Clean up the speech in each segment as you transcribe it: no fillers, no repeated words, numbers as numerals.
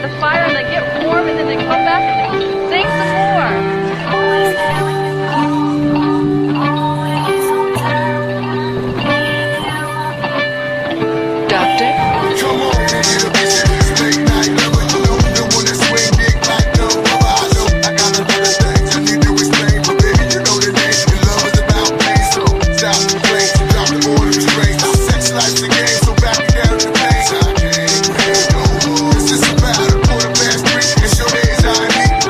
by the fire and they get warm and then they come back and they sing some more. Doctor? Come on, get a bitch in this late night lover. You know the one that swing big like no other. I know I got a lot of things I need to explain, but baby, you know the name. Your love is about pain, so stop the plane, drop the order restraints. Sex life's a game, so back me down to pain. I can't no more. It's just about a 3:15, and your days I need.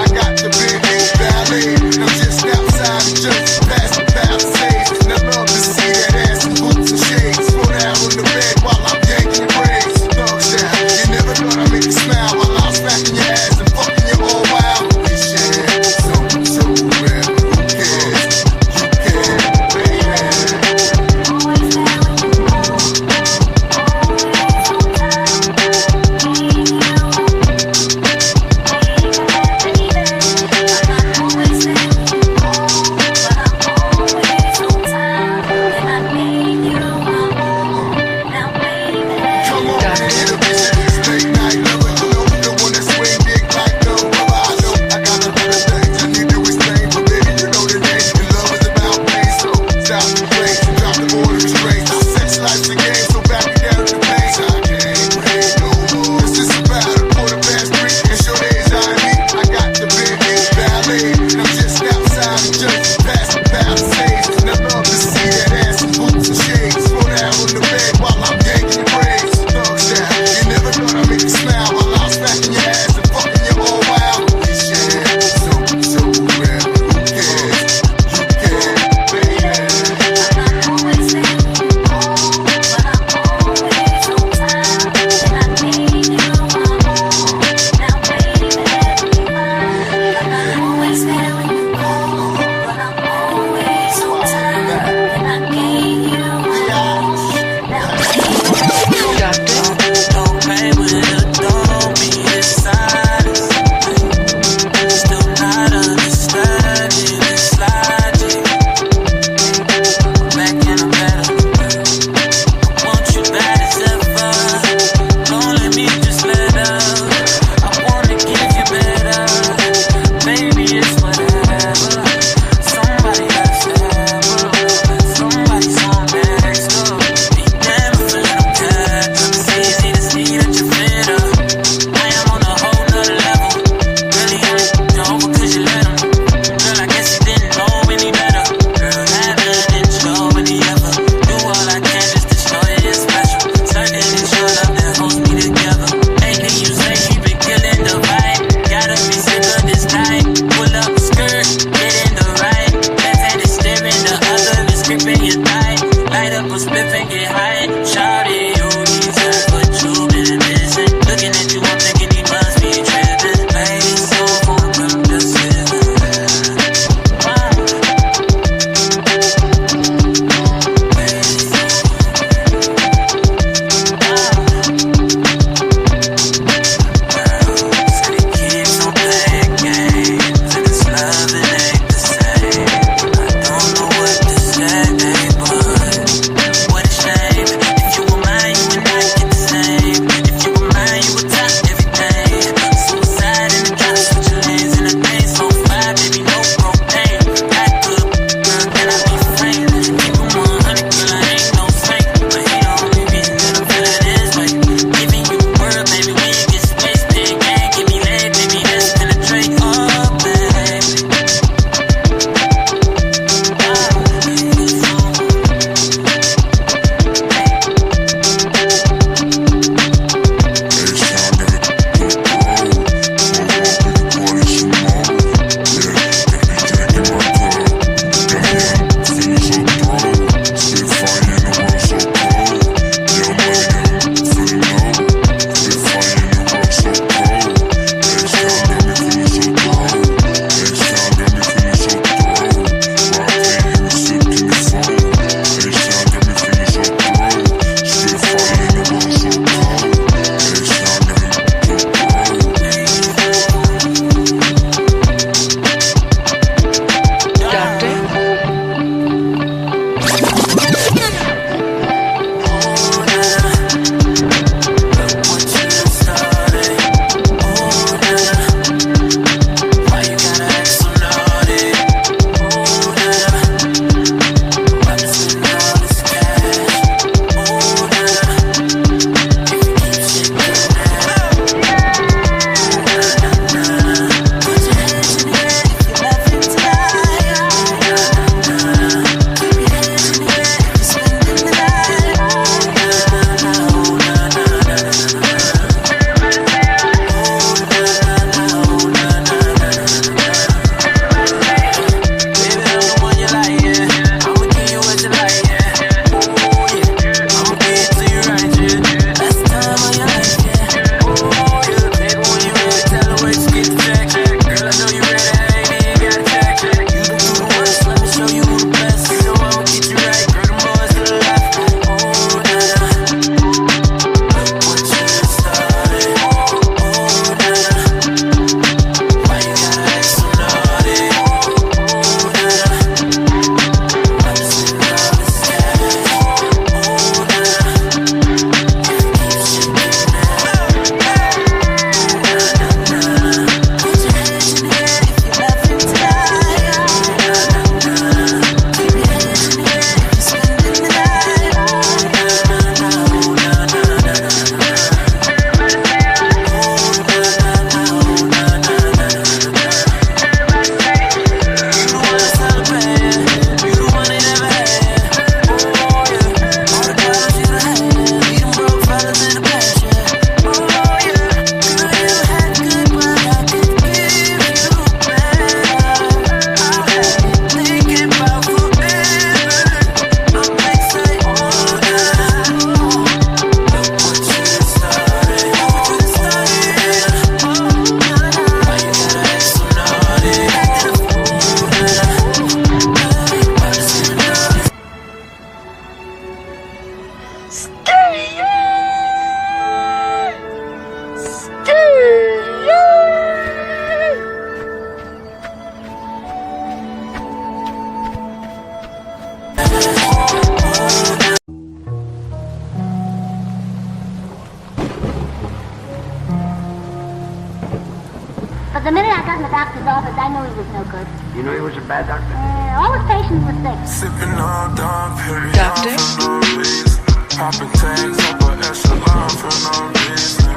But the minute I got in the doctor's office, I knew he was no good. You know he was a bad doctor? All his patients were sick. Sipping on Dom Perignon Doctor? for no reason. Popping tags up a echelon for no reason.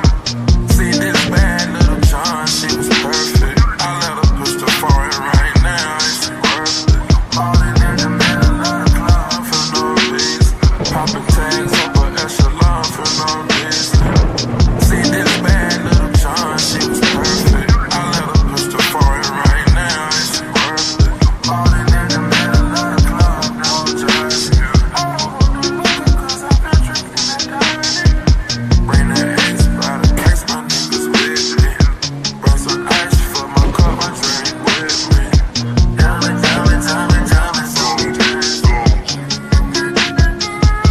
See this bad little John, she was perfect. I let her push the foreign right now, and she worth it. Falling in the middle of the club for no reason. Popping tags up a echelon for no reason. See this bad little John, she was perfect. I let her push the foreign right now, and she worth it. Falling in the middle of the club, no jersey. I don't want no liquor 'cause I've been drinking that dirty. Bring that ace by the case, my niggas with me. Brought some ice for my cup, I drink with me. Tell me, so.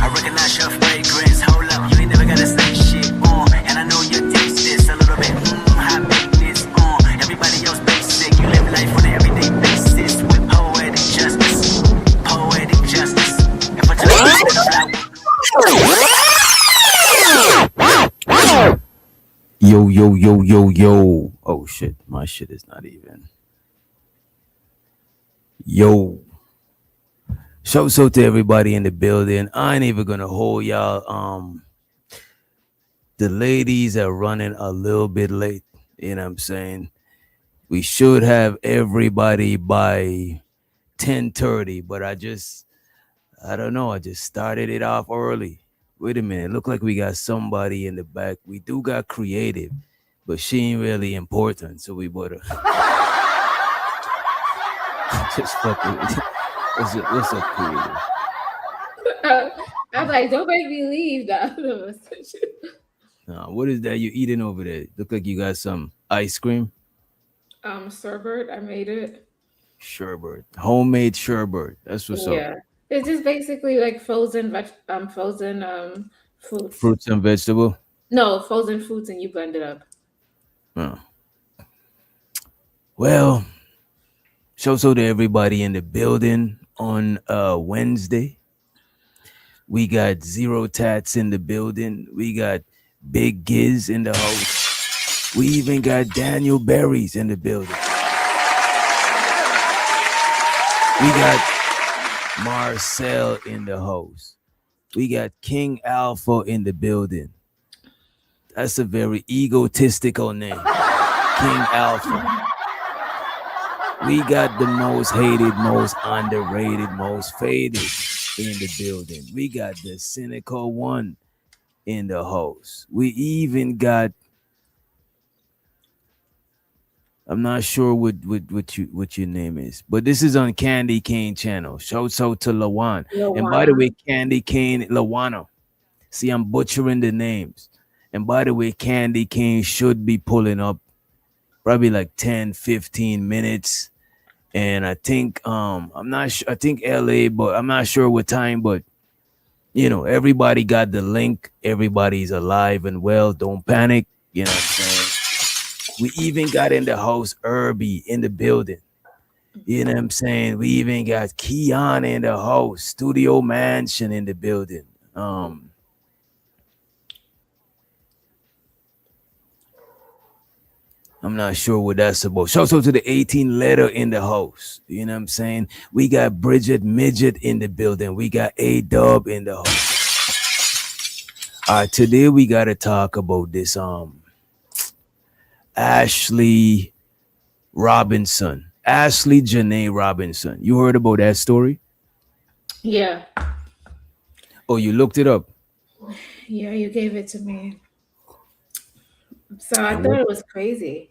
I recognize your fragrance. Hold up, you ain't never gotta say shit on. And I know your taste this a little bit high maintenance on. Everybody else basic. You live life on an everyday basis with poetic justice. Poetic justice. If I tell you to fly. Yo. Oh shit, my shit is not even. Yo. Shouts out to everybody in the building. I ain't even gonna hold y'all. The ladies are running a little bit late. You know what I'm saying? We should have everybody by 10:30, but I don't know. I just started it off early. Wait a minute. Look like we got somebody in the back. We do got creative, but she ain't really important. So we better just fucking. What's up, creative? I was like, don't make me leave. What is that you eating over there? Look like you got some ice cream. Sherbet, I made it. Sherbet, homemade sherbet. That's what's up. Yeah. It's just basically like frozen fruits. Fruits and vegetable. No, frozen fruits and you blend it up. Oh. Well, shouts out to everybody in the building on Wednesday. We got Zero Tats in the building. We got Big Giz in the house. We even got Daniel Berries in the building. We got Marcel in the house. We got King Alpha in the building. That's a very egotistical name. King Alpha. We got the most hated, most underrated, most faded in the building. We got the cynical one in the house. We even got, I'm not sure what your name is, but this is on Candy Cane channel. Shouts out to Lawan. And by the way, Candy Cane Lawano. See, I'm butchering the names. And by the way, Candy Cane should be pulling up probably like 10, 15 minutes. And I think I'm not sure, I think LA, but I'm not sure what time, but you know, everybody got the link. Everybody's alive and well. Don't panic. You know what I'm saying? We even got in the house Irby in the building. You know what I'm saying? We even got Keon in the house, Studio Mansion in the building. I'm not sure what that's about. Shout out to the 18 letter in the house. You know what I'm saying? We got Bridget Midget in the building. We got A-Dub in the house. All right, today we got to talk about this Ashley Robinson. Ashley Janae Robinson. You heard about that story? Yeah. Oh, you looked it up? Yeah, you gave it to me. So I thought it was crazy.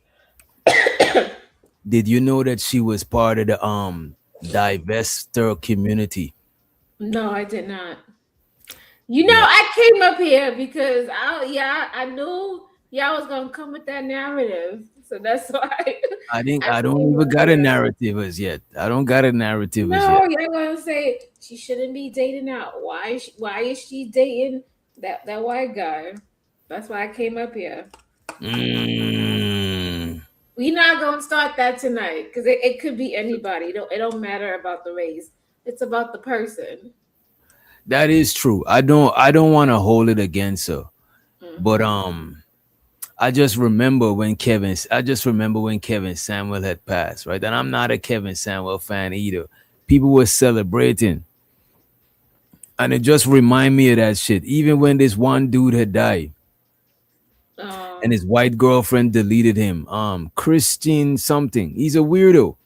Did you know that she was part of the divestor community? No, I did not. You know, I came up here because I knew y'all was gonna come with that narrative. So that's why I don't even got a narrative as yet. I don't got a narrative as no, yet. y'all gonna say she shouldn't be dating out. Why is she dating that white guy? That's why I came up here. We're not gonna start that tonight because it could be anybody. It don't matter about the race. It's about the person. That is true. I don't want to hold it against her, but I just remember when Kevin Samuel had passed, right? And I'm not a Kevin Samuel fan either. People were celebrating. And it just remind me of that shit. Even when this one dude had died and his white girlfriend deleted him. Christian something. He's a weirdo.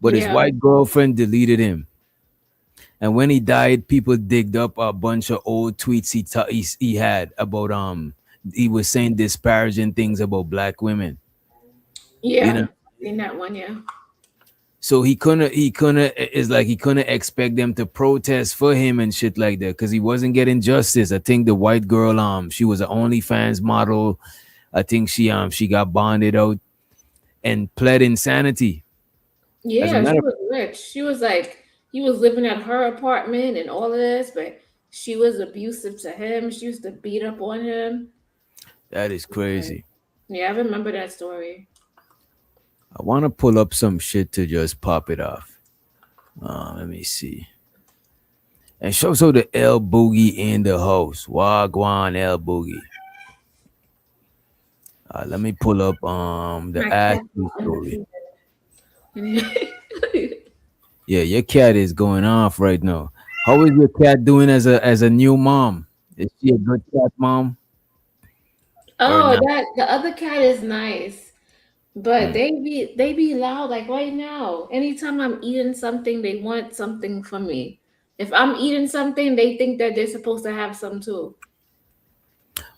But his Yeah. white girlfriend deleted him. And when he died, people digged up a bunch of old tweets he had about he was saying disparaging things about black women. Yeah. You know, Seen that one, yeah. so he couldn't expect them to protest for him and shit like that because he wasn't getting justice. I think the white girl, she was an OnlyFans model. I think she got bonded out and pled insanity. As a Yeah, she matter of was rich. She was like, he was living at her apartment and all of this, but she was abusive to him. She used to beat up on him. that is crazy. Yeah, I remember that story. I want to pull up some shit to just pop it off. Let me see. And show so the L Boogie in the house. Wagwan L Boogie. Let me pull up the My cat Ashley story. undefeated. Yeah, your cat is going off right now. How is your cat doing as a new mom? Is she a good cat mom or Oh, not? that the other cat is nice, but Hmm. they be loud like right now. Anytime I'm eating something, they want something from me. If I'm eating something, they think that they're supposed to have some too.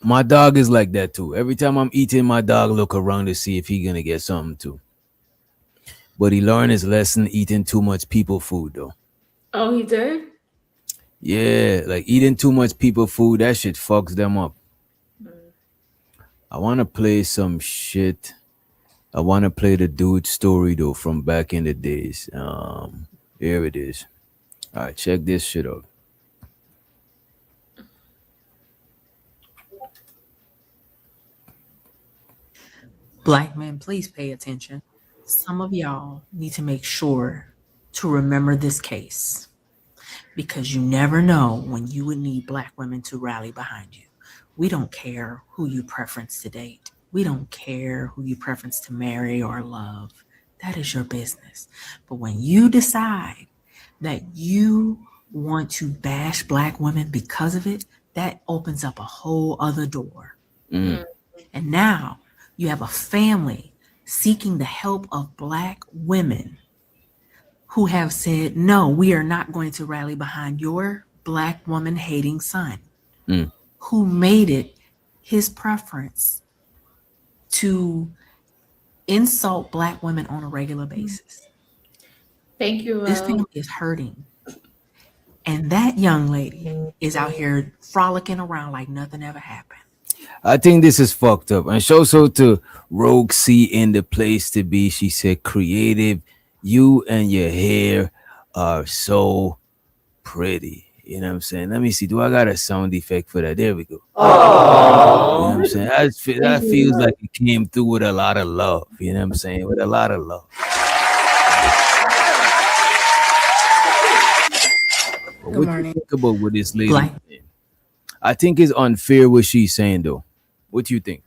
My dog is like that too. Every time I'm eating, my dog look around to see if he gonna get something too. But he learned his lesson eating too much people food though. Oh, he did? Yeah, like eating too much people food, that shit fucks them up. I wanna play some shit. I wanna play the dude story though from back in the days. Here it is. All right, check this shit out. Black men, please pay attention. Some of y'all need to make sure to remember this case because you never know when you would need black women to rally behind you. We don't care who you preference to date. We don't care who you preference to marry or love. That is your business. But when you decide that you want to bash black women because of it, that opens up a whole other door. Mm. And now you have a family seeking the help of black women who have said, no, we are not going to rally behind your black woman hating son, Mm. who made it his preference to insult black women on a regular basis. Thank you, This Ro. family is hurting. And that young lady is out here frolicking around like nothing ever happened. I think this is fucked up. And show so to Rogue C in the place to be. She said, creative, you and your hair are so pretty. You know what I'm saying? Let me see. Do I got a sound effect for that? There we go. You know what I'm saying? That feels like it came through with a lot of love. You know what I'm saying? With a lot of love. But what morning. you think about what this lady Black. saying? I think it's unfair what she's saying though. What do you think?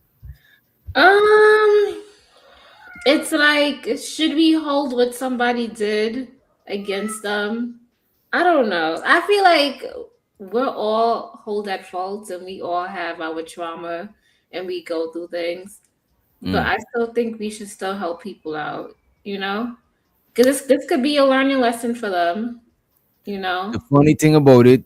It's like, should we hold what somebody did against them? I don't know. I feel like we're all hold at fault and we all have our trauma and we go through things. But Mm. I still think we should still help people out, you know? Because this could be a learning lesson for them, you know? The funny thing about it,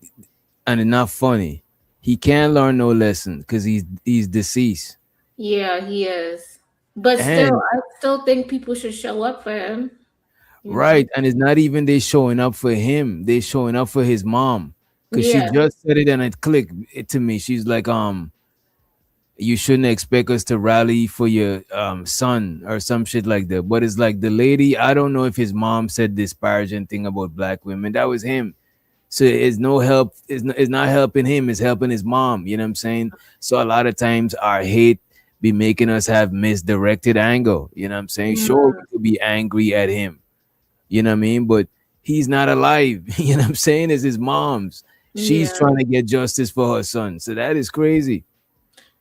and it's not funny, he can't learn no lesson because he's deceased. Yeah, he is. But And still, I still think people should show up for him. You know? right, and it's not even they showing up for him, they showing up for his mom. Cause she Yeah. just said it and it clicked it to me. She's like, you shouldn't expect us to rally for your son or some shit like that. But it's like the lady, I don't know if his mom said disparaging thing about black women. That was him. So it's no help, it's not helping him, it's helping his mom. You know what I'm saying? So a lot of times our hate be making us have misdirected anger. You know what I'm saying? Sure, we could be angry at him. You know what I mean? But he's not alive. You know what I'm saying? It's his mom's. She's Yeah. trying to get justice for her son. So that is crazy.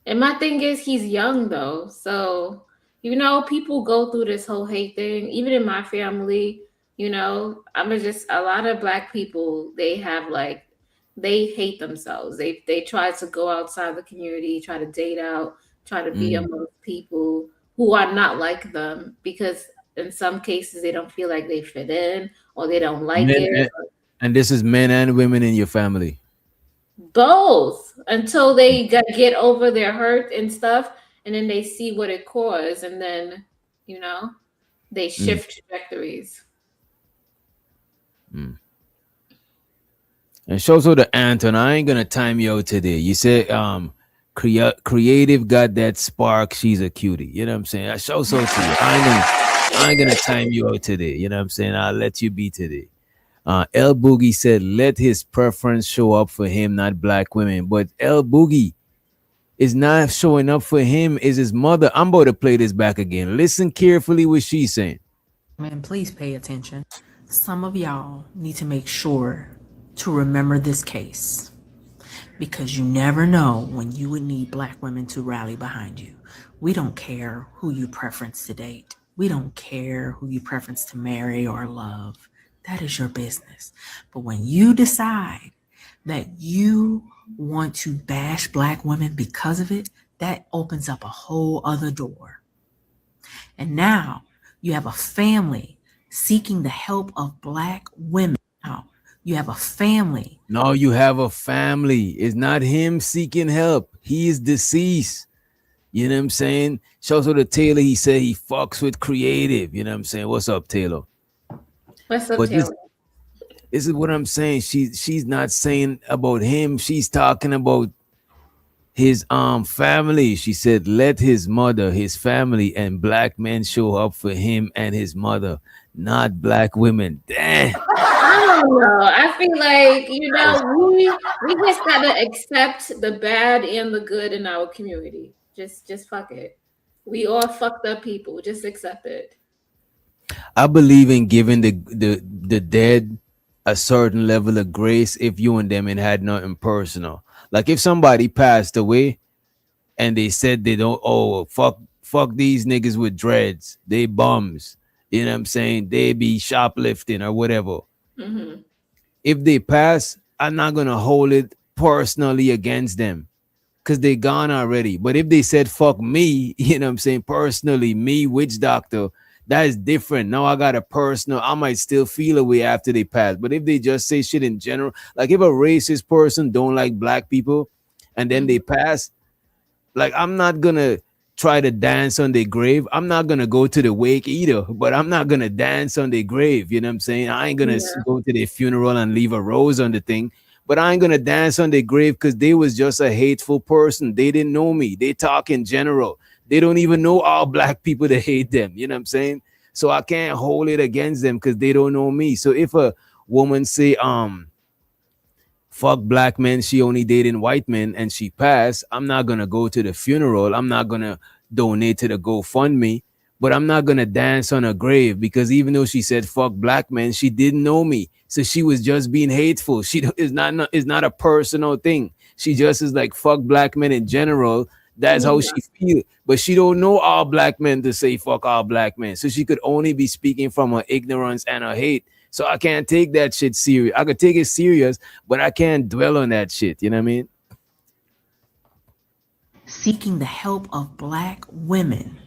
And my thing is, he's young though, so people go through this whole hate thing. Even in my family, I'm just a lot of black people. They have like they hate themselves. They try to go outside the community, try to date out, try to be Mm. amongst people who are not like them because in some cases they don't feel like they fit in or they don't like Men it. and this is men and women in your family. Both until they get over their hurt and stuff, and then they see what it caused, and then you know they Mm. shift trajectories. Mm. And show so the Anton, I ain't gonna time you out today. You said creative got that spark, she's a cutie. You know what I'm saying? I show so to you. I ain't gonna time you out today. You know what I'm saying? I'll let you be today. El Boogie said, let his preference show up for him, not black women. But El Boogie is not showing up for him, is his mother. I'm about to play this back again. Listen carefully what she's saying. Man, please pay attention. Some of y'all need to make sure to remember this case because you never know when you would need black women to rally behind you. We don't care who you preference to date. We don't care who you preference to marry or love. That is your business. But when you decide that you want to bash black women because of it, that opens up a whole other door. And now you have a family seeking the help of black women. Now you have a family. No, you have a family. It's not him seeking help. He is deceased. You know what I'm saying? Shows to Taylor, he said he fucks with creative. You know what I'm saying? What's up, Taylor? What's up, But Taylor? this is what I'm saying. She's not saying about him. She's talking about his family. She said, let his mother, his family, and black men show up for him and his mother, not black women. Damn. I don't know. I feel like we just gotta accept the bad and the good in our community. Just fuck it. We all fucked up people. Just accept it. I believe in giving the dead a certain level of grace if you and them ain't had nothing personal. Like if somebody passed away and they said they don't, oh fuck these niggas with dreads, they bums. You know what I'm saying? They be shoplifting or whatever. Mm-hmm. If they pass, I'm not gonna hold it personally against them because they gone already. But if they said fuck me, you know what I'm saying, personally, me, witch doctor, that is different. Now I got a personal, I might still feel a way after they pass. But if they just say shit in general, like if a racist person don't like black people and then they pass, like I'm not gonna try to dance on their grave. I'm not gonna go to the wake either, but I'm not gonna dance on their grave. You know what I'm saying? I ain't gonna go to their funeral and leave a rose on the thing, but I ain't gonna dance on their grave because they was just a hateful person. They didn't know me. They talk in general. They don't even know all black people that hate them. You know what I'm saying? So I can't hold it against them because they don't know me. So if a woman say, fuck black men, she only dating white men, and she passed, I'm not gonna go to the funeral. I'm not gonna donate to the GoFundMe, but I'm not gonna dance on her grave because even though she said fuck black men, she didn't know me. So she was just being hateful. She is not a personal thing. She just is like fuck black men in general. That's how she feel. But she don't know all black men to say fuck all black men. So she could only be speaking from her ignorance and her hate. So I can't take that shit serious. I could take it serious, but I can't dwell on that shit. You know what I mean? Seeking the help of black women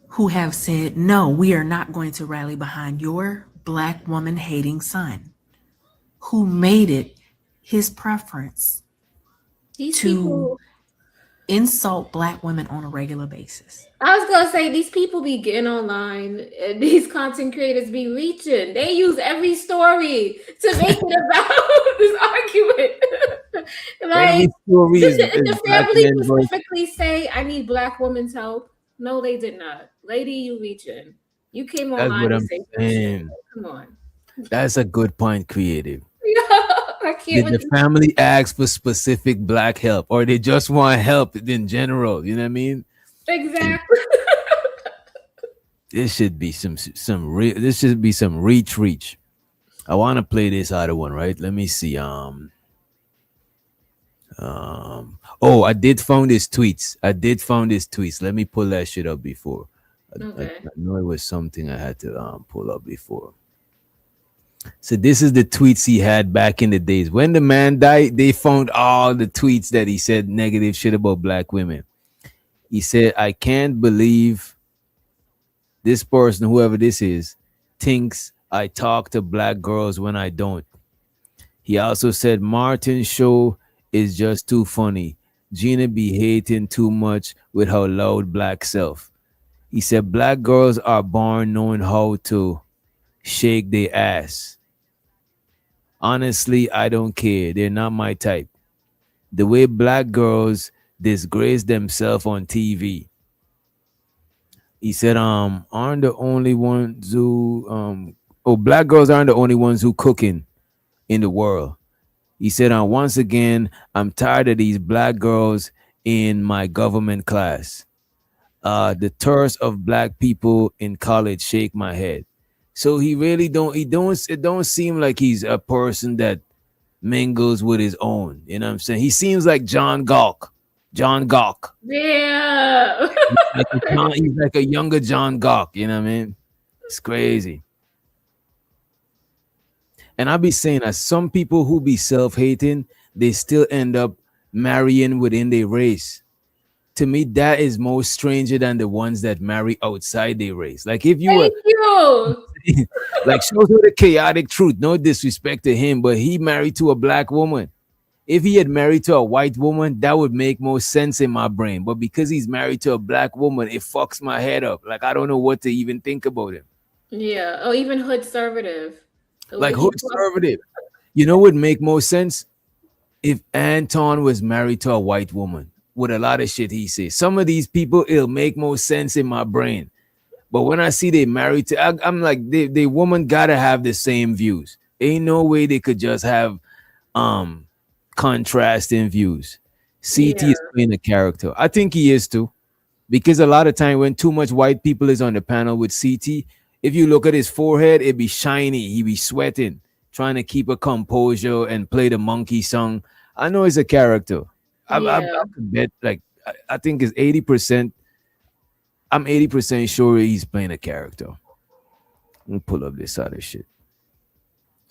who have said, no, we are not going to rally behind your black woman hating son, who made it his preference These to people, insult black women on a regular basis. I was gonna say these people be getting online and these content creators be reaching. They use every story to make it about this argument. Like, Every story did is the black family men versus- specifically say, I need black women's help? No, they did not. Lady, you reaching. You came That's online what to I'm say some shit. saying. Come on. That's a good point, creative. I can't Did with the family ask for specific black help, or they just want help in general? You know what I mean? exactly. This should be some this should be some reach. I want to play this other one, right? Let me see. Oh, I did found his tweets. Let me pull that shit up before. Okay. I know it was something I had to pull up before. So this is the tweets he had back in the days. When the man died, they found all the tweets that he said negative shit about black women. He said, I can't believe this person, whoever this is, thinks I talk to black girls when I don't. He also said, Martin's show is just too funny. Gina be hating too much with her loud black self. He said, black girls are born knowing how to shake their ass. Honestly, I don't care. They're not my type. The way black girls disgrace themselves on TV. He said, aren't the only ones who black girls aren't the only ones who cooking in the world. He said, once again, I'm tired of these black girls in my government class. The thirst of black people in college shake my head. So he really don't, it don't seem like he's a person that mingles with his own. You know what I'm saying? He seems like John Gawk. Yeah. He's like a younger John Gawk, you know what I mean? It's crazy. And I be saying that some people who be self-hating, they still end up marrying within their race. To me, that is more stranger than the ones that marry outside their race. Like if you were Thank you. like shows you the chaotic truth, no disrespect to him, but he married to a black woman. If he had married to a white woman, that would make more sense in my brain. But because he's married to a black woman, it fucks my head up. Like I don't know what to even think about him. Yeah. Oh, even hood conservative. Like who's conservative? You know what would make more sense? If Anton was married to a white woman with a lot of shit he says. Some of these people, it'll make more sense in my brain. But when I see they married to, I'm like, the woman gotta have the same views. Ain't no way they could just have contrasting views. CT is playing a character. I think he is too. Because a lot of time when too much white people is on the panel with CT, if you look at his forehead, it be shiny. He be sweating, trying to keep a composure and play the monkey song. I know he's a character. I could bet, like, I think it's 80%. I'm 80% sure he's playing a character. Let me pull up this other shit.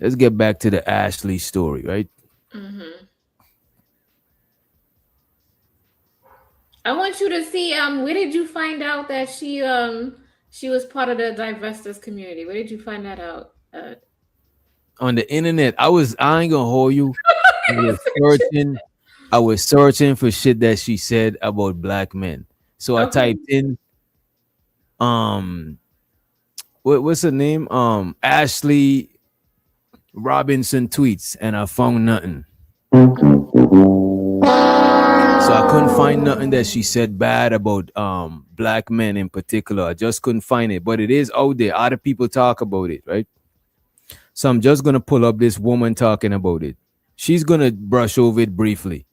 Let's get back to the Ashley story, right? I want you to see where did you find out that she was part of the divestors community? Where did you find that out? On the internet. I ain't gonna hold you. I was searching for shit that she said about black men. So I typed in what's her name? Ashley Robinson tweets, and I found nothing. So I couldn't find nothing that she said bad about black men in particular. I just couldn't find it. But it is out there. Other people talk about it, right? So I'm just gonna pull up this woman talking about it. She's gonna brush over it briefly.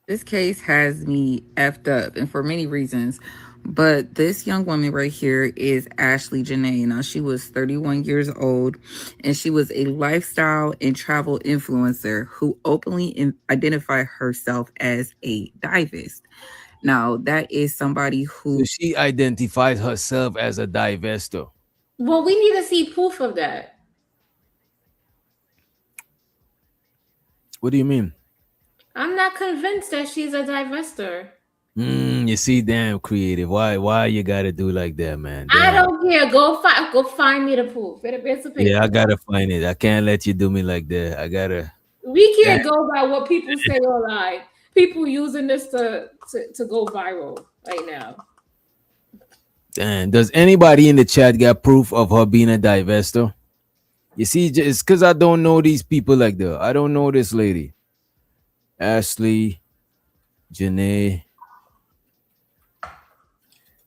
This case has me effed up, and for many reasons. But this young woman right here is Ashley Janae. Now, she was 31 years old, and she was a lifestyle and travel influencer who openly identified herself as a divest. Now, that is somebody who... So she identifies herself as a divestor. Well, we need to see proof of that. What do you mean? I'm not convinced that she's a divestor. You see, damn creative. Why you gotta do like that, man? Damn. I don't care. Go find me the proof. Yeah, I gotta find it. I can't let you do me like that. We can't go by what people say online. People using this to go viral right now. Damn. Does anybody in the chat got proof of her being a divestor? You see, it's because I don't know these people like that. I don't know this lady. Ashley Janae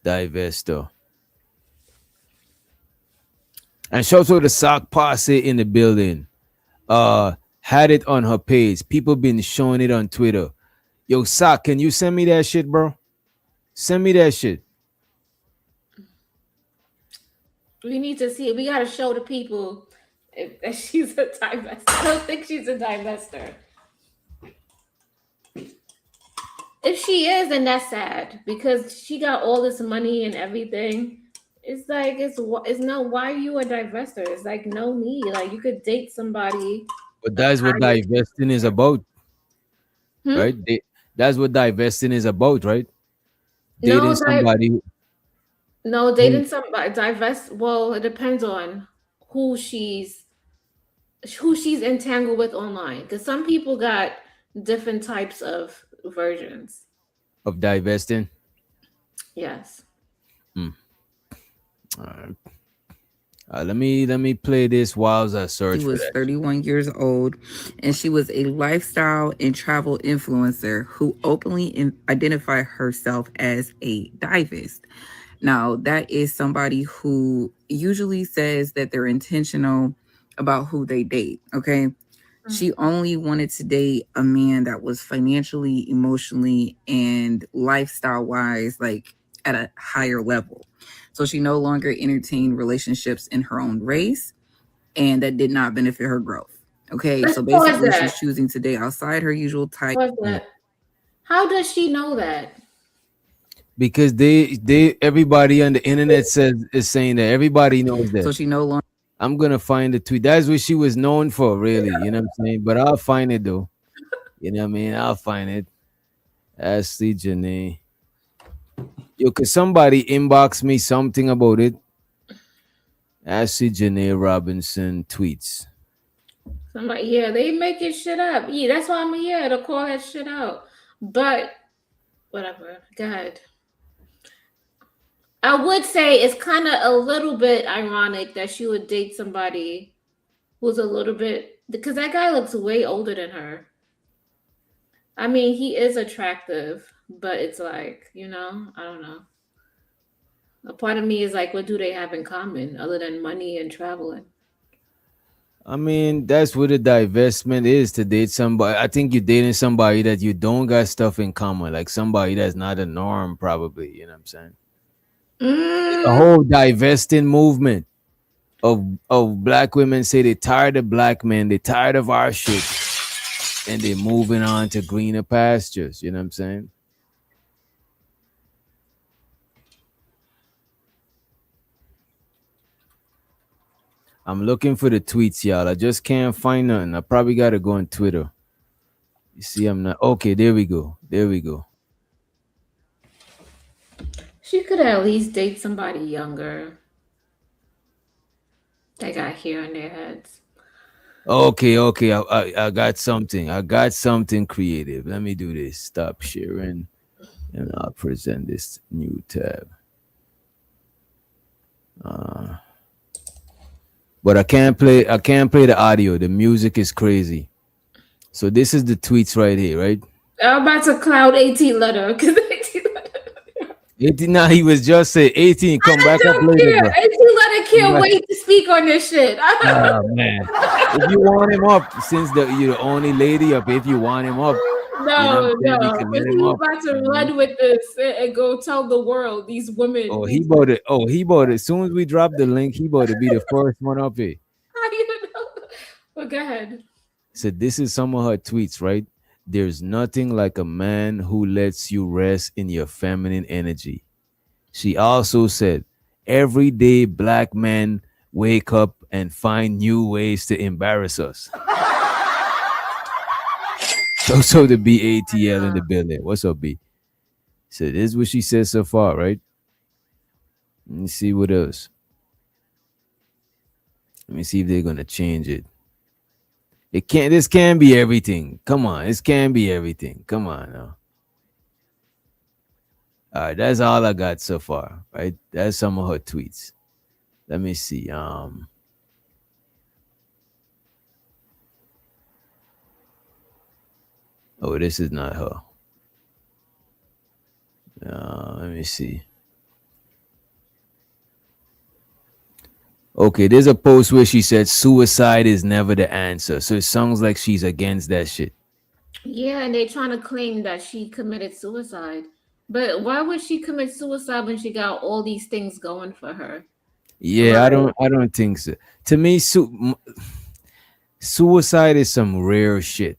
divestor. And shout out to the sock posse in the building. Had it on her page. People been showing it on Twitter. Yo, Sock, can you send me that shit, bro? Send me that shit. We need to see it. We gotta show the people that she's a divestor. I don't think she's a divestor. If she is, then that's sad because she got all this money and everything. It's like it's no. Why are you a divester? It's like no need. Like you could date somebody. But that's what divesting is about, Hmm? right? That's what divesting is about, right? No, Dating somebody no, who, dating somebody divest. Well, it depends on who she's who she's entangled with online. Because some people got different types of versions. of divesting. Yes. Let me play this whilst I search She for was that. 31 years old, and she was a lifestyle and travel influencer who openly identified herself as a divest. Now, that is somebody who usually says that they're intentional about who they date. Okay. She only wanted to date a man that was financially, emotionally, and lifestyle wise, like at a higher level. So she no longer entertained relationships in her own race, and that did not benefit her growth. Okay. Let's So pause basically, that. she's choosing to date outside her usual type. Pause that. How does she know that? Because everybody on the internet is saying that everybody knows So that. she no longer. I'm gonna find the tweet. That's what she was known for, really. You know what I'm saying? But I'll find it though. You know what I mean? I'll find it. Ashley Janae. Yo, could somebody inbox me something about it? Ashley Janae Robinson tweets. Somebody, yeah, they making shit up. Yeah, that's why I'm here to call that shit out. But whatever. Go ahead. I would say it's kind of a little bit ironic that she would date somebody who's a little bit because that guy looks way older than her. I mean, he is attractive, but it's like, I don't know. A part of me is like, what do they have in common other than money and traveling? I mean, that's what a divestment is, to date somebody. I think you're dating somebody that you don't got stuff in common, like somebody that's not a norm, probably. You know what I'm saying? The whole divesting movement of black women say they tired of black men, they tired of our shit, and they're moving on to greener pastures. You know what I'm saying? I'm looking for the tweets, y'all. I just can't find nothing. I probably gotta go on Twitter. You see, I'm not okay. There we go. There we go. She could at least date somebody younger. They got hair on their heads. Okay. I got something. I got something creative. Let me do this. Stop sharing, and I'll present this new tab. But I can't play. I can't play the audio. The music is crazy. So this is the tweets right here, right? I'm about to cloud 18 letter because 18. Now he was just say 18. Come back up later, bro. 18 letter can't wait to speak on this shit. Oh man! If you want him up, since you're the only lady up, if you want him up, No, you can let because him he's up. about to run with this and go tell the world these women. Oh, he bought it. Oh, he bought it. As soon as we drop the link, he bought to be the first one up here. How do you know? Well, go ahead. So this is some of her tweets, right? There's nothing like a man who lets you rest in your feminine energy. She also said, every day black men wake up and find new ways to embarrass us. So the BATL in the building. What's up, B? So this is what she said so far, right? Let me see what else. Let me see if they're gonna change it. This can be everything. Come on, this can be everything. Come on now. All right, that's all I got so far. Right, that's some of her tweets. Let me see. Oh, this is not her. Let me see. Okay, there's a post where she said suicide is never the answer. So it sounds like she's against that shit. Yeah, and they're trying to claim that she committed suicide. But why would she commit suicide when she got all these things going for her? Yeah, I don't think so. To me, suicide is some rare shit.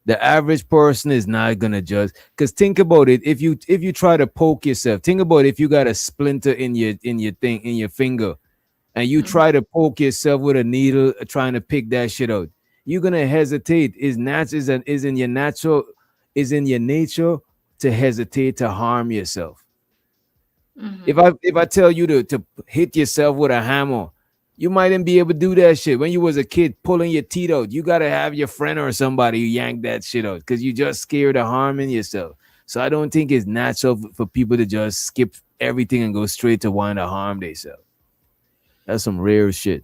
The average person is not gonna judge. Because think about it. If you try to poke yourself, think about if you got a splinter in your finger, and you try to poke yourself with a needle, trying to pick that shit out, you're gonna hesitate. Is in your nature to hesitate to harm yourself. If I tell you to hit yourself with a hammer, you mightn't be able to do that shit. When you was a kid pulling your teeth out, you gotta have your friend or somebody yank that shit out because you just scared of harming yourself. So I don't think it's natural for people to just skip everything and go straight to wanting to harm themselves. That's some rare shit.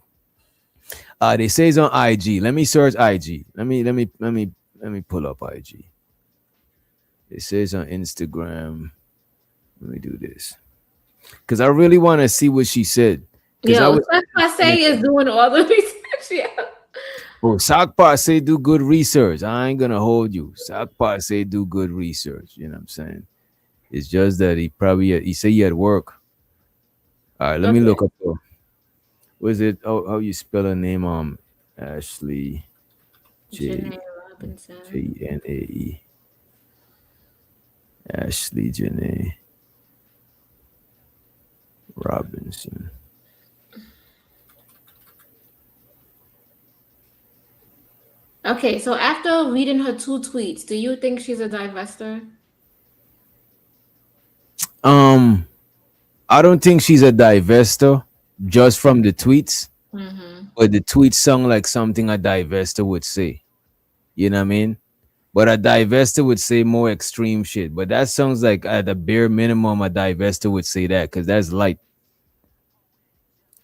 They say it's on IG. Let me search IG. Let me pull up IG. It says on Instagram. Let me do this because I really want to see what she said. Yo, Sock Passe is doing all the research. Yeah. Oh, Sock Passe do good research. I ain't gonna hold you. Sock Passe do good research. You know what I'm saying? It's just that he said he at work. All right, let me look up. Was it? Oh, how you spell her name? Ashley Janae Robinson. Janae. Ashley Janae Robinson. Okay, so after reading her 2 tweets, do you think she's a divester? I don't think she's a divester just from the tweets, but the tweets sound like something a divester would say. You know what I mean? But a divester would say more extreme shit. But that sounds like at the bare minimum, a divester would say that because that's light.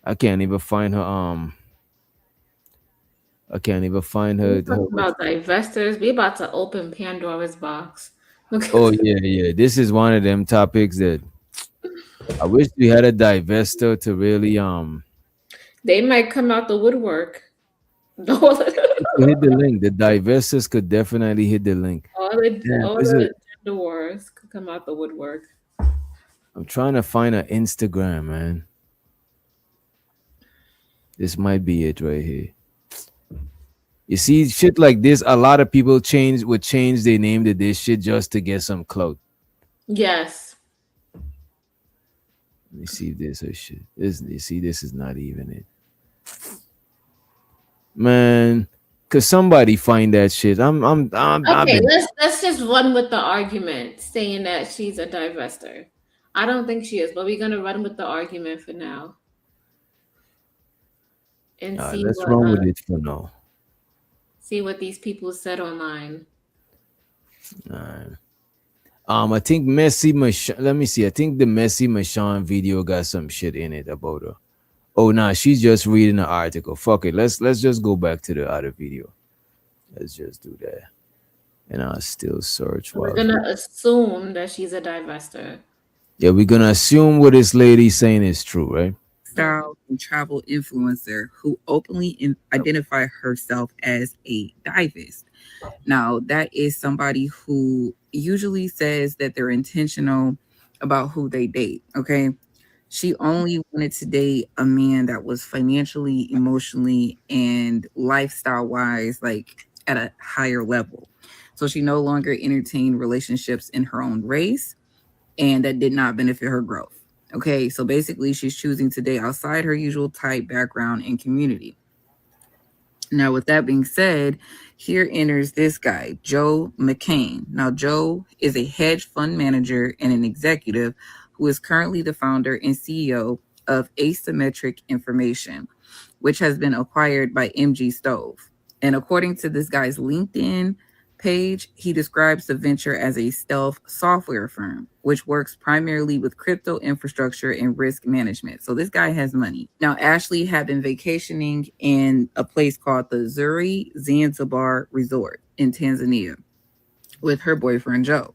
I can't even find her. I can't even find her. About divestors, we about to open Pandora's box. Oh yeah. This is one of them topics that I wish we had a divester to really They might come out the woodwork. hit the link. The divestors could definitely hit the link. All the gender wars could come out the woodwork. I'm trying to find her Instagram, man. This might be it right here. You see, shit like this, a lot of people would change their name to this shit just to get some clout. Yes. Let me see if this her shit. This is not even it. Man, cause somebody find that shit. Okay, let's just run with the argument saying that she's a divester. I don't think she is, but we're gonna run with the argument for now. And see let's what, run with it for now. See what these people said online. I think Messi Michon. Let me see. I think the Messi Michon video got some shit in it about her. Oh nah, she's just reading the article. Fuck it. Let's just go back to the other video. Let's just do that. And I'll still search. We're gonna assume that she's a divester. Yeah, we're gonna assume what this lady's saying is true, right? Style and travel influencer who openly identify herself as a divest. Now, that is somebody who usually says that they're intentional about who they date. Okay. She only wanted to date a man that was financially, emotionally, and lifestyle wise, like at a higher level. So she no longer entertained relationships in her own race, and that did not benefit her growth. Okay, so basically she's choosing to date outside her usual type, background, and community. Now, with that being said, here enters this guy, Joe McCain. Now, Joe is a hedge fund manager and an executive who is currently the founder and CEO of Asymmetric Information, which has been acquired by MG Stove. And according to this guy's LinkedIn page, he describes the venture as a stealth software firm, which works primarily with crypto infrastructure and risk management. So this guy has money. Now, Ashley had been vacationing in a place called the Zuri Zanzibar Resort in Tanzania with her boyfriend, Joe.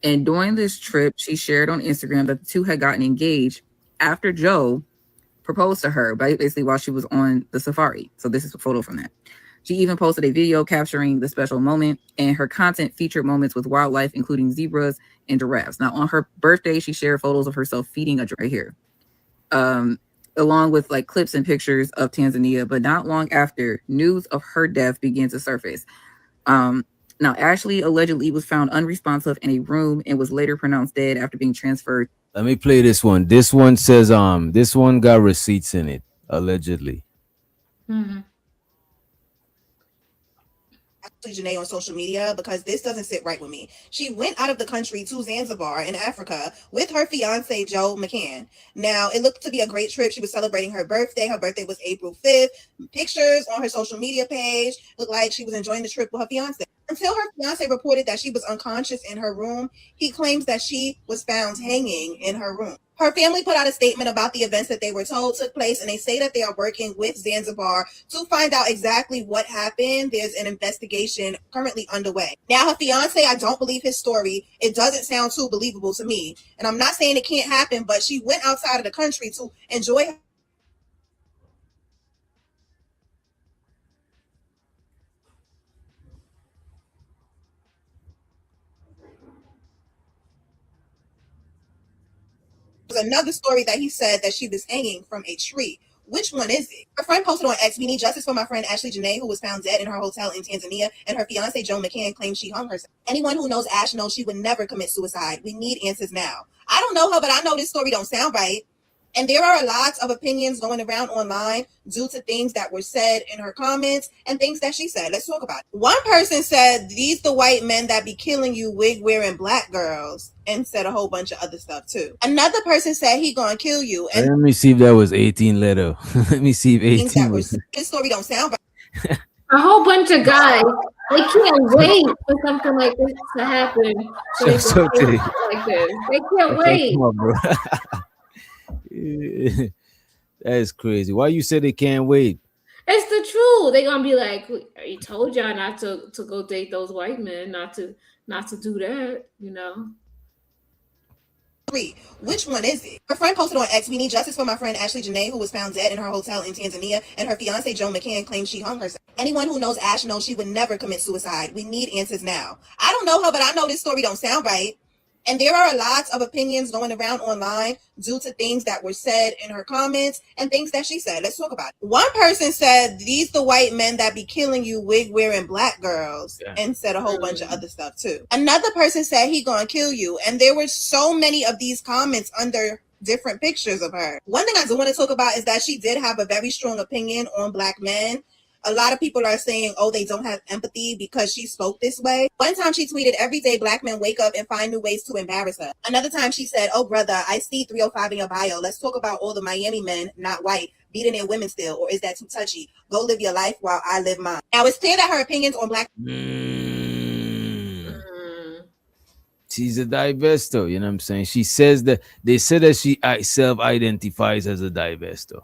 And during this trip, she shared on Instagram that the two had gotten engaged after Joe proposed to her, basically while she was on the safari. So this is a photo from that. She even posted a video capturing the special moment, and her content featured moments with wildlife, including zebras and giraffes. Now, on her birthday, she shared photos of herself feeding a giraffe right here, along with like clips and pictures of Tanzania. But not long after, news of her death began to surface. Now, Ashley allegedly was found unresponsive in a room and was later pronounced dead after being transferred. Let me play this one. This one says this one got receipts in it, allegedly. Ashley Janae on social media because this doesn't sit right with me. She went out of the country to Zanzibar in Africa with her fiance Joe McCann. Now, it looked to be a great trip. She was celebrating her birthday. Her birthday was April 5th. Pictures on her social media page looked like she was enjoying the trip with her fiance. Until her fiance reported that she was unconscious in her room, he claims that she was found hanging in her room. Her family put out a statement about the events that they were told took place, and they say that they are working with Zanzibar to find out exactly what happened. There's an investigation currently underway. Now, her fiance, I don't believe his story. It doesn't sound too believable to me. And I'm not saying it can't happen, but she went outside of the country to enjoy another story that he said that she was hanging from a tree. Which one is it? Her friend posted on X, "We need justice for my friend Ashley Janae, who was found dead in her hotel in Tanzania, and her fiance Joe McCann claims she hung herself. Anyone who knows Ash knows she would never commit suicide. We need answers now." I don't know her, but I know this story don't sound right. And there are lots of opinions going around online due to things that were said in her comments and things that she said. Let's talk about it. One person said, "These the white men that be killing you, wig wearing black girls," and said a whole bunch of other stuff too. Another person said he gonna kill you. And Let me see if that was 18 letter. Let me see if things that 18 were was. this story don't sound right. A whole bunch of guys, they can't wait for something like this to happen. So they So can today. like this. They can't Okay, wait. come on, bro. That is crazy. Why you said they can't wait? It's the truth. They gonna be like, "We told y'all not to go date those white men, not to do that," you know. Which one is it? Her friend posted on X, "We need justice for my friend Ashley Janae, who was found dead in her hotel in Tanzania, and her fiance Joe McCann claims she hung herself. Anyone who knows Ash knows she would never commit suicide. We need answers now." I don't know her, but I know this story don't sound right. And there are lots of opinions going around online due to things that were said in her comments and things that she said. Let's talk about it. One person said, "These the white men that be killing you, wig wearing black girls," and said a whole bunch of other stuff too. Another person said he gonna kill you. And there were so many of these comments under different pictures of her. One thing I do want to talk about is that she did have a very strong opinion on black men. A lot of people are saying, oh, they don't have empathy because she spoke this way. One time she tweeted, "Every day black men wake up and find new ways to embarrass her." Another time she said, "Oh, brother, I see 305 in your bio. Let's talk about all the Miami men, not white, beating their women still, or is that too touchy? Go live your life while I live mine." Now, it's clear that her opinions on black She's a divestor, you know what I'm saying? She says that they said that she self-identifies as a divestor.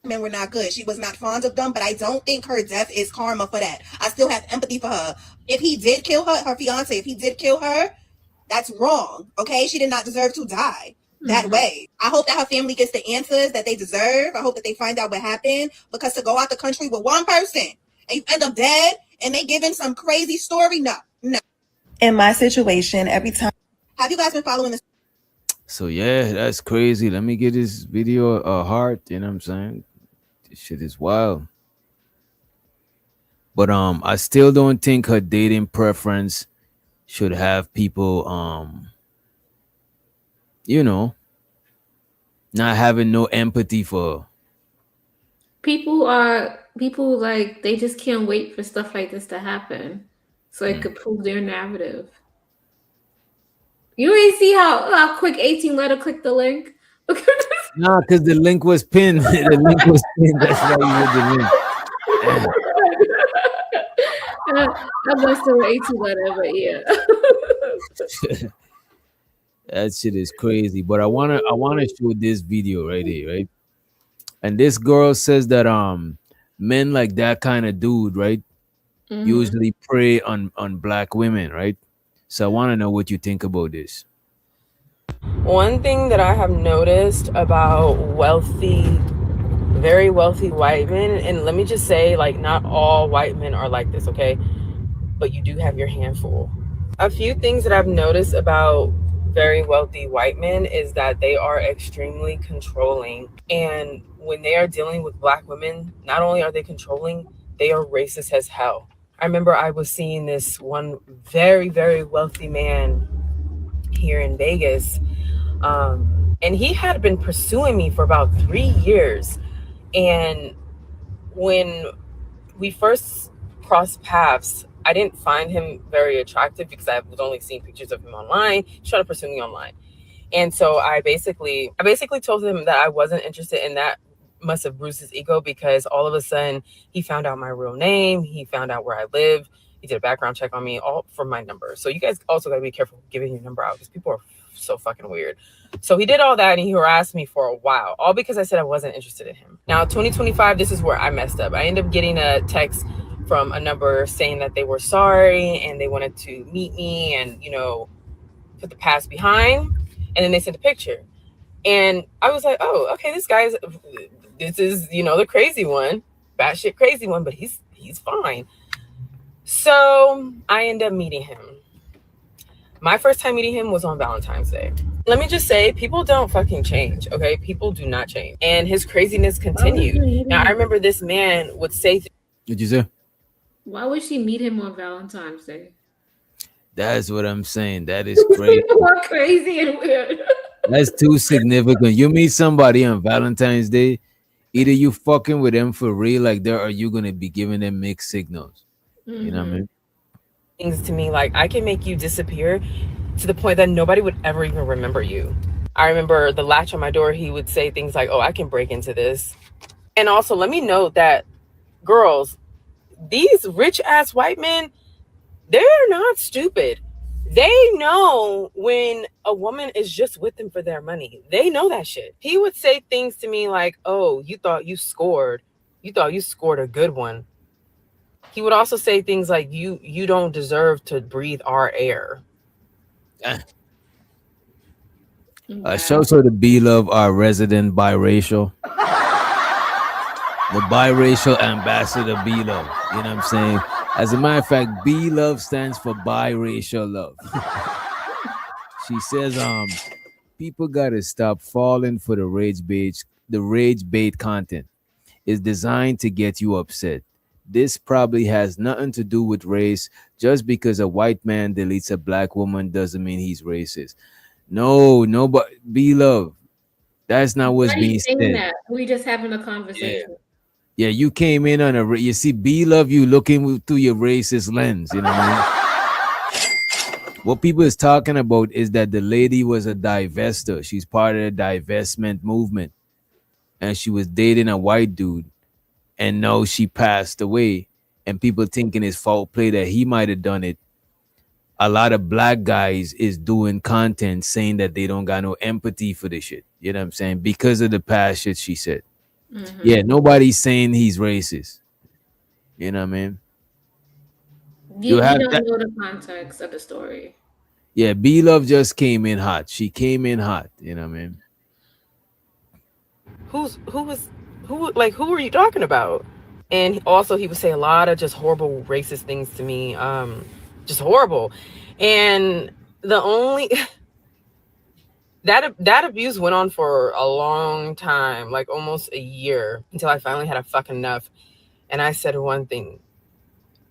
men were not good. She was not fond of them, but I don't think her death is karma for that. I still have empathy for her. If he did kill her, her fiance, if he did kill her, that's wrong. Okay, she did not deserve to die that way. I hope that her family gets the answers that they deserve. I hope that they find out what happened, because to go out the country with one person and you end up dead and they giving some crazy story, no. In my situation, every time. Have you guys been following this? So yeah, that's crazy. Let me get this video a heart, you know what I'm saying? This shit is wild. But I still don't think her dating preference should have people you know, not having no empathy for her. People like, they just can't wait for stuff like this to happen so it could prove their narrative. You ain't see how quick 18 letter clicked the link? No, because the link was pinned. The link was pinned. That's why you did the link. I must have 18 letter, but yeah. That shit is crazy. But I wanna show this video right here, right? And this girl says that men like that kind of dude, right, usually prey on black women, right? So I want to know what you think about this. One thing that I have noticed about very wealthy white men, and let me just say, like, not all white men are like this, okay? But you do have your handful. A few things that I've noticed about very wealthy white men is that they are extremely controlling. And when they are dealing with black women, not only are they controlling, they are racist as hell. I remember I was seeing this one very, very wealthy man here in Vegas. And he had been pursuing me for about 3 years. And when we first crossed paths, I didn't find him very attractive because I was only seeing pictures of him online. He's trying to pursue me online. And so I basically told him that I wasn't interested, in that must have bruised his ego, because all of a sudden he found out my real name, he found out where I live, he did a background check on me, all for my number. So you guys also gotta be careful giving your number out, because people are so fucking weird. So he did all that and he harassed me for a while, all because I said I wasn't interested in him. Now 2025, this is where I messed up. I ended up getting a text from a number saying that they were sorry and they wanted to meet me and, you know, put the past behind. And then they sent a picture. And I was like, oh, okay, this is, you know, the crazy one, batshit crazy one, but he's fine. So I ended up meeting him. My first time meeting him was on Valentine's Day. Let me just say, people don't fucking change, okay? People do not change. And his craziness continued. Now, I remember this man would say... What'd you say? Why would she meet him on Valentine's Day? That's what I'm saying. That is crazy. People are crazy and weird. That's too significant. You meet somebody on Valentine's Day, either you fucking with them for real, like there, or you gonna be giving them mixed signals. Mm-hmm. You know what I mean? Things to me like, I can make you disappear to the point that nobody would ever even remember you. I remember the latch on my door, he would say things like, oh, I can break into this. And also, let me note that, girls, these rich ass white men, they're not stupid. They know when a woman is just with them for their money. They know that shit. He would say things to me like, oh, you thought you scored a good one. He would also say things like, you don't deserve to breathe our air. Shout out to B-Love, our resident biracial. The biracial ambassador B-Love. You know what I'm saying? As a matter of fact, B-Love stands for biracial love. She says, people gotta stop falling for the rage bait content. It's designed to get you upset. This probably has nothing to do with race. Just because a white man deletes a black woman doesn't mean he's racist. No, but B-Love, that's not what's being said. That? We just having a conversation. Yeah, you came in on you see B-Love, you looking through your racist lens, you know what I mean? What people is talking about is that the lady was a divester. She's part of the divestment movement. And she was dating a white dude. And now she passed away. And people thinking it's foul play that he might have done it. A lot of black guys is doing content saying that they don't got no empathy for this shit. You know what I'm saying? Because of the past shit she said. Mm-hmm. Yeah, nobody's saying he's racist. You know what I mean? You don't know the context of the story. Yeah, B-Love just came in hot. She came in hot. You know what I mean? Who were you talking about? And also he would say a lot of just horrible racist things to me. Just horrible. And the only that abuse went on for a long time, like almost a year, until I finally had a fucking enough. And I said one thing.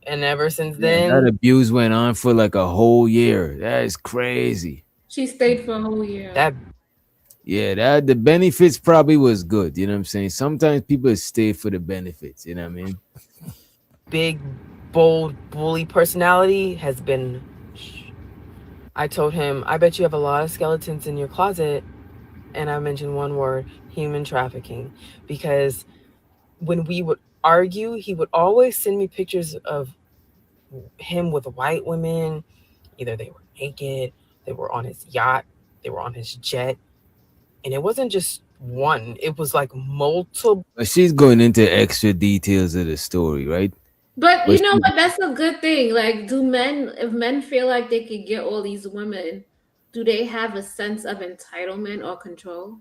And ever since then, that abuse went on for like a whole year. That is crazy. She stayed for a whole year. The benefits probably was good. You know what I'm saying? Sometimes people stay for the benefits. You know what I mean? Big, bold, bully personality has been... I told him, I bet you have a lot of skeletons in your closet. And I mentioned one word, human trafficking. Because when we would argue, he would always send me pictures of him with white women. Either they were naked, they were on his yacht, they were on his jet. And it wasn't just one, it was like multiple. But she's going into extra details of the story, right? But you know what? That's a good thing. Like, if men feel like they could get all these women, do they have a sense of entitlement or control?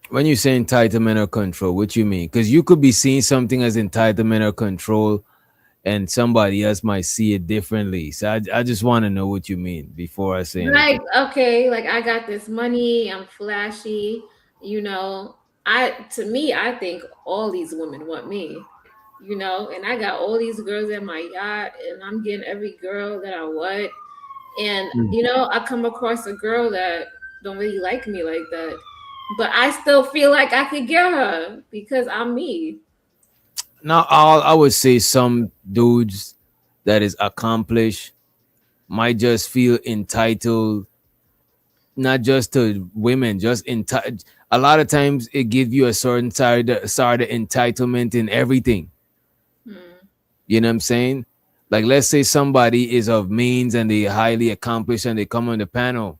When you say entitlement or control, what you mean? Because you could be seeing something as entitlement or control, and somebody else might see it differently. So I just want to know what you mean before I say anything. Like, okay, like I got this money, I'm flashy, you know. I think all these women want me. you know, and I got all these girls at my yacht, and I'm getting every girl that I want. And Mm. you know, I come across a girl that don't really like me like that, but I still feel like I could get her because I'm me. Now, all I would say, some dudes that is accomplished might just feel entitled, not just to women, just entitled. A lot of times, it gives you a certain sort of entitlement in everything. Hmm. You know what I'm saying? Like, let's say somebody is of means and they highly accomplished and they come on the panel.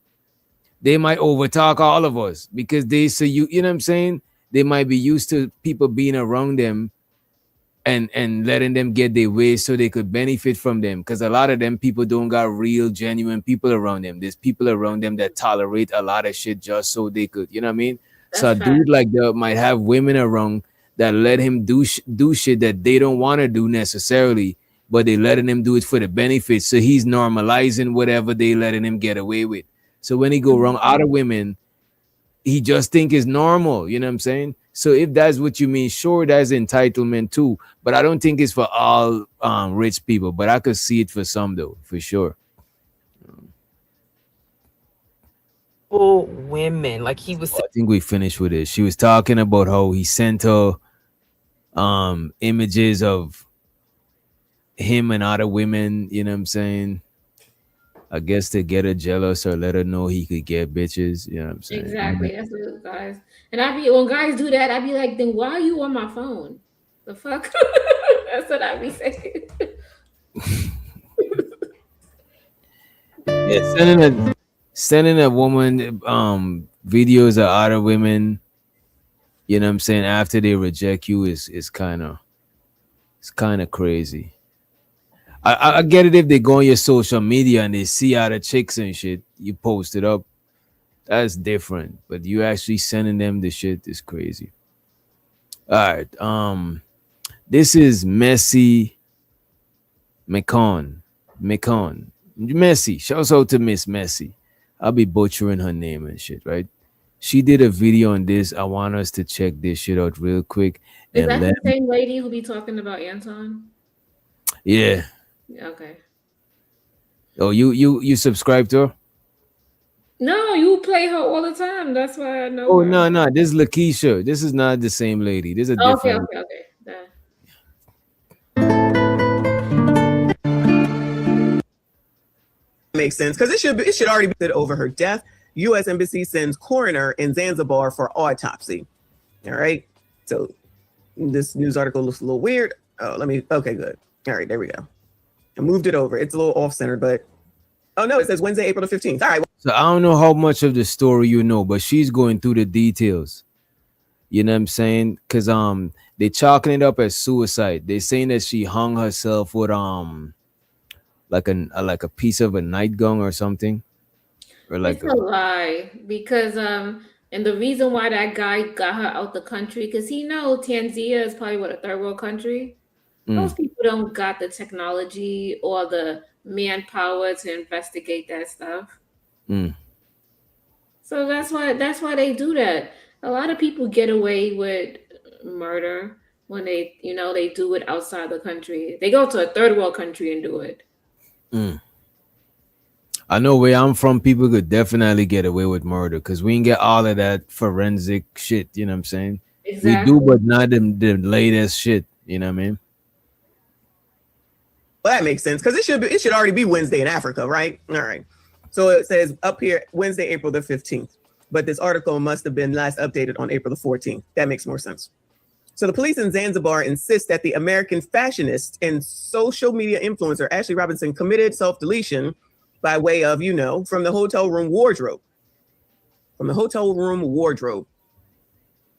They might overtalk all of us because they say you know what I'm saying? They might be used to people being around them and letting them get their way so they could benefit from them. Because a lot of them people don't got real, genuine people around them. There's people around them that tolerate a lot of shit just so they could, you know what I mean? So a That's fact. dude like that might have women around that let him do shit that they don't want to do necessarily, but they letting him do it for the benefit. So he's normalizing whatever they letting him get away with. So when he go wrong, other women, he just think is normal. You know what I'm saying? So if that's what you mean, sure, that's entitlement too. But I don't think it's for all rich people. But I could see it for some though, for sure. Women, like he was I think we finished with it. She was talking about how he sent her images of him and other women. You know what I'm saying? I guess to get her jealous or let her know he could get bitches. You know what I'm saying? Exactly. That's what guys. And I be when guys do that, I be like, then why are you on my phone? The fuck? That's what I be saying. Yeah, sending a woman videos of other women, you know what I'm saying, after they reject you is kind of crazy. I get it if they go on your social media and they see other chicks and shit, you post it up. That's different. But you actually sending them the shit is crazy. All right. This is Messi McCon. Messi. Shouts out to Miss Messi. I'll be butchering her name and shit, right? She did a video on this. I want us to check this shit out real quick. Is And that let the same lady who be talking about Anton? yeah. Okay. Oh, you subscribe to her? No, you play her all the time. That's why I know Oh her. no, this is Lakeisha. This is not the same lady. This is a Okay, different. okay. That- Makes sense because it should already be over her death. U.S. Embassy sends coroner in Zanzibar for autopsy. All right. So this news article looks a little weird. Oh, okay, good. All right, there we go. I moved it over. It's a little off center, but oh no, it says Wednesday, April the 15th. All right. So I don't know how much of the story you know, but she's going through the details. You know what I'm saying? Because they chalking it up as suicide. They saying that she hung herself with like a piece of a nightgown or something, or like It's a lie because and the reason why that guy got her out the country because he know Tanzania is probably what a third world country. Those people don't got the technology or the manpower to investigate that stuff. So that's why they do that. A lot of people get away with murder when they they do it outside the country. They go to a third world country and do it. I know where I'm from, people could definitely get away with murder because we can get all of that forensic shit. You know what I'm saying? Exactly. We do, but not the latest shit. You know what I mean? Well, that makes sense because it should already be Wednesday in Africa, right? All right. So it says up here Wednesday, April the 15th. But this article must have been last updated on April the 14th. That makes more sense. So the police in Zanzibar insist that the American fashionist and social media influencer Ashley Robinson committed self-deletion by way of, from the hotel room wardrobe. From the hotel room wardrobe.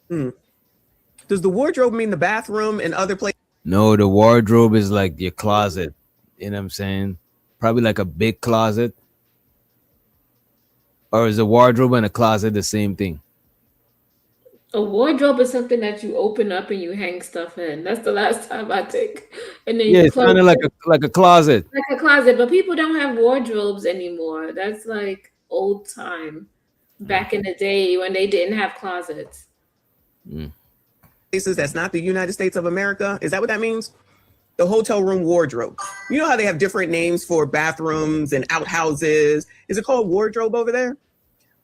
Does the wardrobe mean the bathroom and other places? No, the wardrobe is like your closet. You know what I'm saying? Probably like a big closet. Or is a wardrobe and a closet the same thing? A wardrobe is something that you open up and you hang stuff in. That's the last time I think. And then Yeah, you it's close kind of like it. a closet. Like a closet, but people don't have wardrobes anymore. That's like old time. Back in the day when they didn't have closets. places that's not the United States of America. Is that what that means? The hotel room wardrobe. You know how they have different names for bathrooms and outhouses? Is it called wardrobe over there?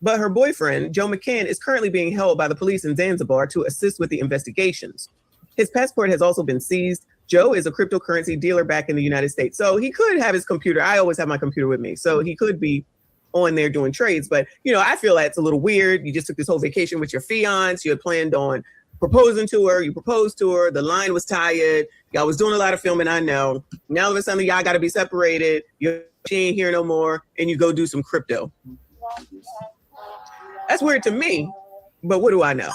But her boyfriend, Joe McCann, is currently being held by the police in Zanzibar to assist with the investigations. His passport has also been seized. Joe is a cryptocurrency dealer back in the United States. So he could have his computer. I always have my computer with me. So he could be on there doing trades. But, you know, I feel that's a little weird. You just took this whole vacation with your fiance. You had planned on proposing to her. You proposed to her. The line was tired. Y'all was doing a lot of filming, I know. Now all of a sudden, y'all got to be separated. She ain't here no more. And you go do some crypto. That's weird to me. But what do I know?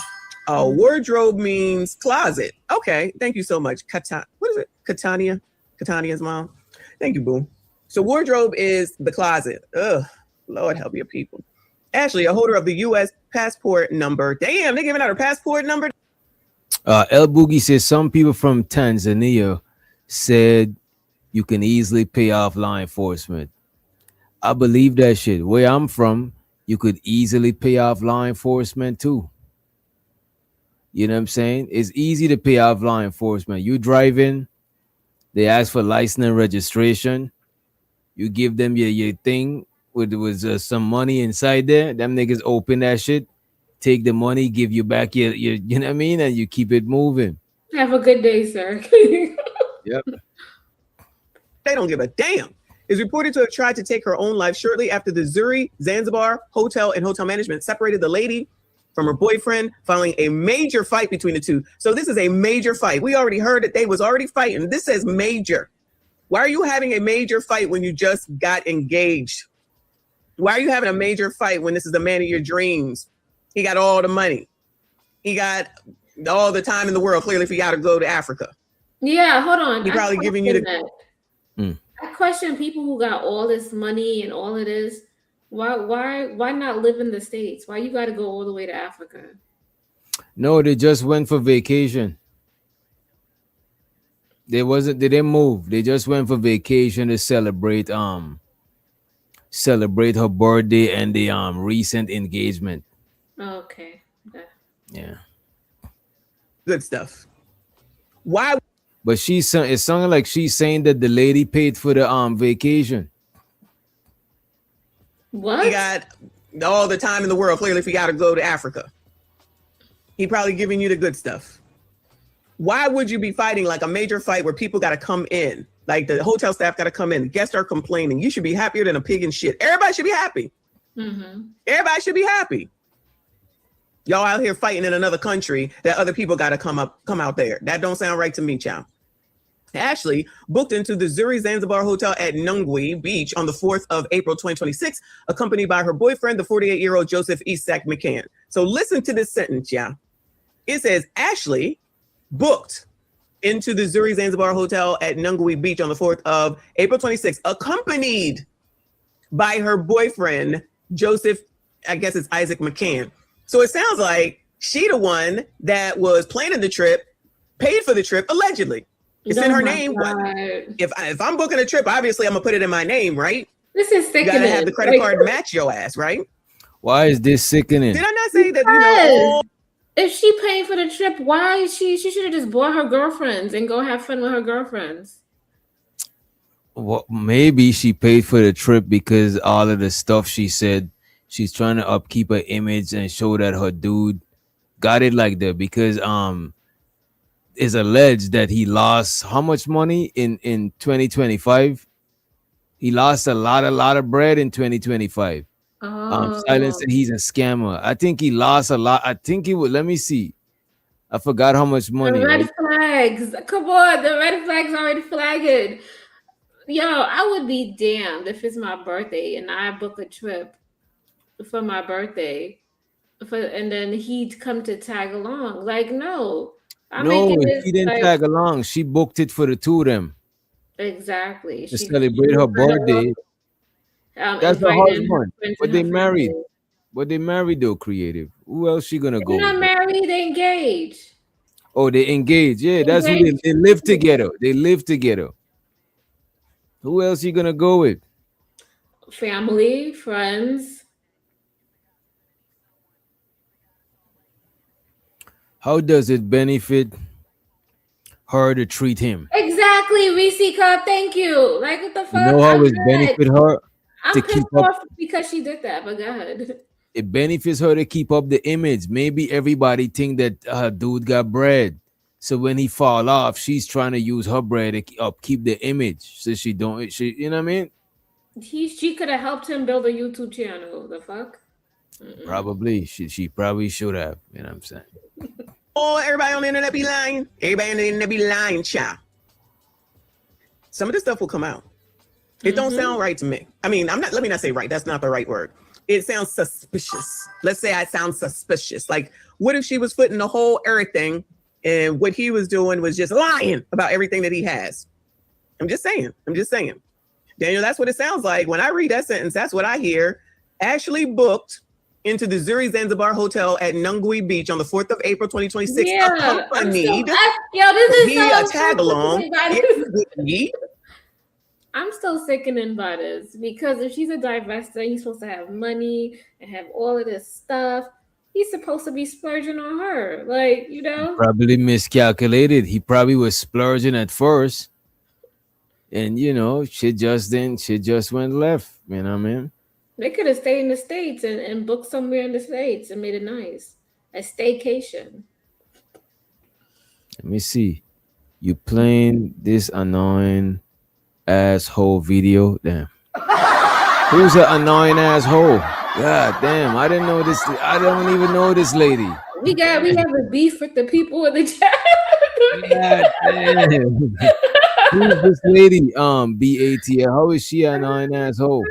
Wardrobe means closet. Okay, thank you so much. What is it? Katania's mom. Thank you, boo. So wardrobe is the closet. Ugh, Lord help your people. Ashley, a holder of the U.S. passport number. Damn, they giving out her passport number. El Boogie says some people from Tanzania said you can easily pay off law enforcement. I believe that shit. Where I'm from, you could easily pay off law enforcement too. You know what I'm saying? It's easy to pay off law enforcement. You drive in, they ask for license and registration. You give them your thing with some money inside there. Them niggas open that shit, take the money, give you back your you know what I mean, and you keep it moving. Have a good day, sir. Yep. They don't give a damn. Is reported to have tried to take her own life shortly after the Zuri Zanzibar Hotel and Hotel Management separated the lady from her boyfriend following a major fight between the two. So this is a major fight. We already heard that they was already fighting. This says major. Why are you having a major fight when you just got engaged? Why are you having a major fight when this is the man of your dreams? He got all the money. He got all the time in the world, clearly, for y'all to go to Africa. Yeah, hold on. He probably giving you the... I question people who got all this money and all of this. Why not live in the States? Why you got to go all the way to Africa? No, they just went for vacation. They didn't move. They just went for vacation to celebrate her birthday and the recent engagement. Okay. Yeah. Good stuff. Why? But it sounded like she's saying that the lady paid for the vacation. What? He got all the time in the world, clearly, if you got to go to Africa. He probably giving you the good stuff. Why would you be fighting like a major fight where people got to come in? Like the hotel staff got to come in. Guests are complaining. You should be happier than a pig in shit. Everybody should be happy. Mm-hmm. Everybody should be happy. Y'all out here fighting in another country that other people got to come out there. That don't sound right to me, child. Ashley booked into the Zuri Zanzibar Hotel at Nungwi Beach on the 4th of April, 2026, accompanied by her boyfriend, the 48-year-old Joseph Isak McCann. So listen to this sentence, yeah. It says, Ashley booked into the Zuri Zanzibar Hotel at Nungwi Beach on the 4th of April, 26, accompanied by her boyfriend, Joseph, I guess it's Isaac McCann. So it sounds like she the one that was planning the trip, paid for the trip, allegedly. It's in her name. If I'm booking a trip, obviously I'm gonna put it in my name, right? This is sickening. You gotta have the credit card match your ass, right? Why is this sickening? Did I not say that? If she paying for the trip, why is she should have just bought her girlfriends and go have fun with her girlfriends. Well, maybe she paid for the trip because all of the stuff she said, she's trying to upkeep her image and show that her dude got it like that because is alleged that he lost how much money in 2025? He lost a lot of bread in 2025. Silence said he's a scammer. I think he lost a lot. I think he would. Let me see. I forgot how much money. The red flags. Come on, the red flags already flagged. Yo, I would be damned if it's my birthday and I book a trip for my birthday, and then he'd come to tag along. Like, no. He didn't tag along. She booked it for the two of them. Exactly. To celebrate her birthday. That's her husband. But they married. But they married though, Creative. Who else she gonna go? They're not married, they engaged. Oh, they engaged. Yeah, that's who they live together. They live together. Who else you gonna go with? Family, friends. How does it benefit her to treat him? Exactly, Reese Cup. Thank you. Like, what the fuck? You know how I'm it good. benefit her to I'm keep pissed up? off because she did that, but go ahead. It benefits her to keep up the image. Maybe everybody think that her dude got bread. So when he fall off, she's trying to use her bread to upkeep the image. So she don't, she, you know what I mean? She could have helped him build a YouTube channel. The fuck? Probably. She probably should have. You know what I'm saying? Oh, everybody on the internet be lying. Everybody on the internet be lying, child. Some of this stuff will come out. It don't sound right to me. I mean, let me not say right. That's not the right word. It sounds suspicious. Let's say I sound suspicious. Like, what if she was footing the whole everything and what he was doing was just lying about everything that he has? I'm just saying. Daniel, that's what it sounds like. When I read that sentence, that's what I hear. Ashley booked into the Zuri Zanzibar Hotel at Nungui Beach on the 4th of April, 2026. Yeah, Accompanied this is via tag along. I'm still sickening by this because if she's a divestor, he's supposed to have money and have all of this stuff. He's supposed to be splurging on her, like, you know. Probably miscalculated. He probably was splurging at first, and you know, shit just went left. You know what I mean? They could have stayed in the States and booked somewhere in the States and made it nice, a staycation. Let me see. You playing this annoying asshole video? Damn. Who's an annoying asshole? God damn, I didn't know this. I don't even know this lady. We have a beef with the people in the chat. God damn. Who's this lady? BAT. How is she an annoying asshole?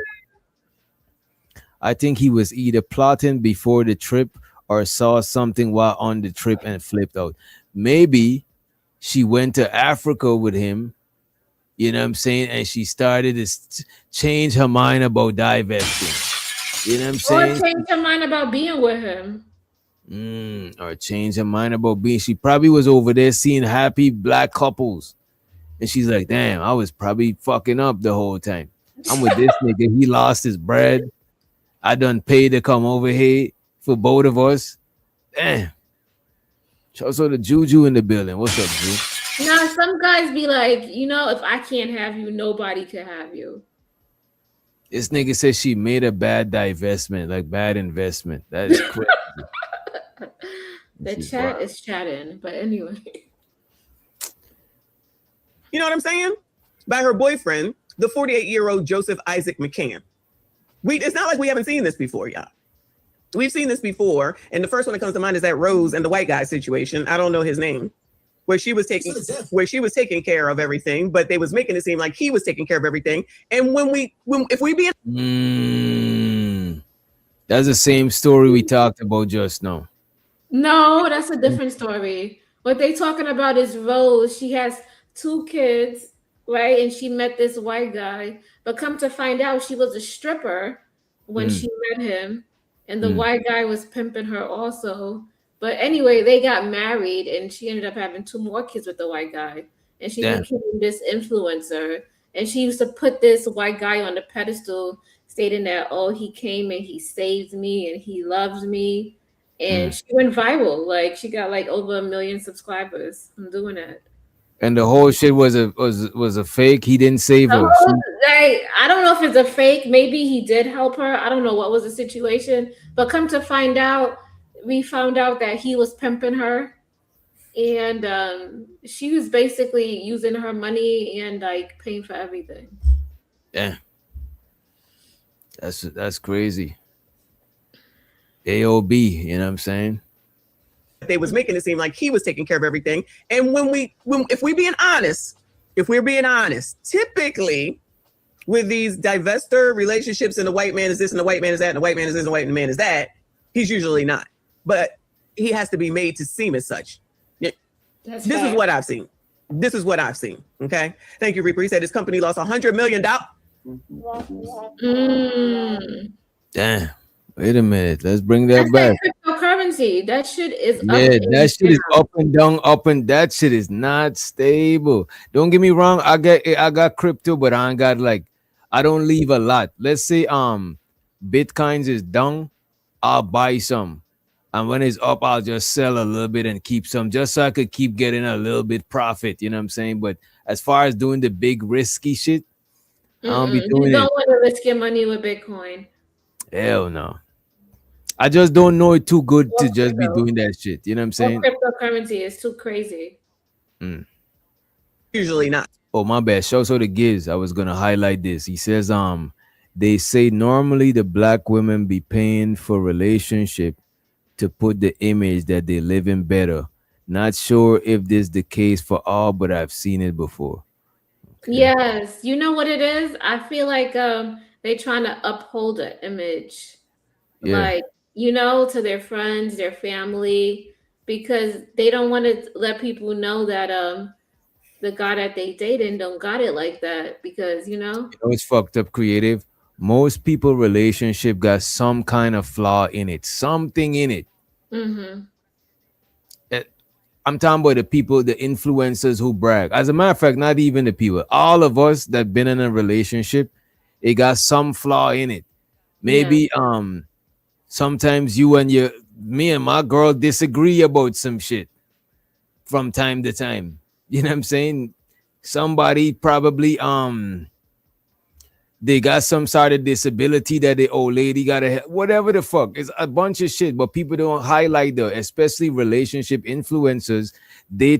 I think he was either plotting before the trip or saw something while on the trip and flipped out. Maybe she went to Africa with him, you know what I'm saying, and she started to change her mind about divesting. You know what I'm saying? Or change her mind about being with him. Or change her mind about being. She probably was over there seeing happy black couples. And she's like, damn, I was probably fucking up the whole time. I'm with this nigga. He lost his bread. I done paid to come over here for both of us. Damn. Also the Juju in the building. What's up, Ju? Now, some guys be like, you know, if I can't have you, nobody can have you. This nigga says she made a bad divestment, like bad investment. That is crazy. The chat is chatting, but anyway. You know what I'm saying? By her boyfriend, the 48-year-old Joseph Isaac McCann. It's not like we haven't seen this before, y'all. We've seen this before, and the first one that comes to mind is that Rose and the white guy situation. I don't know his name, where she was taking care of everything, but they was making it seem like he was taking care of everything. And if we be that's the same story we talked about just now. No, that's a different story. What they talking about is Rose. She has 2 kids, right? And she met this white guy, but come to find out, she was a stripper when she met him, and the white guy was pimping her also. But anyway, they got married, and she ended up having 2 more kids with the white guy, and she became this influencer. And she used to put this white guy on the pedestal, stating that, oh, he came and he saved me and he loves me. And she went viral. Like, she got like over 1 million subscribers from doing that. And the whole shit was a fake. He didn't save her. I don't know if it's a fake. Maybe he did help her. I don't know what was the situation. But come to find out, we found out that he was pimping her. And she was basically using her money and like paying for everything. Yeah. That's crazy. AOB, you know what I'm saying? They was making it seem like he was taking care of everything. And if we're being honest, typically with these divestor relationships and the white man is this and the white man is that and the white man is this and the white man is that, he's usually not. But he has to be made to seem as such. This is what I've seen. Okay. Thank you, Reaper. He said his company lost $100 million. Damn. Wait a minute. Let's bring that back. Cryptocurrency. That shit is up and down, up and that shit is not stable. Don't get me wrong. I got crypto, but I ain't got I don't leave a lot. Let's say Bitcoins is down, I'll buy some. And when it's up, I'll just sell a little bit and keep some just so I could keep getting a little bit profit. You know what I'm saying? But as far as doing the big risky shit, I don't be You doing don't it. want to risk your money with Bitcoin Hell no. I just don't know it too good or to just be crypto doing that shit. You know what I'm or saying? cryptocurrency. It's too crazy. Usually not. Oh, my bad. Show so the gives. I was gonna highlight this. He says, they say normally the black women be paying for relationship to put the image that they living better. Not sure if this the case for all, but I've seen it before. Okay. Yes, you know what it is? I feel like they trying to uphold an image, Yeah. like, you know, to their friends, their family, because they don't want to let people know that the guy that they dating don't got it like that, because you know. You know it's fucked up creative. Most people relationship got some kind of flaw in it, something in it. Mm-hmm. I'm talking about the people, the influencers who brag. As a matter of fact, not even the people. All of us that been in a relationship, it got some flaw in it. Maybe sometimes me and my girl disagree about some shit from time to time. You know what I'm saying? Somebody probably they got some sort of disability that the old lady got to whatever the fuck. It's a bunch of shit, but people don't highlight the, especially relationship influencers. They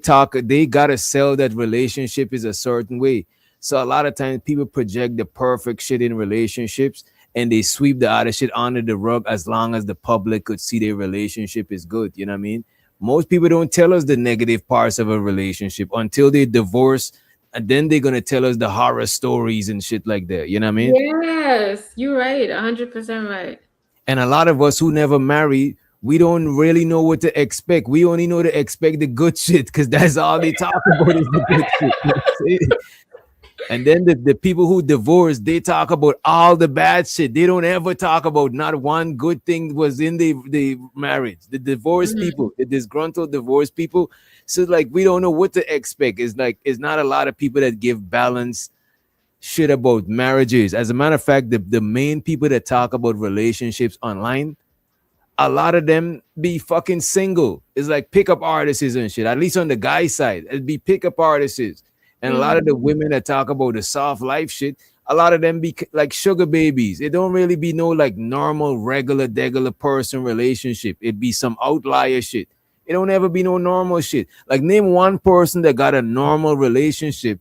gotta sell that relationship is a certain way. So a lot of times people project the perfect shit in relationships and they sweep the other shit under the rug as long as the public could see their relationship is good. You know what I mean? Most people don't tell us the negative parts of a relationship until they divorce, and then they're gonna tell us the horror stories and shit like that. You know what I mean? Yes, you're right, 100% right. And a lot of us who never married, we don't really know what to expect. We only know to expect the good shit because that's all they talk about is the good shit. You know what I'm saying? And then the people who divorce, they talk about all the bad shit. They don't ever talk about not one good thing was in the marriage. The divorced people, the disgruntled divorced people. So like we don't know what to expect. It's not a lot of people that give balance shit about marriages. As a matter of fact, the main people that talk about relationships online, a lot of them be fucking single. It's like pickup artists and shit. At least on the guy side, it'd be pickup artists. And a lot of the women that talk about the soft life shit, a lot of them be like sugar babies. It don't really be no like normal, regular, degular person relationship. It be some outlier shit. It don't ever be no normal shit. Like name one person that got a normal relationship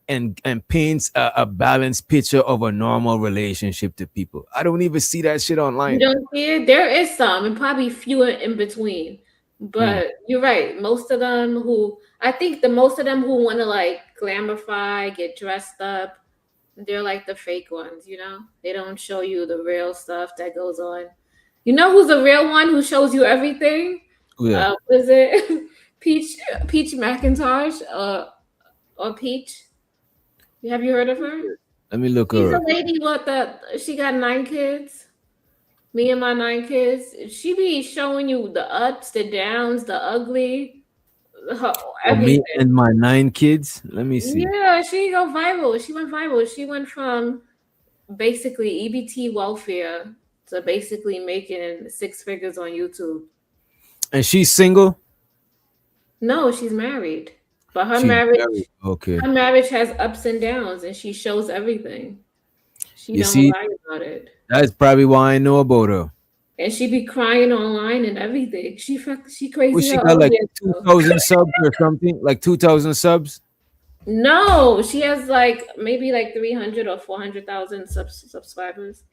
and paints a balanced picture of a normal relationship to people. I don't even see that shit You online. don't see it? There is some, and probably fewer in between. But you're right. Most of them who want to like glamify, get dressed up, they're like the fake ones, you know? They don't show you the real stuff that goes on. You know who's the real one who shows you everything? Yeah. What is it? Peach McIntosh or Peach? Have you heard of her? Let me look She's her a up. lady she got 9 kids. Me and my 9 kids. She be showing you the ups, the downs, the ugly, For everything. me and my 9 kids. Let me see. Yeah, she go viral. She went viral. She went from basically EBT welfare to basically making 6 figures on YouTube. And she's single? No, she's married. But her She's marriage married. Okay. her marriage has ups and downs, and she shows everything. She You don't see, lie about it. that's probably why I know about her. And she be crying online and everything. She Well, crazy she her got own like damn self. 2,000 subs or something, like 2,000 subs. No, she has like maybe like 300 or 400,000 subscribers.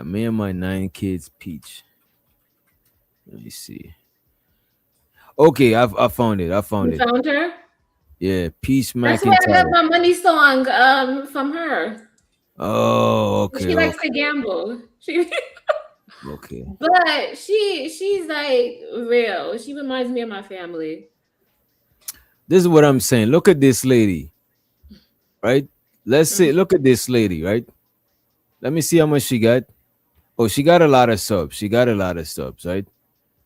Me and my 9 kids, Peach. Let me see. Okay, I found it. I found You it. found her? Yeah, Peach That's where I got McIntyre. my money song from her. Oh, She okay, likes okay, to gamble. She okay. but she's like real. She reminds me of my family. This is what I'm saying. Look at this lady, right? Let's say, look at this lady, right? Let me see how much she got. Oh, she got a lot of subs. She got a lot of subs, right?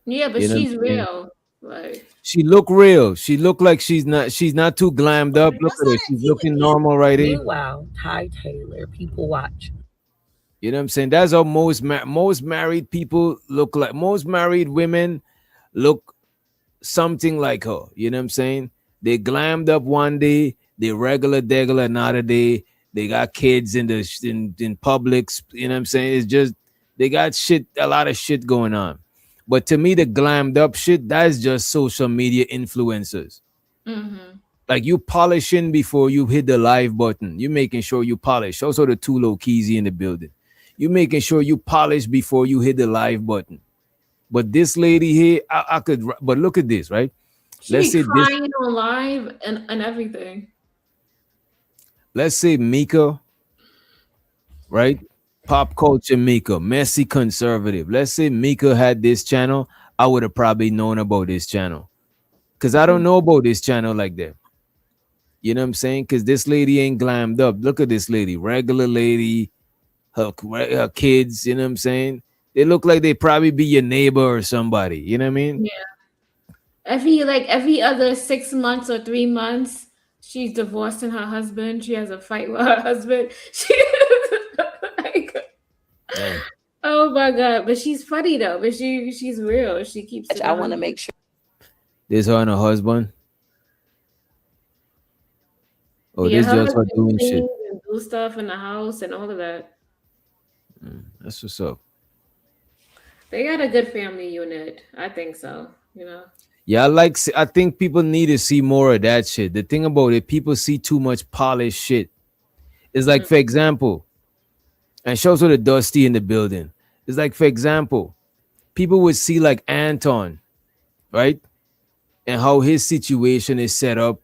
Yeah, but You know what she's I'm saying? real. Like She look real. She look like she's not too glammed up. Look at her. She's looking normal right here. Meanwhile, Ty Taylor, people watch. You know what I'm saying? That's how most married people look like. Most married women look something like her. You know what I'm saying? They glammed up one day, they regular degular another day. They got kids in Publix. You know what I'm saying? It's just they got a lot of shit going on. But to me, the glammed up shit, that's just social media influencers. Mm-hmm. Like you polishing before you hit the live button. You making sure you polish. Also, the two low keys in the building. You making sure you polish before you hit the live button. But this lady here, I could. But look at this, right? Let's say crying on live and everything. Let's say Mika, right? Pop culture Mika, messy conservative. Let's say Mika had this channel. I would have probably known about this channel. Because I don't know about this channel like that. You know what I'm saying? Because this lady ain't glammed up. Look at this lady, regular lady, her kids, you know what I'm saying? They look like they probably be your neighbor or somebody. You know what I mean? Yeah. Every other 6 months or 3 months, she's divorcing her husband. She has a fight with her husband. Oh my God. But she's funny though. But she's real. She keeps it. I want to make sure. This her and her husband. Oh, Yeah, this her just her husband doing cleans shit. and do stuff in the house and all of that. That's what's up. They got a good family unit. I think so. You know. Yeah, I think people need to see more of that shit. The thing about it, people see too much polished shit. It's like, for example, and shows with the Dusty in the building. It's like, for example, people would see like Anton, right? And how his situation is set up,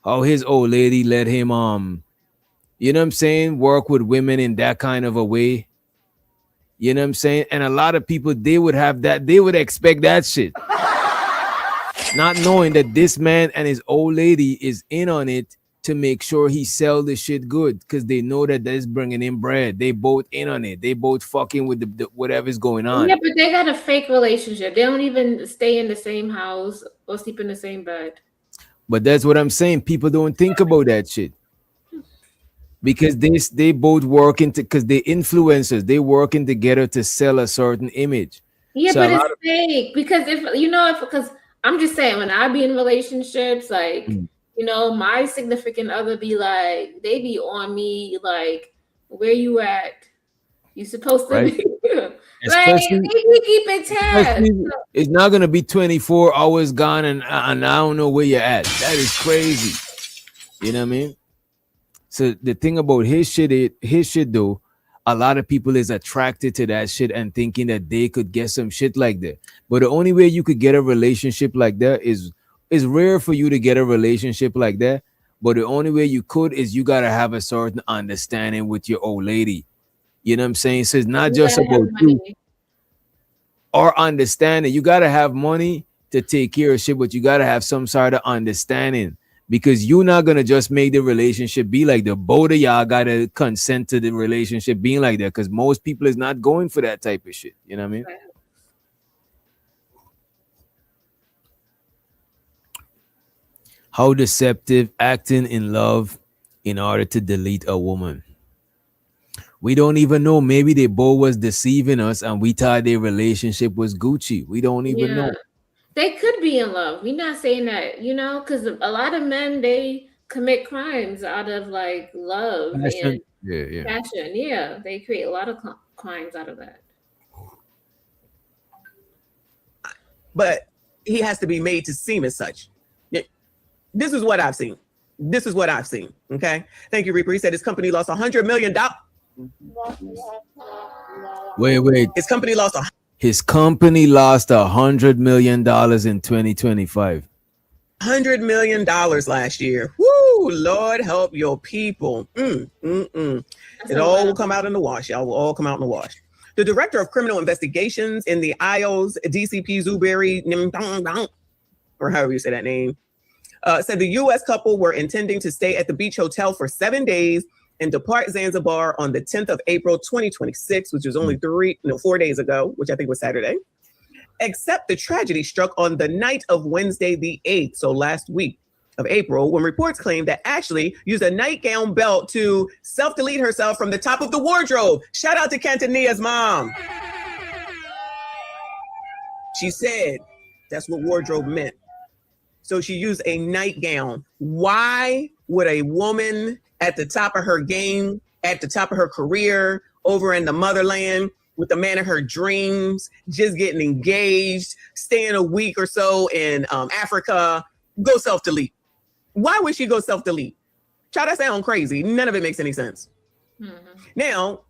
how his old lady let him you know what I'm saying, work with women in that kind of a way. You know what I'm saying? And a lot of people, they would expect that shit. Not knowing that this man and his old lady is in on it to make sure he sell the shit good, because they know that is bringing in bread. They both in on it. They both fucking with the whatever's going on. Yeah, but they got a fake relationship. They don't even stay in the same house or sleep in the same bed. But that's what I'm saying. People don't think about that shit. Because they both working because they influencers. They working together to sell a certain image. Yeah, so but it's fake. Because because I'm just saying, when I be in relationships, like, you know, my significant other be like, they be on me, like, where you at? You supposed to be. Like, we keep it tabs. It's not gonna be 24 hours gone and I don't know where you're at. That is crazy. You know what I mean? So the thing about his shit though, a lot of people is attracted to that shit and thinking that they could get some shit like that. But the only way you could get a relationship like that is rare for you to get a relationship like that. But the only way you could is you gotta have a certain understanding with your old lady. You know what I'm saying? So it's not just about you or understanding. You gotta have money to take care of shit, but you gotta have some sort of understanding. Because you're not gonna just make the relationship be like that. Both of y'all gotta consent to the relationship being like that. Because most people is not going for that type of shit. You know what I mean? How deceptive acting in love in order to delete a woman. We don't even know. Maybe they both was deceiving us and we thought their relationship was Gucci. We don't even know. They could be in love. We're not saying that, you know, because a lot of men, they commit crimes out of like love and passion. Yeah, they create a lot of crimes out of that. But he has to be made to seem as such. This is what I've seen. Okay. Thank you, Reaper. He said his company lost $100 million. Wait. His company lost $100 million in 2025. $100 million last year. Woo! Lord help your people. It all will come out in the wash. Y'all will all come out in the wash. The director of criminal investigations in the IO's DCP Zuberi, or however you say that name, said the U.S. couple were intending to stay at the beach hotel for 7 days and depart Zanzibar on the 10th of April, 2026, which was only 4 days ago, which I think was Saturday. Except the tragedy struck on the night of Wednesday, the 8th, so last week, of April, when reports claimed that Ashley used a nightgown belt to self-delete herself from the top of the wardrobe. Shout out to Cantania's mom. She said that's what wardrobe meant. So she used a nightgown. Why would a woman at the top of her game, at the top of her career, over in the motherland, with the man of her dreams, just getting engaged, staying a week or so in Africa, go self-delete? Why would she go self-delete? Child, that sounds crazy. None of it makes any sense. Now,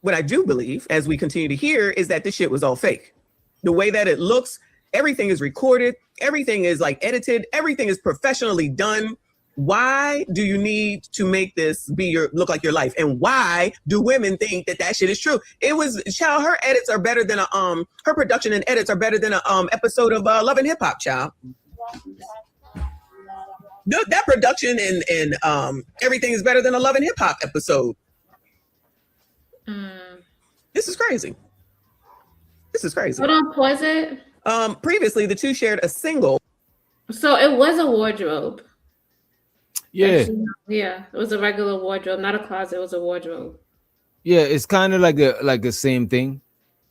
what I do believe, as we continue to hear, is that this shit was all fake. The way that it looks, everything is recorded, everything is like edited, everything is professionally done. Why do you need to make this look like your life? And why do women think that that shit is true? It was, child, her edits are better than her production and edits are better than a episode of Love and Hip Hop, child. That production and everything is better than a Love and Hip Hop episode. This is crazy. This is crazy. Hold on, pause it. Previously, the two shared a single. So it was a wardrobe. Yeah. Yeah, it was a regular wardrobe, not a closet. It was a wardrobe. Yeah, it's kind of like the same thing.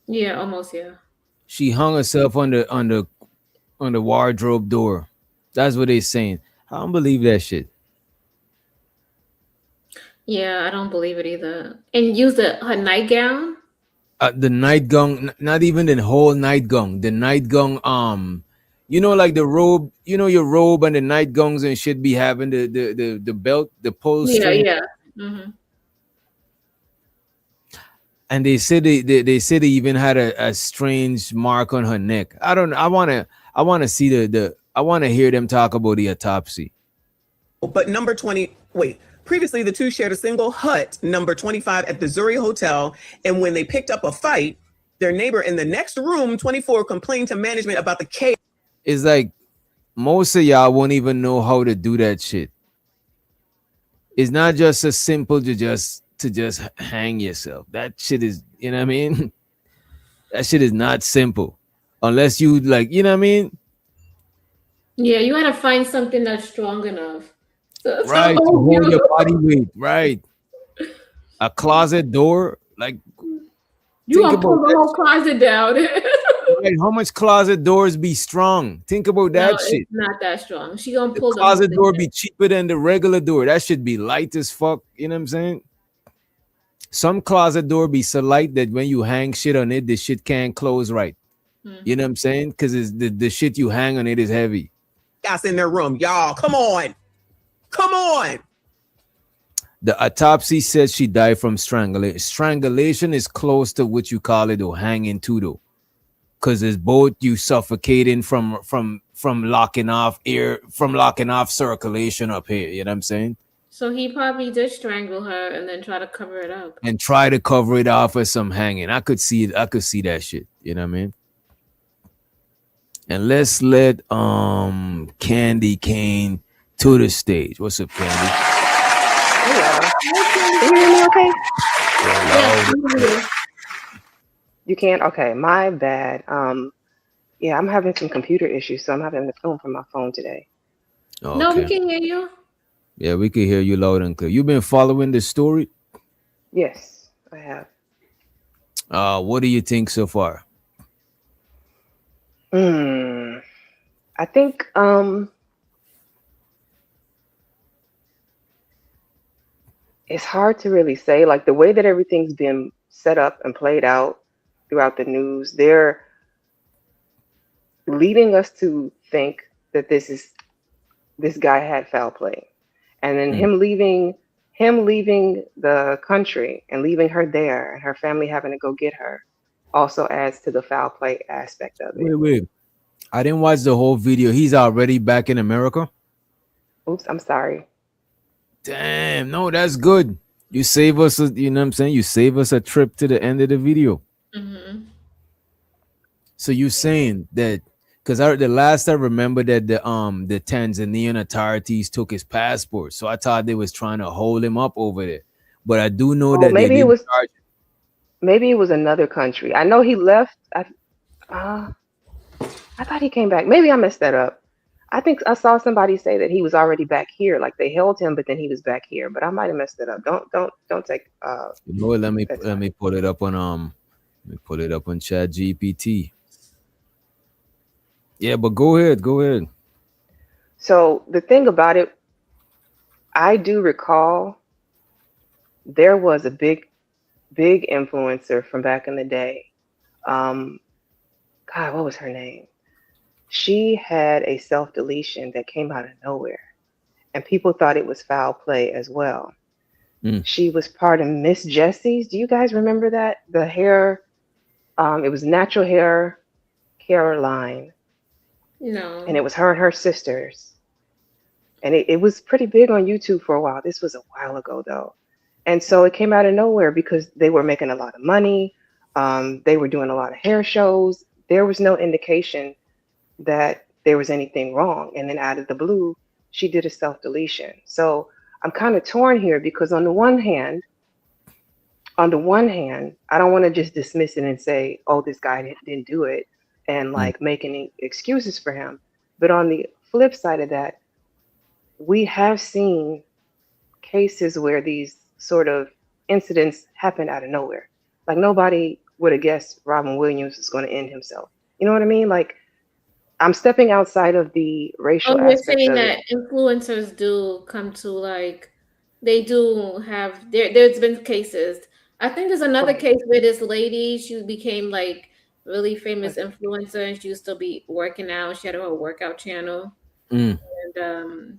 Yeah, almost. Yeah. She hung herself on the wardrobe door. That's what they're saying. I don't believe that shit. Yeah, I don't believe it either. And used her nightgown. The nightgown, not even the whole nightgown. The nightgown, you know, like the robe. You know, your robe and the nightgowns and shit be having the belt, the pole string. Yeah. Mm-hmm. And they said they said they even had a strange mark on her neck. I don't. I wanna see I wanna hear them talk about the autopsy. But number 20. Wait. Previously, the two shared a single hut, number 25, at the Zuri Hotel. And when they picked up a fight, their neighbor in the next room, 24, complained to management about the chaos. It's like most of y'all won't even know how to do that shit. It's not just as simple to just hang yourself. That shit is, you know what I mean? That shit is not simple. Unless you like, you know what I mean? Yeah, you gotta find something that's strong enough. Right, to hold your body weight, right? A closet door, like you gonna pull the whole closet down. Right, how much closet doors be strong? Think about that shit. It's not that strong. She gonna pull the closet door be cheaper than the regular door. That should be light as fuck. You know what I'm saying? Some closet door be so light that when you hang shit on it, the shit can't close right. You know what I'm saying? Because the shit you hang on it is heavy. That's in their room, y'all. Come on. Come on. The autopsy says she died from strangulation. Strangulation is close to what you call it, or hanging too, though, because it's both you suffocating from locking off air, from locking off circulation up here. You know what I'm saying? So he probably did strangle her and then try to cover it up. And try to cover it off with some hanging. I could see it. I could see that shit. You know what I mean? And let's let Candy Kane to the stage. What's up, Candy? Hello. Can you hear me okay? Yeah. You can? Okay, my bad. Yeah, I'm having some computer issues, so I'm having to film from my phone today. Okay. No, we can hear you. Yeah, we can hear you loud and clear. You've been following the story? Yes, I have. What do you think so far? I think it's hard to really say. Like, the way that everything's been set up and played out throughout the news, they're leading us to think that this guy had foul play. And then him leaving the country and leaving her there and her family having to go get her also adds to the foul play aspect of it. Wait. I didn't watch the whole video. He's already back in America? Oops, I'm sorry. Damn, no, that's good. You save us, you know what I'm saying? You save us a trip to the end of the video. Mm-hmm. So you saying that, because the last I remember that the Tanzanian authorities took his passport. So I thought they was trying to hold him up over there. But I do know that maybe it was another country. I know he left. I thought he came back. Maybe I messed that up. I think I saw somebody say that he was already back here, like they held him, but then he was back here. But I might have messed it up. Don't take You know what? Let me that let time. me pull it up on let me pull it up on Chat GPT. Yeah, but go ahead, go ahead. So the thing about it, I do recall there was a big influencer from back in the day. Um, God, what was her name? She had a self deletion that came out of nowhere, and people thought it was foul play as well. Mm. She was part of Miss Jessie's. Do you guys remember that? The hair, it was natural hair care line, and No. it was her and her sisters. And it was pretty big on YouTube for a while. This was a while ago though. And so it came out of nowhere because they were making a lot of money. They were doing a lot of hair shows. There was no indication that there was anything wrong. And then out of the blue, she did a self deletion. So I'm kind of torn here because on the one hand, I don't want to just dismiss it and say, oh, this guy didn't do it and Mm. like make any excuses for him. But on the flip side of that, we have seen cases where these sort of incidents happen out of nowhere. Like nobody would have guessed Robin Williams was going to end himself. You know what I mean? Like I'm stepping outside of the Oh, racial you're aspect saying of it. that influencers do come to like they do have there's been cases. I think there's another Right. case where this lady, she became like really famous influencer and she used to be working out. She had her workout channel. Mm. And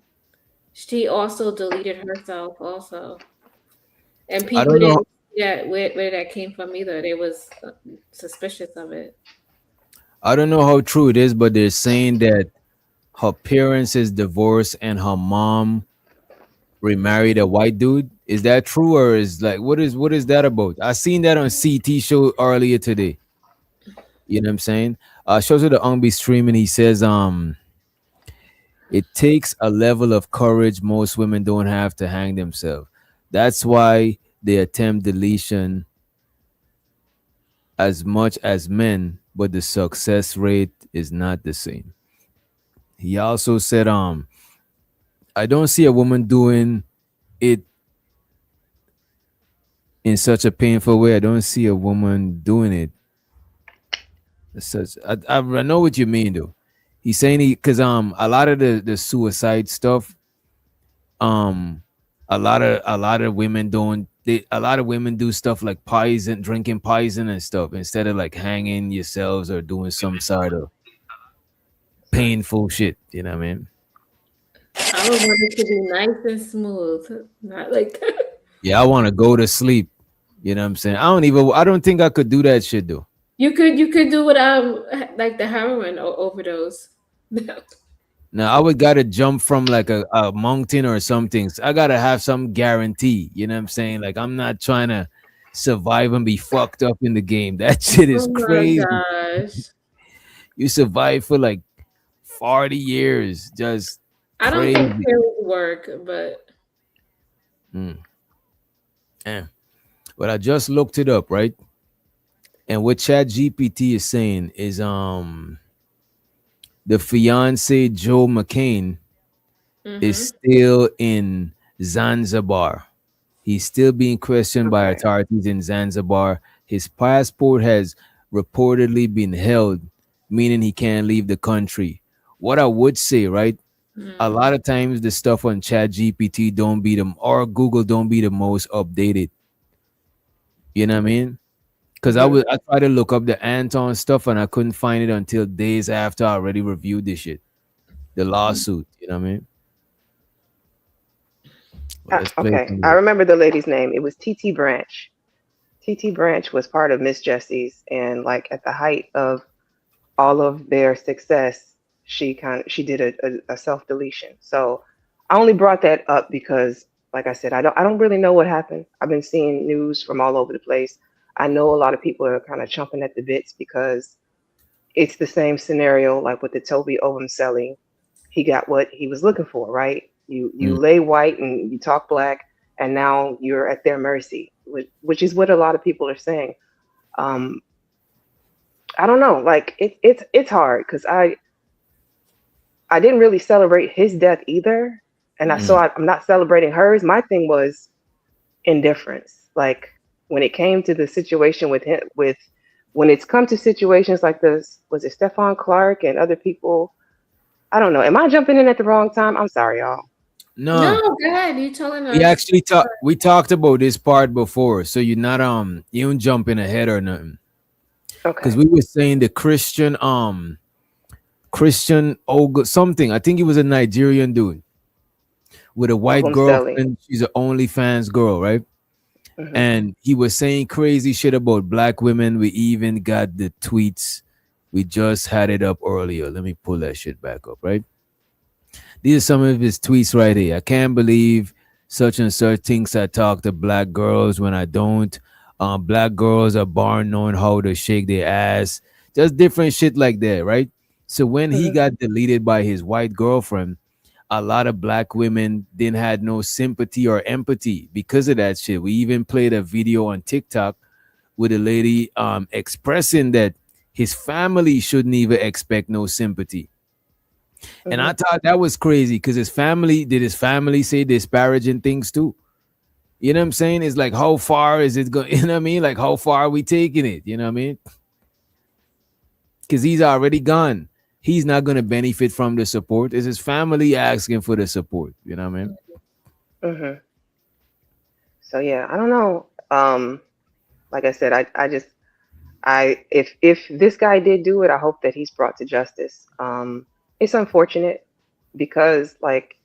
she also deleted herself also. And I people don't know. didn't see that where that came from either. They was suspicious of it. I don't know how true it is, but they're saying that her parents is divorced and her mom remarried a white dude. Is that true, or is like what is that about? I seen that on CT show earlier today. You know what I'm saying? Shows to the Umbi stream, and he says, it takes a level of courage most women don't have to hang themselves. That's why they attempt deletion as much as men, but the success rate is not the same. He also said, I don't see a woman doing it in such a painful way. I don't see a woman doing it. Such I know what you mean though. He's saying because a lot of the suicide stuff, um a lot of women don't a lot of women do stuff like poison, drinking poison and stuff instead of like hanging yourselves or doing some sort of painful shit. You know what I mean? I would want it to be nice and smooth, not like Yeah, I want to go to sleep. You know what I'm saying? I don't think I could do that shit though. you could do it like the heroin overdose. Now I would gotta jump from like a mountain or something. So I gotta have some guarantee. You know what I'm saying? Like I'm not trying to survive and be fucked up in the game. That shit is Oh my crazy. gosh. You survive for like 40 years. Just I don't think crazy. pills work, but Yeah. But I just looked it up, right? And what Chat GPT is saying is the fiance Joe McCain is still in Zanzibar. He's still being questioned by Okay. authorities in Zanzibar. His passport has reportedly been held, meaning he can't leave the country. What I would say, right? A lot of times the stuff on Chat GPT don't be them or Google don't be the most updated. You know what I mean? Because I tried to look up the Anton stuff and I couldn't find it until days after I already reviewed this shit. The lawsuit, you know what I mean? Well, let's play Okay, some I music. remember the lady's name. It was TT Branch. TT Branch was part of Miss Jessie's, and like at the height of all of their success, she did a self deletion. So I only brought that up because, like I said, I don't really know what happened. I've been seeing news from all over the place. I know a lot of people are kind of chomping at the bits because it's the same scenario like with the Toby Ovumseli. He got what he was looking for, right? You Mm. lay white and you talk black, and now you're at their mercy, which is what a lot of people are saying. Um, I don't know, like it's hard because I didn't really celebrate his death either, and I'm not celebrating hers. My thing was indifference. Like when it came to the situation with him, when it's come to situations like this, was it Stephon Clark and other people? I don't know. Am I jumping in at the wrong time? I'm sorry, y'all. No, No, go ahead. You telling us. we actually talked. We talked about this part before, so you're not you don't jumping ahead or nothing. Because Okay. we were saying the Christian Ogle something. I think he was a Nigerian dude with a white Ogunsteli. girlfriend. She's an OnlyFans girl, right? Mhm. And he was saying crazy shit about black women. We even got the tweets. We just had it up earlier. Let me pull that shit back up, right? These are some of his tweets right here. I can't believe such and such thinks I talk to black girls when I don't. Black girls are born knowing how to shake their ass. Just different shit like that, right? So when he got deleted by his white girlfriend, a lot of black women didn't had no sympathy or empathy because of that shit. We even played a video on TikTok with a lady expressing that his family shouldn't even expect no sympathy. And I thought that was crazy because his family say disparaging things too? You know what I'm saying? It's like, how far is it going? You know what I mean? Like, how far are we taking it? You know what I mean? Because he's already gone. He's not going to benefit from the support. It's his family asking for the support. You know what I mean? Mhm. So yeah, I don't know. Like I said, if this guy did do it, I hope that he's brought to justice. It's unfortunate because like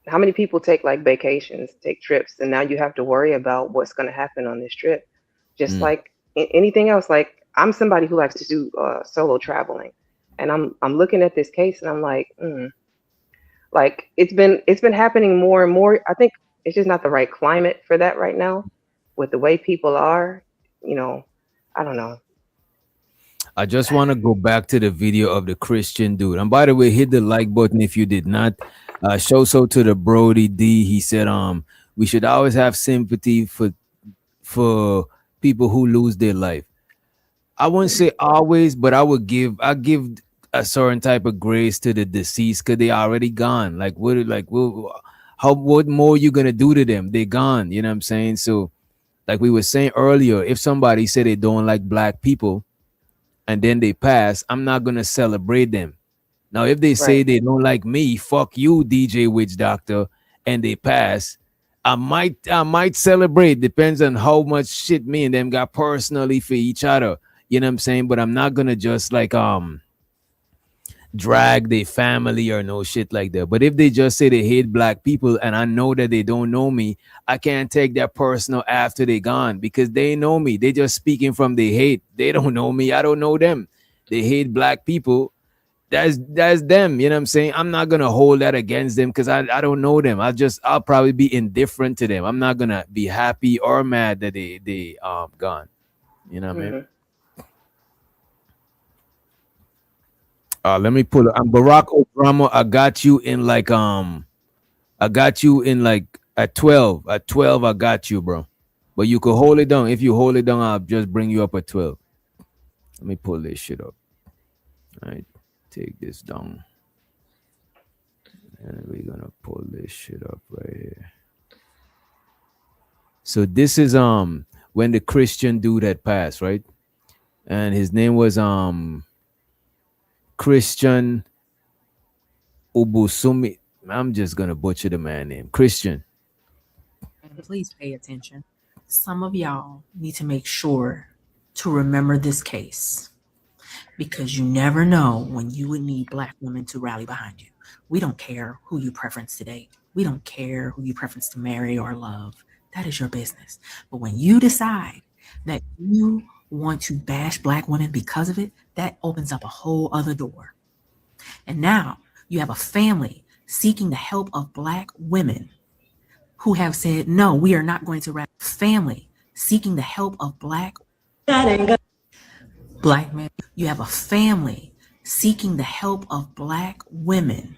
how many people take like vacations, take trips, and now you have to worry about what's going to happen on this trip. Just like anything else, like I'm somebody who likes to do solo traveling, and I'm looking at this case and I'm like, like it's been happening more and more. I think it's just not the right climate for that right now, with the way people are. You know, I don't know. I just want to go back to the video of the Christian dude. And by the way, hit the like button if you did not. Show so to the Brody D. He said, we should always have sympathy for people who lose their life. I wouldn't say always, but I give a certain type of grace to the deceased because they already gone. Like what more you gonna do to them? They gone. You know what I'm saying? So, like we were saying earlier, if somebody said they don't like black people and then they pass, I'm not gonna celebrate them. Now, if they say they don't like me, fuck you, DJ Witch Doctor, and they pass, I might celebrate. Depends on how much shit me and them got personally for each other. You know what I'm saying? But I'm not gonna just like drag their family or no shit like that. But if they just say they hate black people and I know that they don't know me, I can't take that personal after they gone because they know me. They just speaking from their hate. They don't know me. I don't know them. They hate black people. That's them. You know what I'm saying? I'm not gonna hold that against them because I don't know them. I'll probably be indifferent to them. I'm not gonna be happy or mad that they gone. You know what I mean? Let me pull it. I'm Barack Obama. I got you in like at 12. At 12, I got you, bro. But you could hold it down. If you hold it down, I'll just bring you up at 12. Let me pull this shit up. All right, take this down. And we're gonna pull this shit up right here. So this is when the Christian dude had passed, right? And his name was Christian Ubusumi. I'm just gonna butcher the man name. Christian. And please pay attention. Some of y'all need to make sure to remember this case because you never know when you would need black women to rally behind you. We don't care who you preference to date. We don't care who you preference to marry or love. That is your business. But when you decide that you want to bash black women because of it, that opens up a whole other door. And now you have a family seeking the help of black women who have said, no, we are not going to rally. Family seeking the help of black men. You have a family seeking the help of black women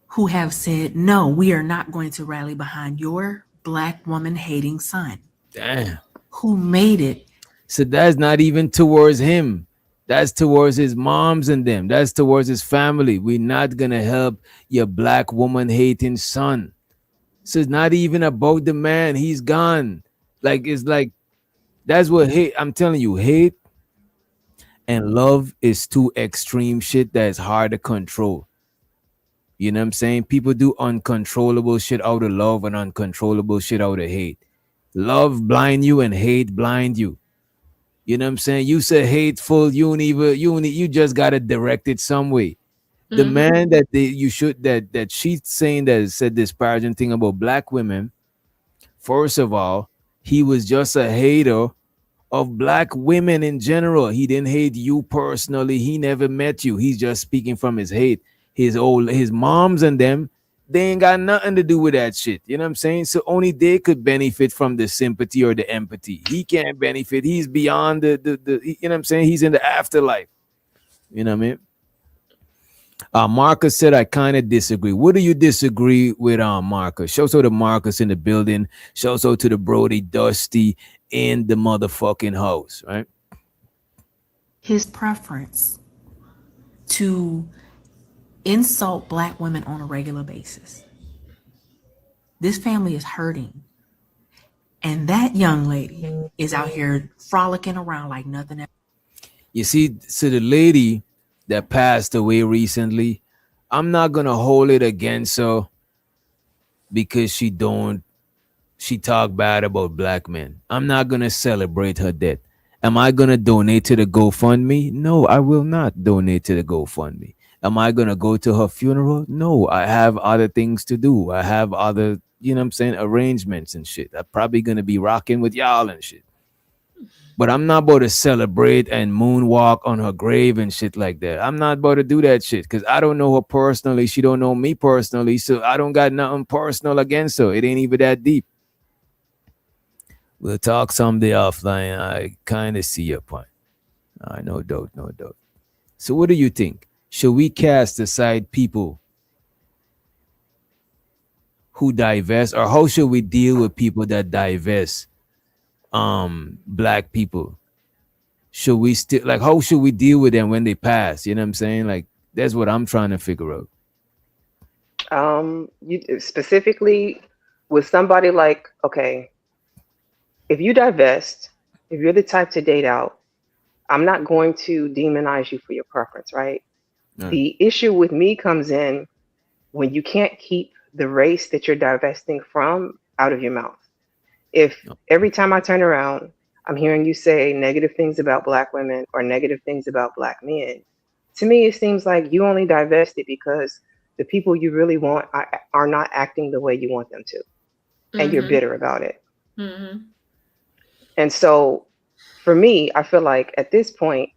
who have said, no, we are not going to rally behind your black woman hating son. Damn. Who made it. So that's not even towards him. That's towards his moms and them. That's towards his family. We're not gonna help your black woman hating son. So it's not even about the man. He's gone. Like it's like that's what hate. I'm telling you, hate and love is two extreme shit that is hard to control. You know what I'm saying? People do uncontrollable shit out of love and uncontrollable shit out of hate. Love blind you and hate blind you. You know what I'm saying? You say hateful, you just gotta direct it some way. The Mhm. man that she's saying that said this disparaging thing about black women, first of all, he was just a hater of black women in general. He didn't hate you personally. He never met you. He's just speaking from his hate. His moms and them, they ain't got nothing to do with that shit. You know what I'm saying? So only they could benefit from the sympathy or the empathy. He can't benefit. He's beyond the you know what I'm saying? He's in the afterlife. You know what I mean? Marcus said I kind of disagree. What do you disagree with, Marcus? Shout out to Marcus in the building. Shout out to the Brody Dusty in the motherfucking house, right? His preference to insult black women on a regular basis. This family is hurting. And that young lady is out here frolicking around like nothing else. You see, so the lady that passed away recently, I'm not gonna hold it against her because she talk bad about black men. I'm not gonna celebrate her death. Am I gonna donate to the GoFundMe? No, I will not donate to the GoFundMe. Am I gonna go to her funeral? No, I have other things to do. I have other, you know what I'm saying, arrangements and shit. I'm probably gonna be rocking with y'all and shit. But I'm not about to celebrate and moonwalk on her grave and shit like that. I'm not about to do that shit because I don't know her personally. She don't know me personally. So I don't got nothing personal against her. It ain't even that deep. We'll talk someday offline. I kind of see your point. No doubt, no doubt. So what do you think? Should we cast aside people who divest, or how should we deal with people that divest black people? Should we still, like, how should we deal with them when they pass? You know what I'm saying? Like, that's what I'm trying to figure out. You specifically with somebody like, okay, if you divest, if you're the type to date out, I'm not going to demonize you for your preference, right? Right. The issue with me comes in when you can't keep the race that you're divesting from out of your mouth. If every time I turn around, I'm hearing you say negative things about black women or negative things about black men, to me, it seems like you only divested because the people you really want are not acting the way you want them to, and you're Mhm. bitter about it. Mhm. And so for me, I feel like at this point,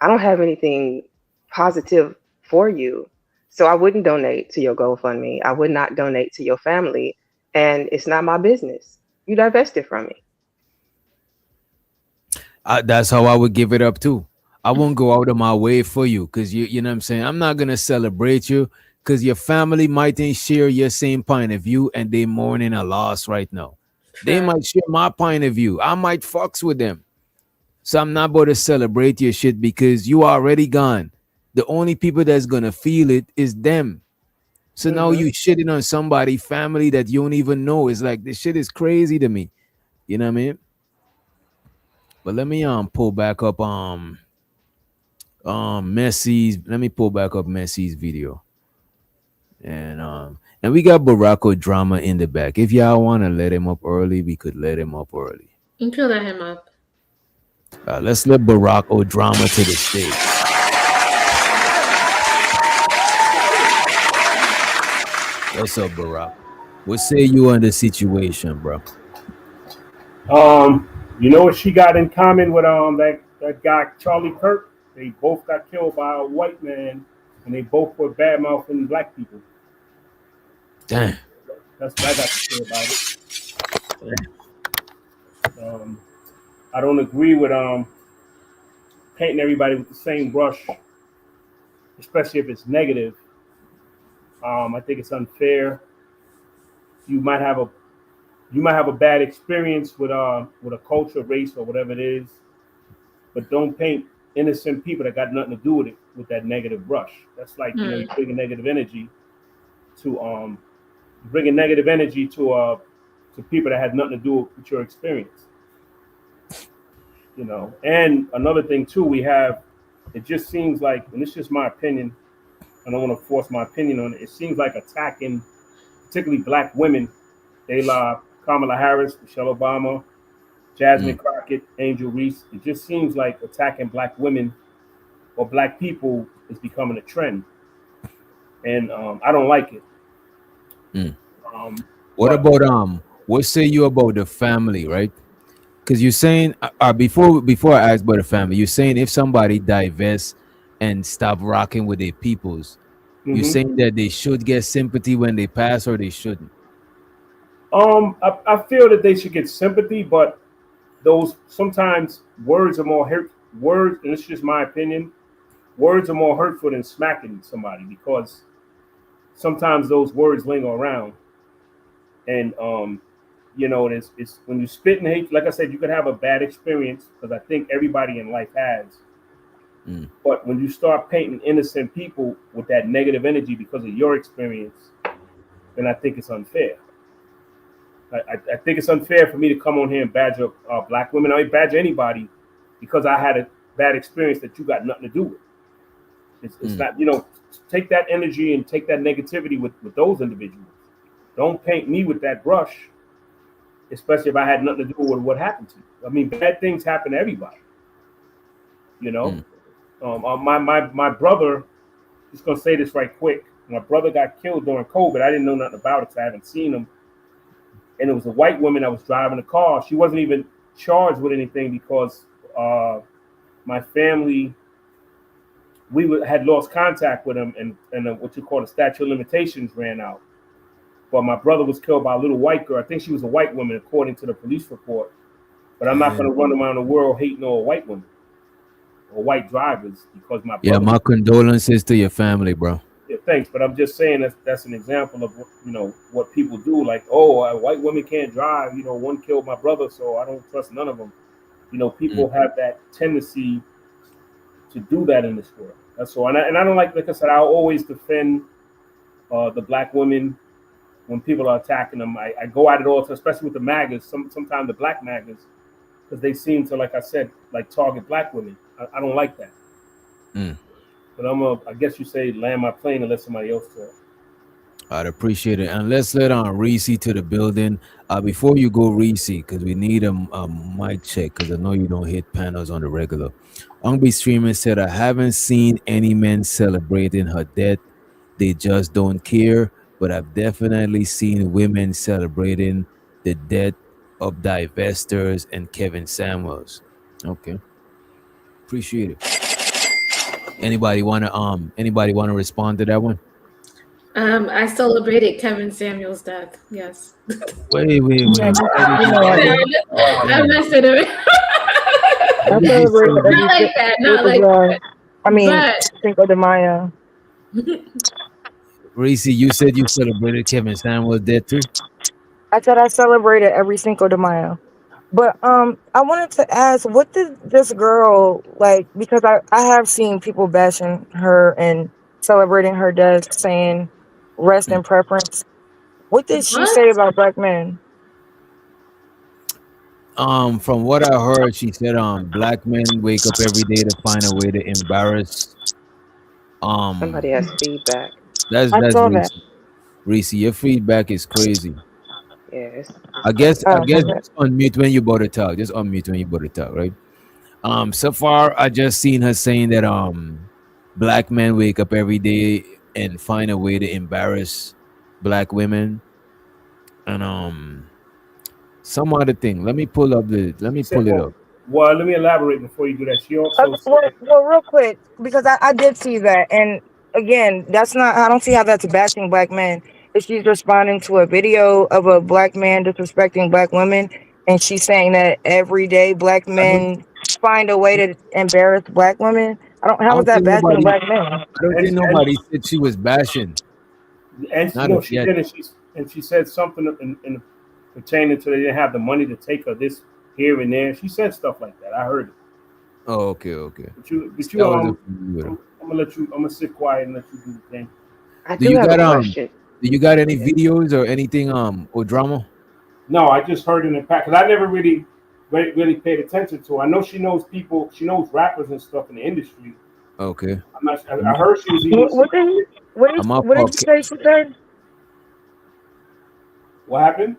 I don't have anything positive for you. So I wouldn't donate to your GoFundMe. I would not donate to your family. And it's not my business. You divested from me. That's how I would give it up too. I won't go out of my way for you because you know what I'm saying? I'm not gonna celebrate you because your family might ain't share your same point of view and they mourning a loss right now. They Fair. might share my point of view. I might fucks with them. So I'm not about to celebrate your shit because you already gone. The only people that's gonna feel it is them. So now Mhm. you shitting on somebody family that you don't even know. It's like this shit is crazy to me. You know what I mean? But let me pull back up Messi's. Let me pull back up Messi's video. And we got Baracko Drama in the back. If y'all wanna let him up early, we could let him up early. You can let him up. Let's let Baracko Drama to the stage. What's up, Barack? What say you on the situation, bro? You know what she got in common with that guy Charlie Kirk? They both got killed by a white man, and they both were bad mouthing black people. Damn. That's what I got to say about it. I don't agree with painting everybody with the same brush, especially if it's negative. I think it's unfair. You might have a bad experience with a culture, race, or whatever it is, but don't paint innocent people that got nothing to do with it with that negative brush. That's like, you know, you bring a negative energy to to people that had nothing to do with your experience. You know, and another thing too, it just seems like, and it's just my opinion, I don't want to force my opinion on it. It seems like attacking, particularly black women, Kamala Harris, Michelle Obama, Jasmine Crockett, Angel Reese. It just seems like attacking black women or black people is becoming a trend, and I don't like it. What say you about the family, right? Because you're saying before I ask about the family, you're saying if somebody divests and stop rocking with their peoples, you're saying that they should get sympathy when they pass, or they shouldn't. I feel that they should get sympathy, but those sometimes words are more hurt. Words, and it's just my opinion, words are more hurtful than smacking somebody, because sometimes those words linger around, and you know, it's when you spit in hate. Like I said, you could have a bad experience, because I think everybody in life has. But when you start painting innocent people with that negative energy because of your experience, then I think it's unfair. I think it's unfair for me to come on here and badger black women. I mean, badger anybody because I had a bad experience that you got nothing to do with. It's not, you know, take that energy and take that negativity with those individuals. Don't paint me with that brush, especially if I had nothing to do with what happened to you. I mean, bad things happen to everybody. You know, my brother, just gonna say this right quick. My brother got killed during COVID. I didn't know nothing about it, so I haven't seen him. And it was a white woman that was driving the car. She wasn't even charged with anything because my family, had lost contact with him, and what you call the statute of limitations ran out. But my brother was killed by a little white girl. I think she was a white woman, according to the police report. But I'm not going to run around the world hating on a white woman or white drivers because my brother. Yeah, my condolences to your family, bro. Yeah, thanks. But I'm just saying that's an example of, you know, what people do. Like, oh, a white woman can't drive. You know, one killed my brother, so I don't trust none of them. You know, people have that tendency to do that in this world. That's all. And I don't like I said, I'll always defend the black women when people are attacking them. I go at it all, especially with the MAGAs, sometimes the black MAGAs, because they seem to, like I said, like target black women. I don't like that. But I guess you say land my plane and let somebody else talk. I'd appreciate it. And let's let Reese to the building. Before you go, Reese, because we need a mic check, because I know you don't hit panels on the regular. Ungby Streamer said, I haven't seen any men celebrating her death. They just don't care. But I've definitely seen women celebrating the death of divestors and Kevin Samuels. Okay. Appreciate it. Anybody wanna respond to that one? I celebrated Kevin Samuels' death. Yes. Wait. I messed it up. I celebrated Not like that. Not like that. I mean, But- Cinco de Mayo. Reese, you said you celebrated Kevin Samuels' death too? I said I celebrated every Cinco de Mayo. But I wanted to ask, what did this girl like? Because I have seen people bashing her and celebrating her death, saying rest in preference. What did she say about black men? From what I heard, she said black men wake up every day to find a way to embarrass. Somebody has feedback. That's saw Reese. that. Reese, your feedback is crazy. Yes. I guess okay. just unmute when you about to talk. Just unmute when you about to talk, right? So far I just seen her saying that black men wake up every day and find a way to embarrass black women. And some other thing. Let me pull it up. Well, let me elaborate before you do that. She also Well, real quick, because I did see that, and again, I don't see how that's bashing black men. If she's responding to a video of a black man disrespecting black women, and she's saying that every day black men find a way to embarrass black women, how is that bashing black men? I don't think nobody said she was bashing. And she did, and she said something in pertaining to they didn't have the money to take her this here and there. She said stuff like that. I heard it. Oh, okay. But See, I wasn't familiar with him. I'm gonna sit quiet and let you do the thing. I Do do you have a got question. do you got any videos or anything or drama? No, I just heard it in the past because I never really paid attention to her. I know she knows people. She knows rappers and stuff in the industry. Okay. I'm not. I heard she was even. I'm up. What did you say she said? What happened?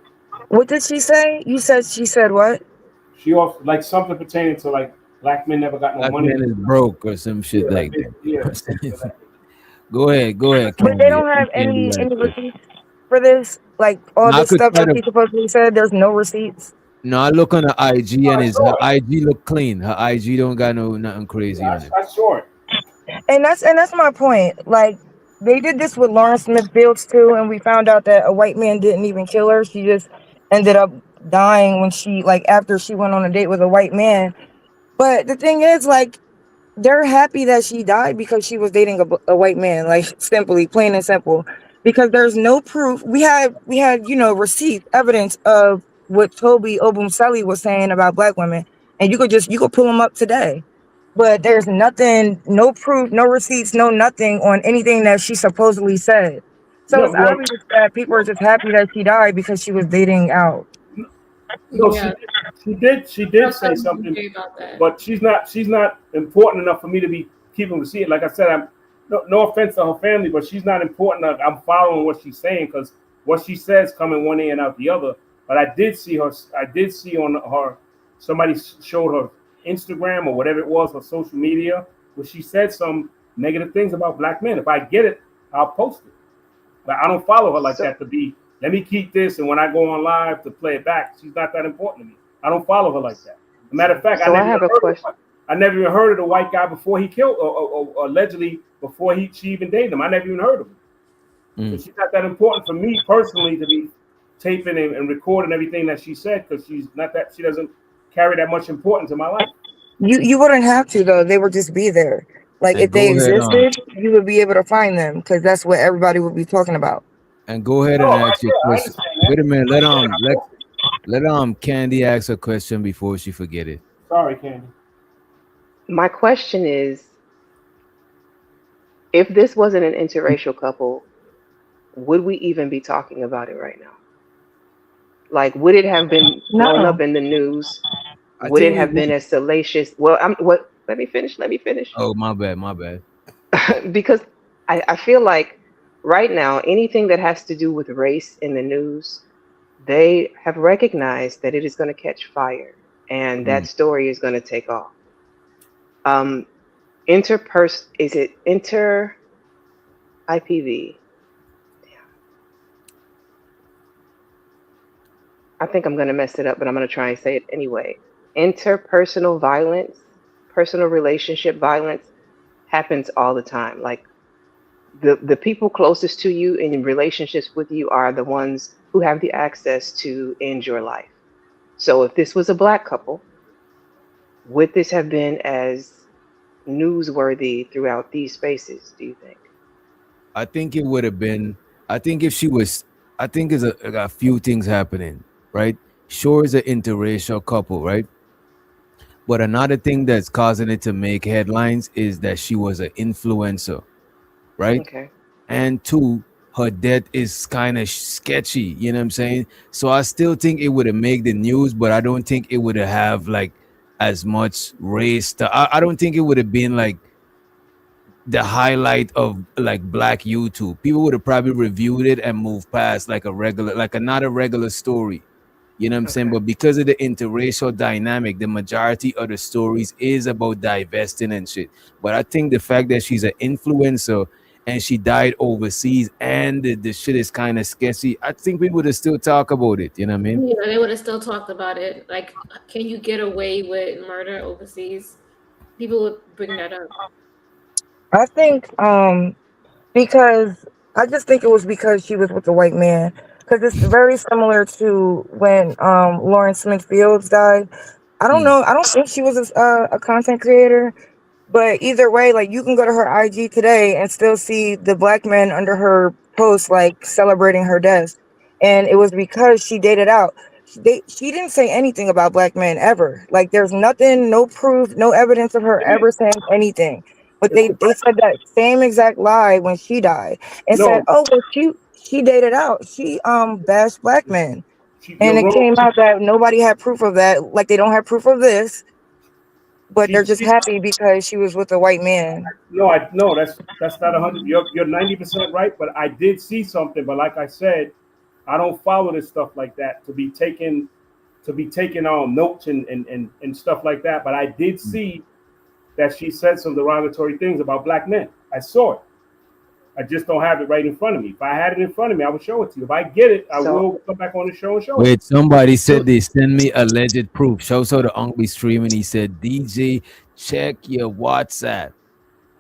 What did she say? You said she said what? She off like something pertaining to like black men never got no Black money. man is broke or some shit like that. Yeah. Go ahead. But they don't have any receipts for this. Like all No, I this could stuff try that to. she supposedly said. There's no receipts. No, I look on the IG and her IG look clean. Her IG don't got nothing crazy on it. I saw it. And that's my point. Like they did this with Lawrence Smith Fields too, and we found out that a white man didn't even kill her. She just ended up dying when she after she went on a date with a white man. But the thing is, like, they're happy that she died because she was dating a white man, like simply, plain and simple. Because there's no proof. We had receipts, evidence of what Toby Obumseli was saying about black women, and you could pull them up today. But there's nothing, no proof, no receipts, no nothing on anything that she supposedly said. So it's obvious that people are just happy that she died because she was dating out. No, she did say something, but she's not important enough for me to be keeping receipt. Like I said, I'm no offense to her family, but she's not important enough. I'm following what she's saying because what she says coming one ear and out the other. But I did see on her, somebody showed her Instagram or whatever it was, her social media, where she said some negative things about black men. If I get it, I'll post it. But I don't follow her like that to be, let me keep this, and when I go on live to play it back, she's not that important to me. I don't follow her like that. As a matter of fact, So I have a question. I never even heard of the white guy before he killed, or allegedly before she even dated him. I never even heard of him. So she's not that important for me personally to be taping and recording everything that she said because she doesn't carry that much importance in my life. You wouldn't have to though. They would just be there. Like And if they go ahead, existed, you would be able to find them because that's what everybody would be talking about. And go ahead and ask your question. Wait a minute. Let Candy ask a question before she forget it. Sorry, Candy. My question is, if this wasn't an interracial couple, would we even be talking about it right now? Like, would it have been blown up in the news? Would it have been as salacious? Well, let me finish. Oh, my bad. Because I feel like right now, anything that has to do with race in the news, they have recognized that it is going to catch fire and that story is going to take off. Is it inter IPV? I think I'm going to mess it up, but I'm going to try and say it anyway. Interpersonal violence, personal relationship violence happens all the time. Like the people closest to you in relationships with you are the ones who have the access to end your life. So if this was a black couple, would this have been as newsworthy throughout these spaces, do you think? I think it would have been. I think if she was, I think there's a few things happening, right? Sure, it's an interracial couple, right? But another thing that's causing it to make headlines is that she was an influencer, right? Okay. And two, her death is kind of sketchy, you know what I'm saying? So I still think it would have made the news, but I don't think it would have like as much race. I don't think it would have been like the highlight of like black YouTube. People would have probably reviewed it and moved past like not a regular story. You know what I'm saying? But because of the interracial dynamic, the majority of the stories is about divesting and shit. But I think the fact that she's an influencer and she died overseas and the shit is kind of sketchy, I think we would have still talk about it. You know what I mean? Yeah, they would have still talked about it. Like, can you get away with murder overseas? People would bring that up. I think because I just think it was because she was with the white man. Because it's very similar to when Lawrence Smith Fields died. I don't know. I don't think she was a content creator. But either way, like you can go to her IG today and still see the black men under her post, like celebrating her death. And it was because she dated out. she didn't say anything about black men ever. Like there's nothing, no proof, no evidence of her ever saying anything. But they said that same exact lie when she died and said, No, oh well, she dated out. She bashed black men. And you're it wrong. came out that nobody had proof of that. Like they don't have proof of this, but they're just happy because she was with a white man. No, that's not 100. You're 90% right, but I did see something. But like I said, I don't follow this stuff like that to be taking on notes and stuff like that. But I did see that she said some derogatory things about black men. I saw it. I just don't have it right in front of me. If I had it in front of me, I would show it to you. If I get it, I will come back on the show and show it. Wait, somebody said they send me alleged proof. Show so the Uncle streaming. He said, DJ, check your WhatsApp.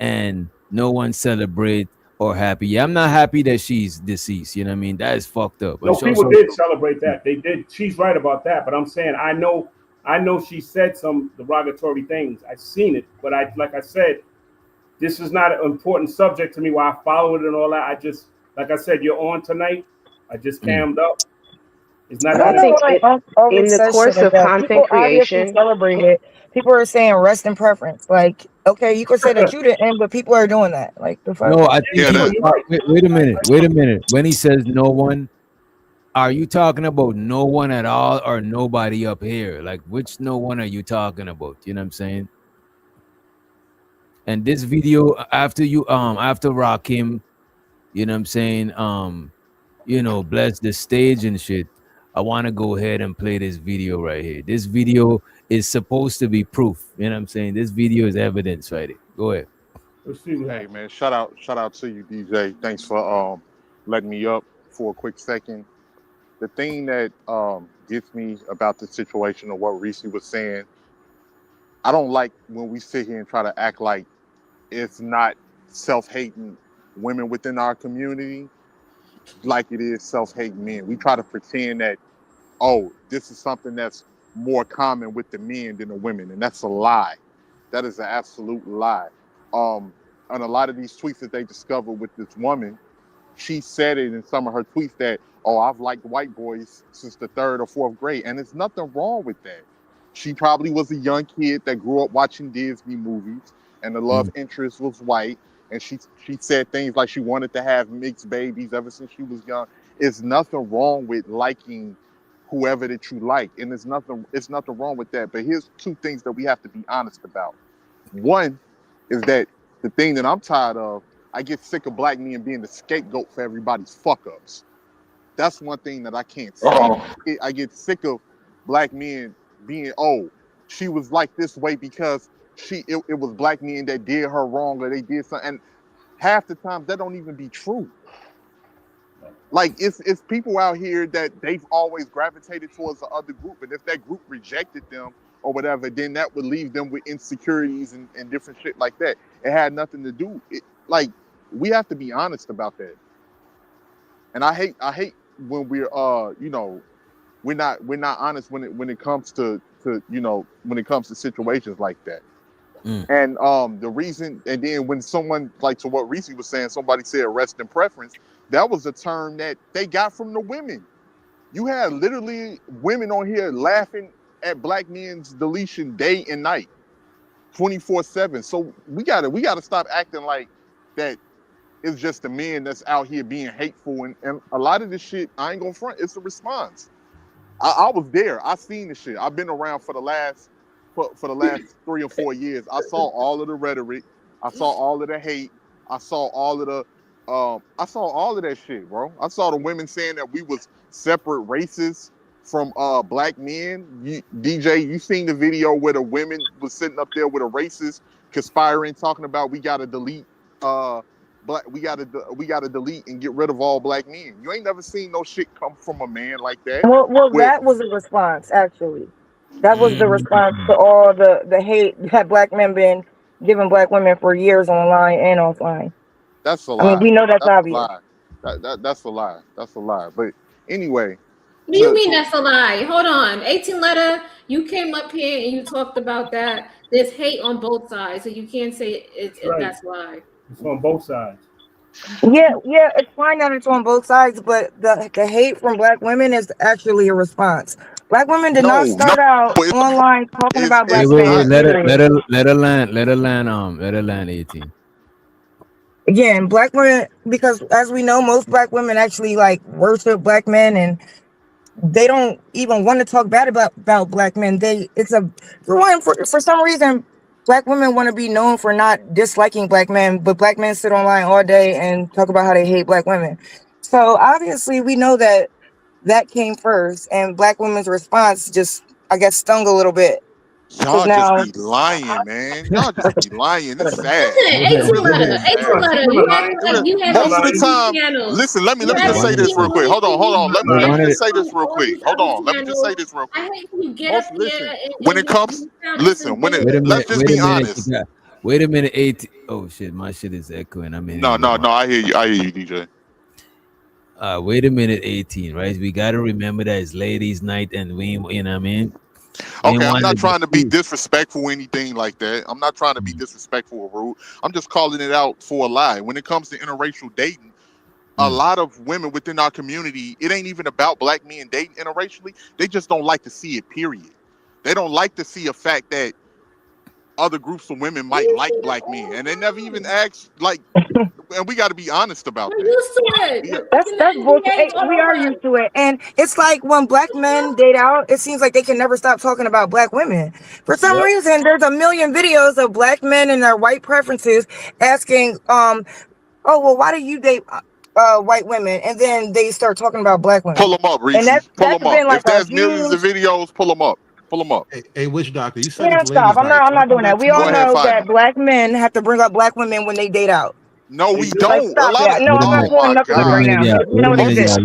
And no one celebrate or happy. Yeah, I'm not happy that she's deceased. You know what I mean? That is fucked up. No, people did celebrate that. They did. She's right about that. But I'm saying I know she said some derogatory things. I've seen it, but like I said, this is not an important subject to me where I follow it and all that. I just, like I said, you're on tonight. I just cammed up. It's not. I think in the course of content creation, celebrate it. People are saying rest in preference. Like, okay, you could say that you didn't, but people are doing that. Like the fuck. No, I think wait a minute. When he says no one, are you talking about no one at all or nobody up here? Like which no one are you talking about? You know what I'm saying? And this video after Rakim, you know what I'm saying, bless the stage and shit. I want to go ahead and play this video right here. This video is supposed to be proof. You know what I'm saying? This video is evidence right here. Go ahead. Hey man, shout out to you, DJ. Thanks for letting me up for a quick second. The thing that gets me about the situation of what Reese was saying, I don't like when we sit here and try to act like it's not self-hating women within our community like it is self-hating men. We try to pretend that, oh, this is something that's more common with the men than the women, and that's a lie. That is an absolute lie. On a lot of these tweets that they discovered with this woman, she said it in some of her tweets that, oh, I've liked white boys since the 3rd or 4th grade, and there's nothing wrong with that. She probably was a young kid that grew up watching Disney movies, and the love interest was white, and she said things like she wanted to have mixed babies ever since she was young. There's nothing wrong with liking whoever that you like, and it's nothing wrong with that. But here's two things that we have to be honest about. One is that the thing that I'm tired of, I get sick of black men being the scapegoat for everybody's fuck-ups. That's one thing that I can't say. I get sick of black men being, oh, she was like this way because it was black men that did her wrong or they did something. And half the time that don't even be true. Like it's people out here that they've always gravitated towards the other group, and if that group rejected them or whatever, then that would leave them with insecurities and different shit like that. It had nothing to do. Like we have to be honest about that. And I hate when we're we're not honest when it comes to situations like that. And the reason, and then when someone, like to what Reese was saying, somebody said rest in preference, that was a term that they got from the women. You had literally women on here laughing at black men's deletion day and night, 24/7. So we gotta stop acting like that it's just the men that's out here being hateful, and a lot of this shit, I ain't gonna front, it's a response. I was there, I seen the shit. I've been around for the last 3 or 4 years. I saw all of the rhetoric, I saw all of the hate, I saw all of that shit, bro. I saw the women saying that we was separate races from black men. DJ, you seen the video where the women was sitting up there with a racist conspiring, talking about we gotta delete we gotta delete and get rid of all black men. You ain't never seen no shit come from a man like that. Well, that was a response, actually. That was the response to all the hate that black men been giving black women for years online and offline. That's a lie. I mean, we know that's obvious. That's a lie. That's a lie. But anyway. What do you mean that's a lie? Hold on. 18 letter, you came up here and you talked about that. There's hate on both sides, so you can't say that's a lie. It's on both sides. Yeah, it's fine that it's on both sides, but the hate from black women is actually a response. Black women did No, not no, start out it's online talking about Wait, black wait, men. wait. Let her, let Period. her, let her land. Let her land. Let her land. 18. Again, black women, because as we know, most black women actually like worship black men, and they don't even want to talk bad about black men. For some reason, black women want to be known for not disliking black men, but black men sit online all day and talk about how they hate black women. So obviously, we know that came first, and black women's response just, I guess, stung a little bit. y'all just Now, be lying, man. Y'all just be lying. It's sad. Listen, Ace Really you sad. act like you have Most of the a time, TV channel. listen, let me You just act say like this you real quick. Hold on. Let Wait, me one just minute. say this real quick. Hold on. Let me just say this real I quick. hate when you get up here Listen, and when it you comes, sound listen, when it, Wait a let's minute. just Wait be a minute. honest. Wait a minute. 18. Oh shit, my shit is echoing. I'm in. No, I hear you. I hear you, DJ. Wait a minute. 18. Right. We gotta remember that it's ladies' night, and we, you know what I mean. We Okay, I'm want not to trying to be be. disrespectful or anything like that. I'm not trying to be disrespectful or rude. I'm just calling it out for a lie. When it comes to interracial dating, a lot of women within our community, it ain't even about black men dating interracially. They just don't like to see it, period. They don't like to see a fact that other groups of women might like black men. And they never even ask, like, and we got to be honest about We're that. used to it. that's bullshit. We are used to it, and it's like when black men date out, it seems like they can never stop talking about black women. For some reason, there's a million videos of black men and their white preferences asking, oh well, why do you date white women? And then they start talking about black women. Pull them up, And Reese. Pull that's them up. been like If a there's millions of huge. videos, pull them up. Pull them up. Hey, Witch Doctor, you said Yeah, it's stop. ladies' night. I'm Can I not come doing that. back We all Go tomorrow? ahead, know find that me. black men have to bring up black women when they date out. No, we Like, don't. A stop lot that. of No, I'm not Wait oh pulling my knuckles a right god. now minute, y'all. because we know what it is.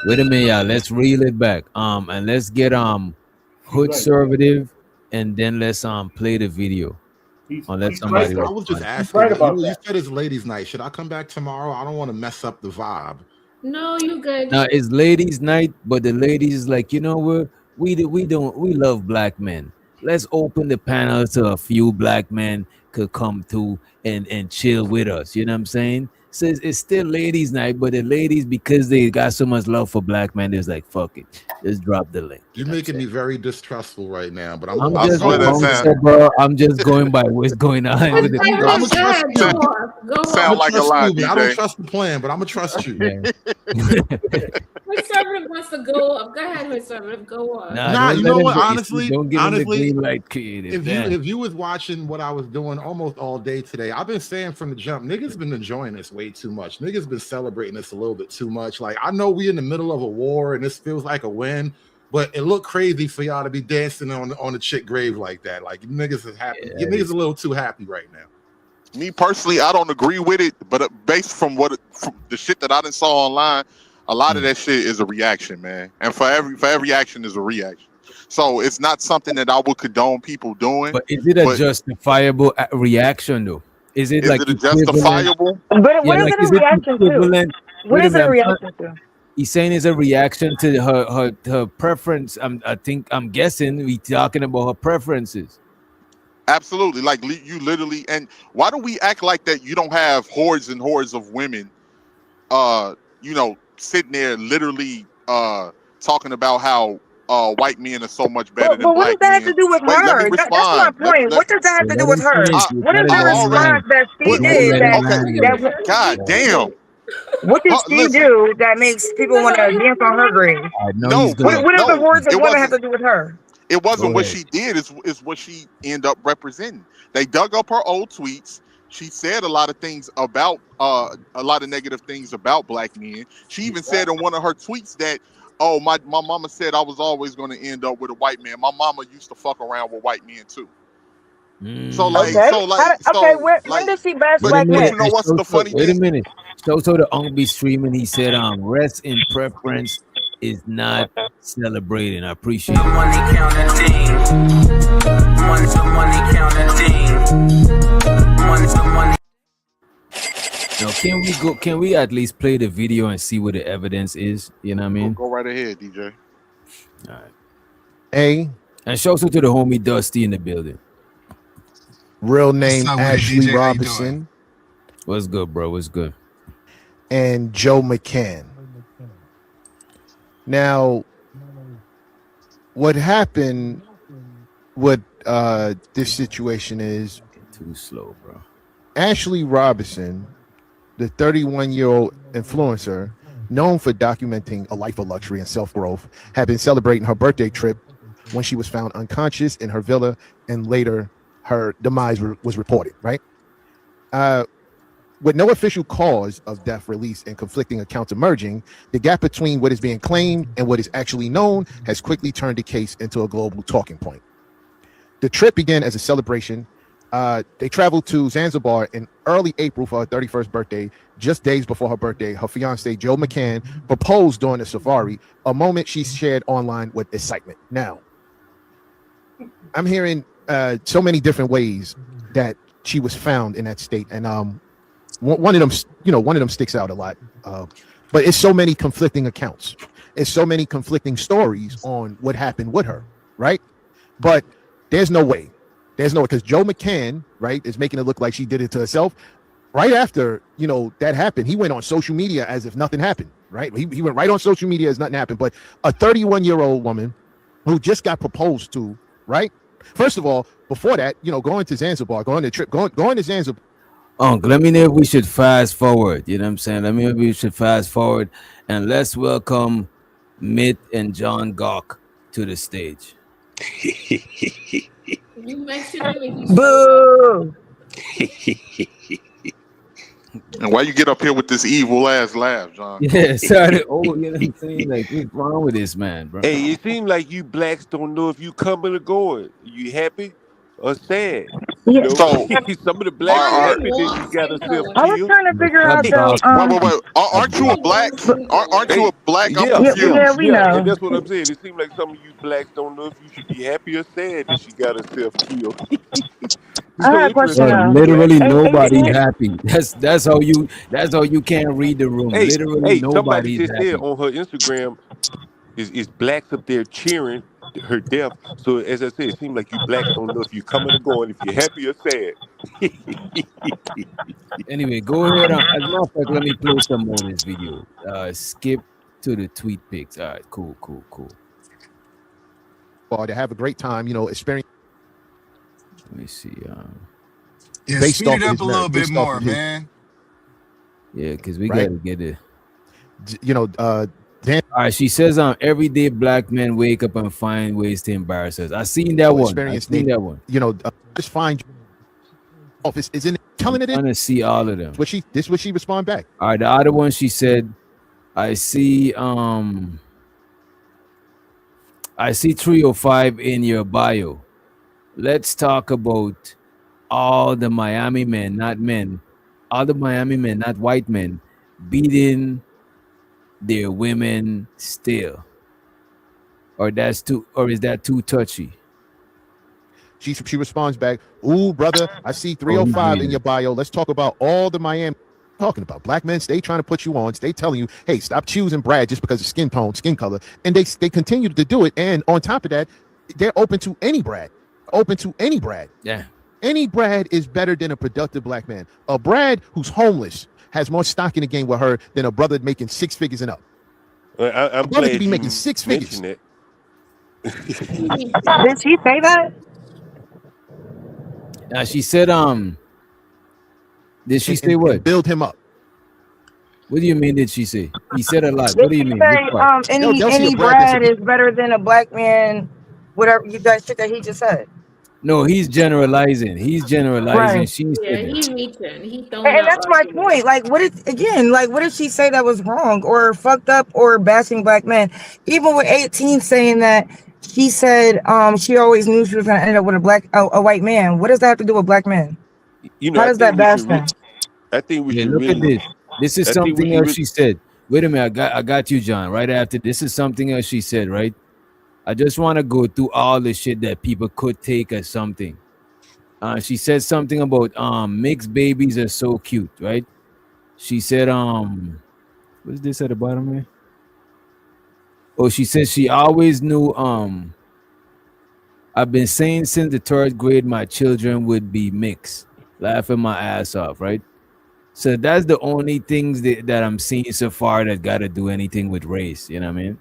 Wait a minute, y'all. Let's reel it back. And let's get Hood Conservative, and then let's play the video. Let I somebody was just respond. asking. You said it's ladies' night. Should I come back tomorrow? I don't want to mess up the vibe. No, you good. Now it's ladies' night, but the ladies is like, you know what? We love black men. Let's open the panel so a few black men could come through and chill with us. You know what I'm saying? So it's still ladies' night, but the ladies, because they got so much love for black men, they're like, fuck it, just drop the link. You're making me very distrustful right now, but I'm I'm gonna just go with bro. I'm just going by what's going on. I'm with the gonna trust you. Sound like a lie, you. I don't DJ. trust the plan, but I'm gonna trust you. Conservative wants to go up. Go ahead, Conservative. Go on. Nah, you know what? Honestly, don't give him the green light, creative. if you was watching what I was doing almost all day today, I've been saying from the jump, niggas been enjoying this way too much. Niggas been celebrating this a little bit too much. Like, I know we in the middle of a war and this feels like a win, but it looked crazy for y'all to be dancing on a chick grave like that. Like, you niggas is happy. You niggas a little too happy right now. Me personally, I don't agree with it, but based from from the shit that I done saw online, a lot of that shit is a reaction, man. And for every action is a reaction. So it's not something that I would condone people doing. But is it a justifiable reaction though? Is it like a justifiable? But what is it a reaction to? What is it a reaction to? He's saying it's a reaction to her preference. I'm guessing we talking about her preferences. Absolutely. Like you literally, and why do we act like that you don't have hordes and hordes of women, sitting there literally talking about how white men are so much better than But what black does that have men. to do with Wait, let me her? That's my respond. point. What does that have to do with her? What is the response that she did that God damn. what did she do that makes people want to dance on her grave? No, What does the hordes of it women have wasn't. to do with her? It wasn't what she did, is what she ended up representing. They dug up her old tweets. She said a lot of things about a lot of negative things about black men. She even said in one of her tweets that, oh, my mama said I was always going to end up with a white man. My mama used to fuck around with white men too. So when does she bash Wait a black minute. men? you know what's the funny Wait a thing? minute. So the Unk be streaming. He said, rest in preference is not celebrating. I appreciate it. Money counting team. Money counting team. Money. Now, can we at least play the video and see what the evidence is? You know what I mean? Go right ahead, DJ. All right. And shout out to the homie Dusty in the building. Real name What's up with it, Ashley DJ? How you Robinson What's good, bro? What's good? and Joe McCann. Now, what happened with this situation is too slow, bro. Ashley Robinson, the 31-year-old influencer known for documenting a life of luxury and self-growth, had been celebrating her birthday trip when she was found unconscious in her villa, and later her demise was reported, right? With no official cause of death released and conflicting accounts emerging, the gap between what is being claimed and what is actually known has quickly turned the case into a global talking point. The trip began as a celebration. They traveled to Zanzibar in early April for her 31st birthday. Just days before her birthday, her fiance, Joe McCann, proposed during the safari, a moment she shared online with excitement. Now, I'm hearing so many different ways that she was found in that state, and one of them sticks out a lot. But it's so many conflicting accounts. It's so many conflicting stories on what happened with her, right? But there's no way, because Joe McCann, right, is making it look like she did it to herself. Right after, that happened, he went on social media as if nothing happened, right? He went right on social media as nothing happened. But a 31-year-old woman who just got proposed to, right? First of all, before that, going to Zanzibar, going to Zanzibar. Let me know if we should fast forward. You know what I'm saying? Let me know if we should fast forward, and let's welcome Mitt and John Gawk to the stage. You mentioned him. Boo! And why you get up here with this evil ass laugh, John? Yeah, sorry. You know what I'm saying? Like, what's wrong with this man, bro? Hey, it seems like you blacks don't know if you coming or going. You happy or sad? Yeah. So, some of the blacks are happy that you got herself I was killed. trying to figure out wait. Aren't you a black? Aren't you a black? I'm confused. Yeah, we know. And that's what I'm saying. It seems like some of you blacks don't know if you should be happy or sad that she got herself killed. I had a question now. Literally Hey, nobody hey, happy. That's how you can't read the room. Literally somebody nobody's just happy. said on her Instagram is blacks up there cheering her death. So as I said, it seems like you blacks don't know if you're coming or going, if you're happy or sad. Anyway, go ahead. As a matter of fact, let me play some more of this video. Skip to the tweet pics. All right, cool. To have a great time, experience. Let me see. Yeah, based speed off it of up his a little merit, bit based off more, of his- man. Yeah, because we Right. gotta get it. Dan. All right, she says, everyday black men wake up and find ways to embarrass us. I seen that one. I seen that one. Just find office is in telling it. I'm trying to see all of them. What she respond back. All right, the other one she said, I see 305 in your bio. Let's talk about all the Miami men, not men, all the Miami men, not white men, beating their women still. Or is that too touchy? She responds back, "Ooh, brother, I see 305 in your bio. Let's talk about all the Miami." Talking about black men, stay trying to put you on, stay telling you, hey, stop choosing Brad just because of skin tone, skin color, and they continue to do it. And on top of that, they're open to any Brad. Yeah, any Brad is better than a productive black man. A Brad who's homeless has more stock in the game with her than a brother making 6 figures and up. I'm a brother glad could be you making 6 figures. mentioned Did she say that? Now she said, did she say what? Build him up. What do you mean? Did she say? He said a lot. Did What do you she mean? say Which part? any Brad is better than a black man? Whatever you guys said that he just said. No, he's generalizing. Right. She Yeah, said that. he reaching. He throwing And out that's my arguments. point. Like, what did she say that was wrong or fucked up or bashing black men? Even with 18 saying that she said she always knew she was gonna end up with a white man. What does that have to do with black men? How I does that think we bash should them? I think we Yeah, should look at really. this. This is I think we something should else really- she said. Wait a minute, I got you, John. Right after this is something else she said, right? I just want to go through all the shit that people could take as something. She said something about mixed babies are so cute, right? She said what's this at the bottom here? Oh, she said she always knew I've been saying since the 3rd grade my children would be mixed. Laughing my ass off, right? So that's the only things that I'm seeing so far that got to do anything with race. You know what I mean?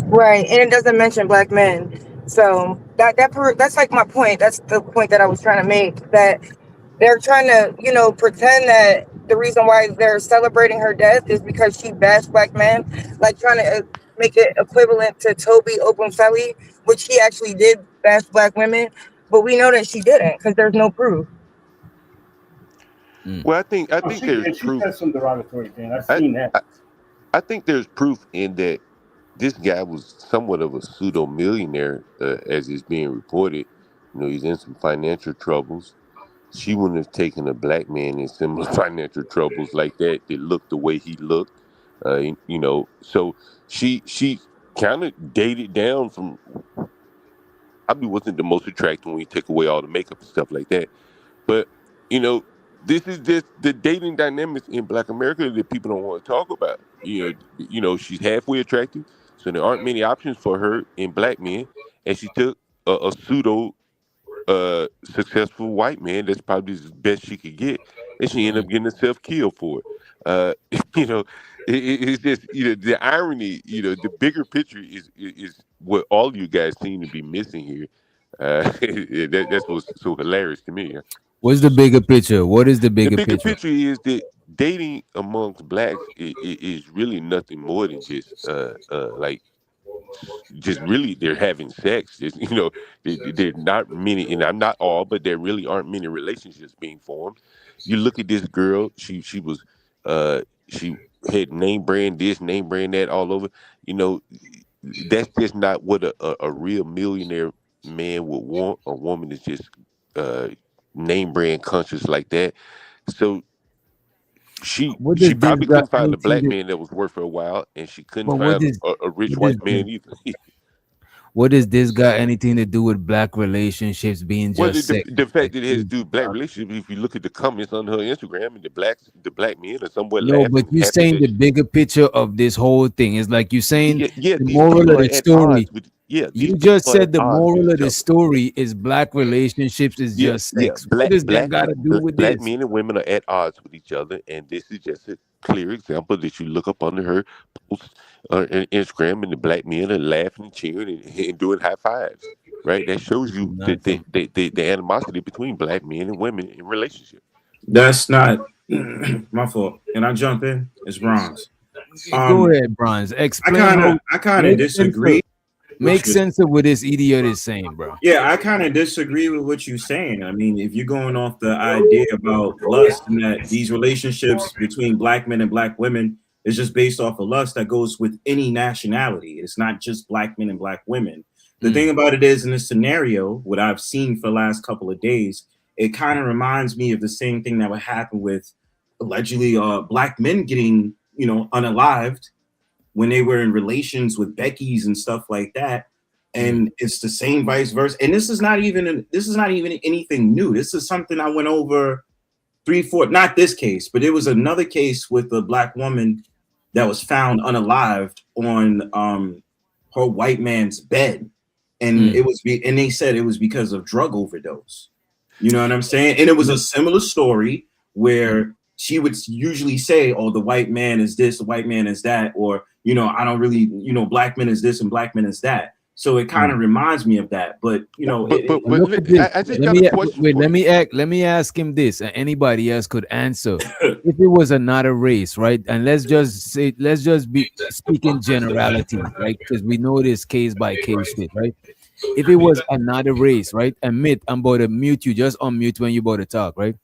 Right, and it doesn't mention black men. So that's like my point. That's the point that I was trying to make. That they're trying to, pretend that the reason why they're celebrating her death is because she bashed black men, like trying to make it equivalent to Toby Openfelly, which he actually did bash black women, but we know that she didn't because there's no proof. Well, I think She there's did. She proof. said some derogatory thing. I've seen that. I think there's proof in that this guy was somewhat of a pseudo millionaire, as is being reported. He's in some financial troubles. She wouldn't have taken a black man in similar financial troubles like that looked the way he looked. So she kind of dated down from. Probably wasn't the most attractive when you take away all the makeup and stuff like that. But this is just the dating dynamics in Black America that people don't want to talk about. She's halfway attractive, so there aren't many options for her in black men, and she took a pseudo successful white man that's probably the best she could get, and she ended up getting herself killed for it. It's just the irony. The bigger picture is what all you guys seem to be missing here. That's what's so hilarious to me. What's the bigger picture? What is the bigger The bigger picture? picture is that dating amongst blacks is really nothing more than just just really they're having sex. Just, there not many, and I'm not all, but there really aren't many relationships being formed. You look at this girl; she was she had name brand this, name brand that all over. That's just not what a real millionaire man would want. A woman is just name brand conscious like that. So she What does this probably got couldn't find a anything black to? man that was worth her while, and she couldn't But what find is a rich what is white man this? either. What does this got anything to do with black relationships being Well, just the sex? fact that it has to do with black relationships, if you look at the comments on her Instagram, and the black men are somewhat No, laughing, but you're happy saying that the bigger picture of this whole thing is like you're saying yeah, the these moral people of are the at story. odds with these You just people are said at the odds with moral of each the other. story is black relationships is just sex. What does that got to do with Black this? men and women are at odds with each other, and this is just a clear example that you look up under her posts on Instagram, and the black men are laughing and cheering and doing high fives. Right, that shows you Nothing. the animosity between black men and women in relationships. That's not my fault. Can I jump in? It's Bronze. Go ahead, Bronze. Explain I kind of disagree. Make sense of what this idiot is saying, bro. Yeah, I kind of disagree with what you're saying. I mean, if you're going off the idea about lust and that these relationships between black men and black women is just based off of lust, that goes with any nationality. It's not just black men and black women. The thing about it is, in this scenario, what I've seen for the last couple of days, it kind of reminds me of the same thing that would happen with allegedly black men getting, unalived when they were in relations with Becky's and stuff like that. And it's the same vice versa. And this is not even anything new. This is something I went over 3-4, not this case, but it was another case with a black woman that was found unalived on her white man's bed. And and they said it was because of drug overdose. You know what I'm saying? And it was a similar story where she would usually say, oh, the white man is this, the white man is that, or, I don't really, black men is this and black men is that. So it kind of reminds me of that. But, let me ask him this, and anybody else could answer. If it was another race, right? And let's just be speaking generality, right? Because we know this case by case shit, right? If it was another race, right? Admit, I'm about to mute you, just unmute when you about to talk, right?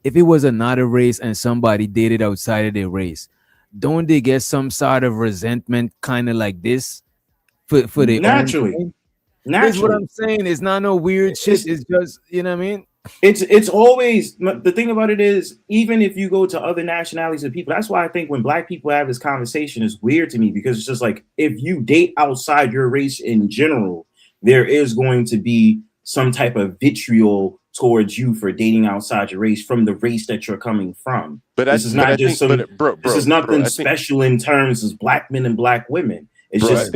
If it was another race and somebody dated outside of their race, don't they get some sort of resentment kind of like this for their naturally own thing? That's what I'm saying. It's not no weird shit. It's just, you know what I mean? It's always, the thing about it is, even if you go to other nationalities of people, that's why I think when black people have this conversation, it's weird to me, because it's just like, if you date outside your race in general, there is going to be some type of vitriol towards you for dating outside your race from the race that you're coming from. But this is nothing special in terms of black men and black women. It's just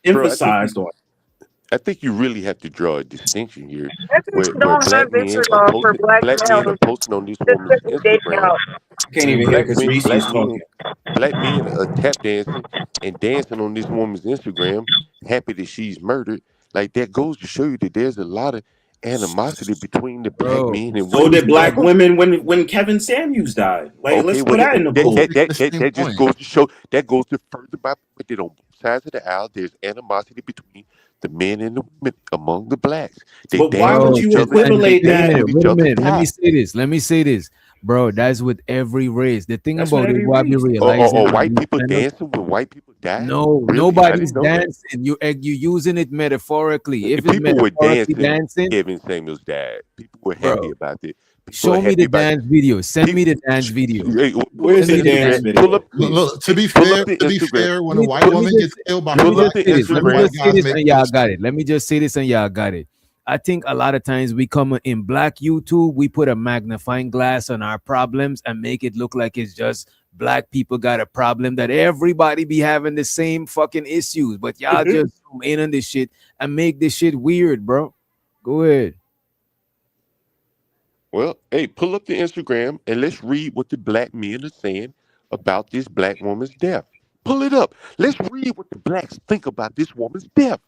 emphasized on. I think you really have to draw a distinction here, where don't black have men vitriol are for black posting, posting on this woman's Instagram. Can't even hear because Reese is talking. Black men are tap dancing and dancing on this woman's Instagram, happy that she's murdered. Like that goes to show you that there's a lot of animosity between the black men and So women. did black women when Kevin Samuels died. Like, let's put that in the poll. That just goes to show, that goes to further my point that on both sides of the aisle there's animosity between the men and the women among the blacks. They But why would you equivalate that? Wait a minute. Let me say this. Bro, that's with every race. The thing about it, what we realize, white people dancing when white people die. No, Really? nobody's I didn't know that. dancing. You using it metaphorically. If it's People were metaphorically dancing. dancing, Kevin Samuels died. People were happy about it. People show were me happy the about it. dance video. Send me the dance video. Where's the dance video? Pull up, Look, to be pull fair, up the to be Instagram. fair, when a white Let me woman just- gets killed by let me black just say this. Let me white just say guys this make and y'all got it. Let me just say this and y'all got it. I think a lot of times we come in black YouTube, we put a magnifying glass on our problems and make it look like it's just black people got a problem, that everybody be having the same fucking issues. But y'all just zoom in on this shit and make this shit weird, bro. Go ahead. Well, hey, pull up the Instagram and let's read what the black men are saying about this black woman's death. Pull it up. Let's read what the blacks think about this woman's death.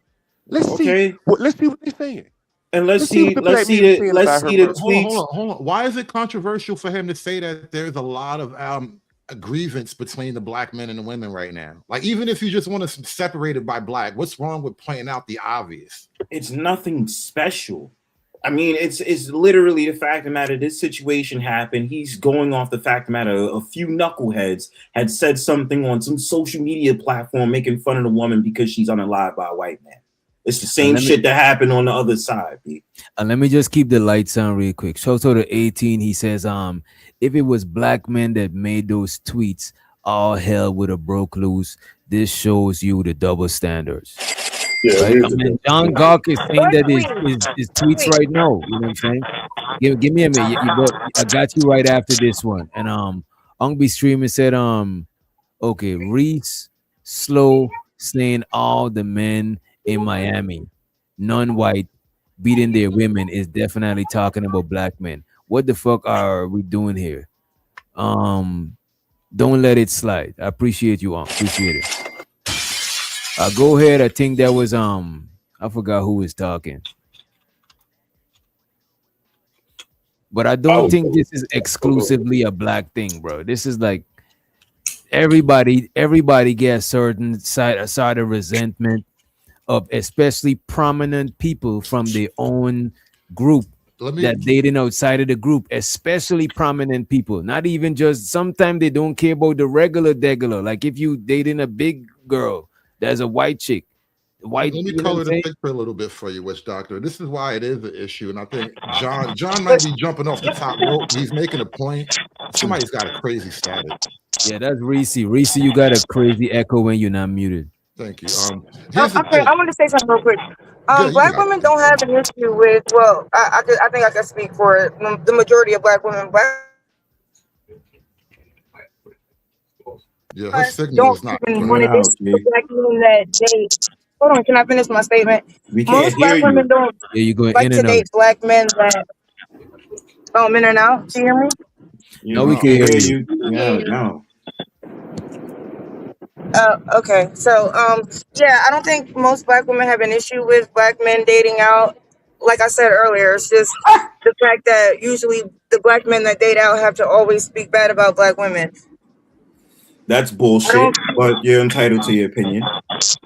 Let's see what they're saying. And let's what see the black men are saying about her murder. Hold on. Why is it controversial for him to say that there's a lot of a grievance between the black men and the women right now? Like, even if you just want to separate it by black, what's wrong with pointing out the obvious? It's nothing special. I mean, it's literally the fact of the matter. This situation happened. He's going off the fact of the matter. A few knuckleheads had said something on some social media platform making fun of the woman because she's unalived by a white man. It's the same shit that happened on the other side, Pete. And let me just keep the lights on real quick. Shout out to 18. He says, if it was black men that made those tweets, all hell would have broke loose. This shows you the double standards. Yeah, right? I mean, John Gawk is saying that his tweets right now. You know what I'm saying? Give me a minute. I got you right after this one. And Ungby Streamer said, okay, Reese Slow saying all the men in Miami, non-white, beating their women is definitely talking about black men. What the fuck are we doing here? Don't let it slide. I appreciate you, appreciate it. Go ahead. I think that was I forgot who was talking. But I don't think this is exclusively a black thing, bro. This is like everybody gets certain side of resentment of especially prominent people from their own group that dating outside of the group, especially prominent people. Not even just, sometimes they don't care about the regular degular. Like if you dating a big girl, there's a white chick. Let me color the picture a little bit for you, Witch Doctor. This is why it is an issue, and I think John might be jumping off the top rope. He's making a point. Somebody's got a crazy static. Yeah, that's Reese. Reese, you got a crazy echo when you're not muted. Thank you. Okay, I want to say something real quick. Black women don't have an issue with. Well, I think I can speak for the majority of black women. Yeah, her signal is not. Want to issue black women that date. Hold on, can I finish my statement? We can't Most hear black you. women don't Yeah, you're going like in to and date out. black men that. Oh, I'm in and out. Can you hear me? No, we can't hear you. No. Okay. So, yeah, I don't think most black women have an issue with black men dating out. Like I said earlier, it's just the fact that usually the black men that date out have to always speak bad about black women. That's bullshit, but you're entitled to your opinion.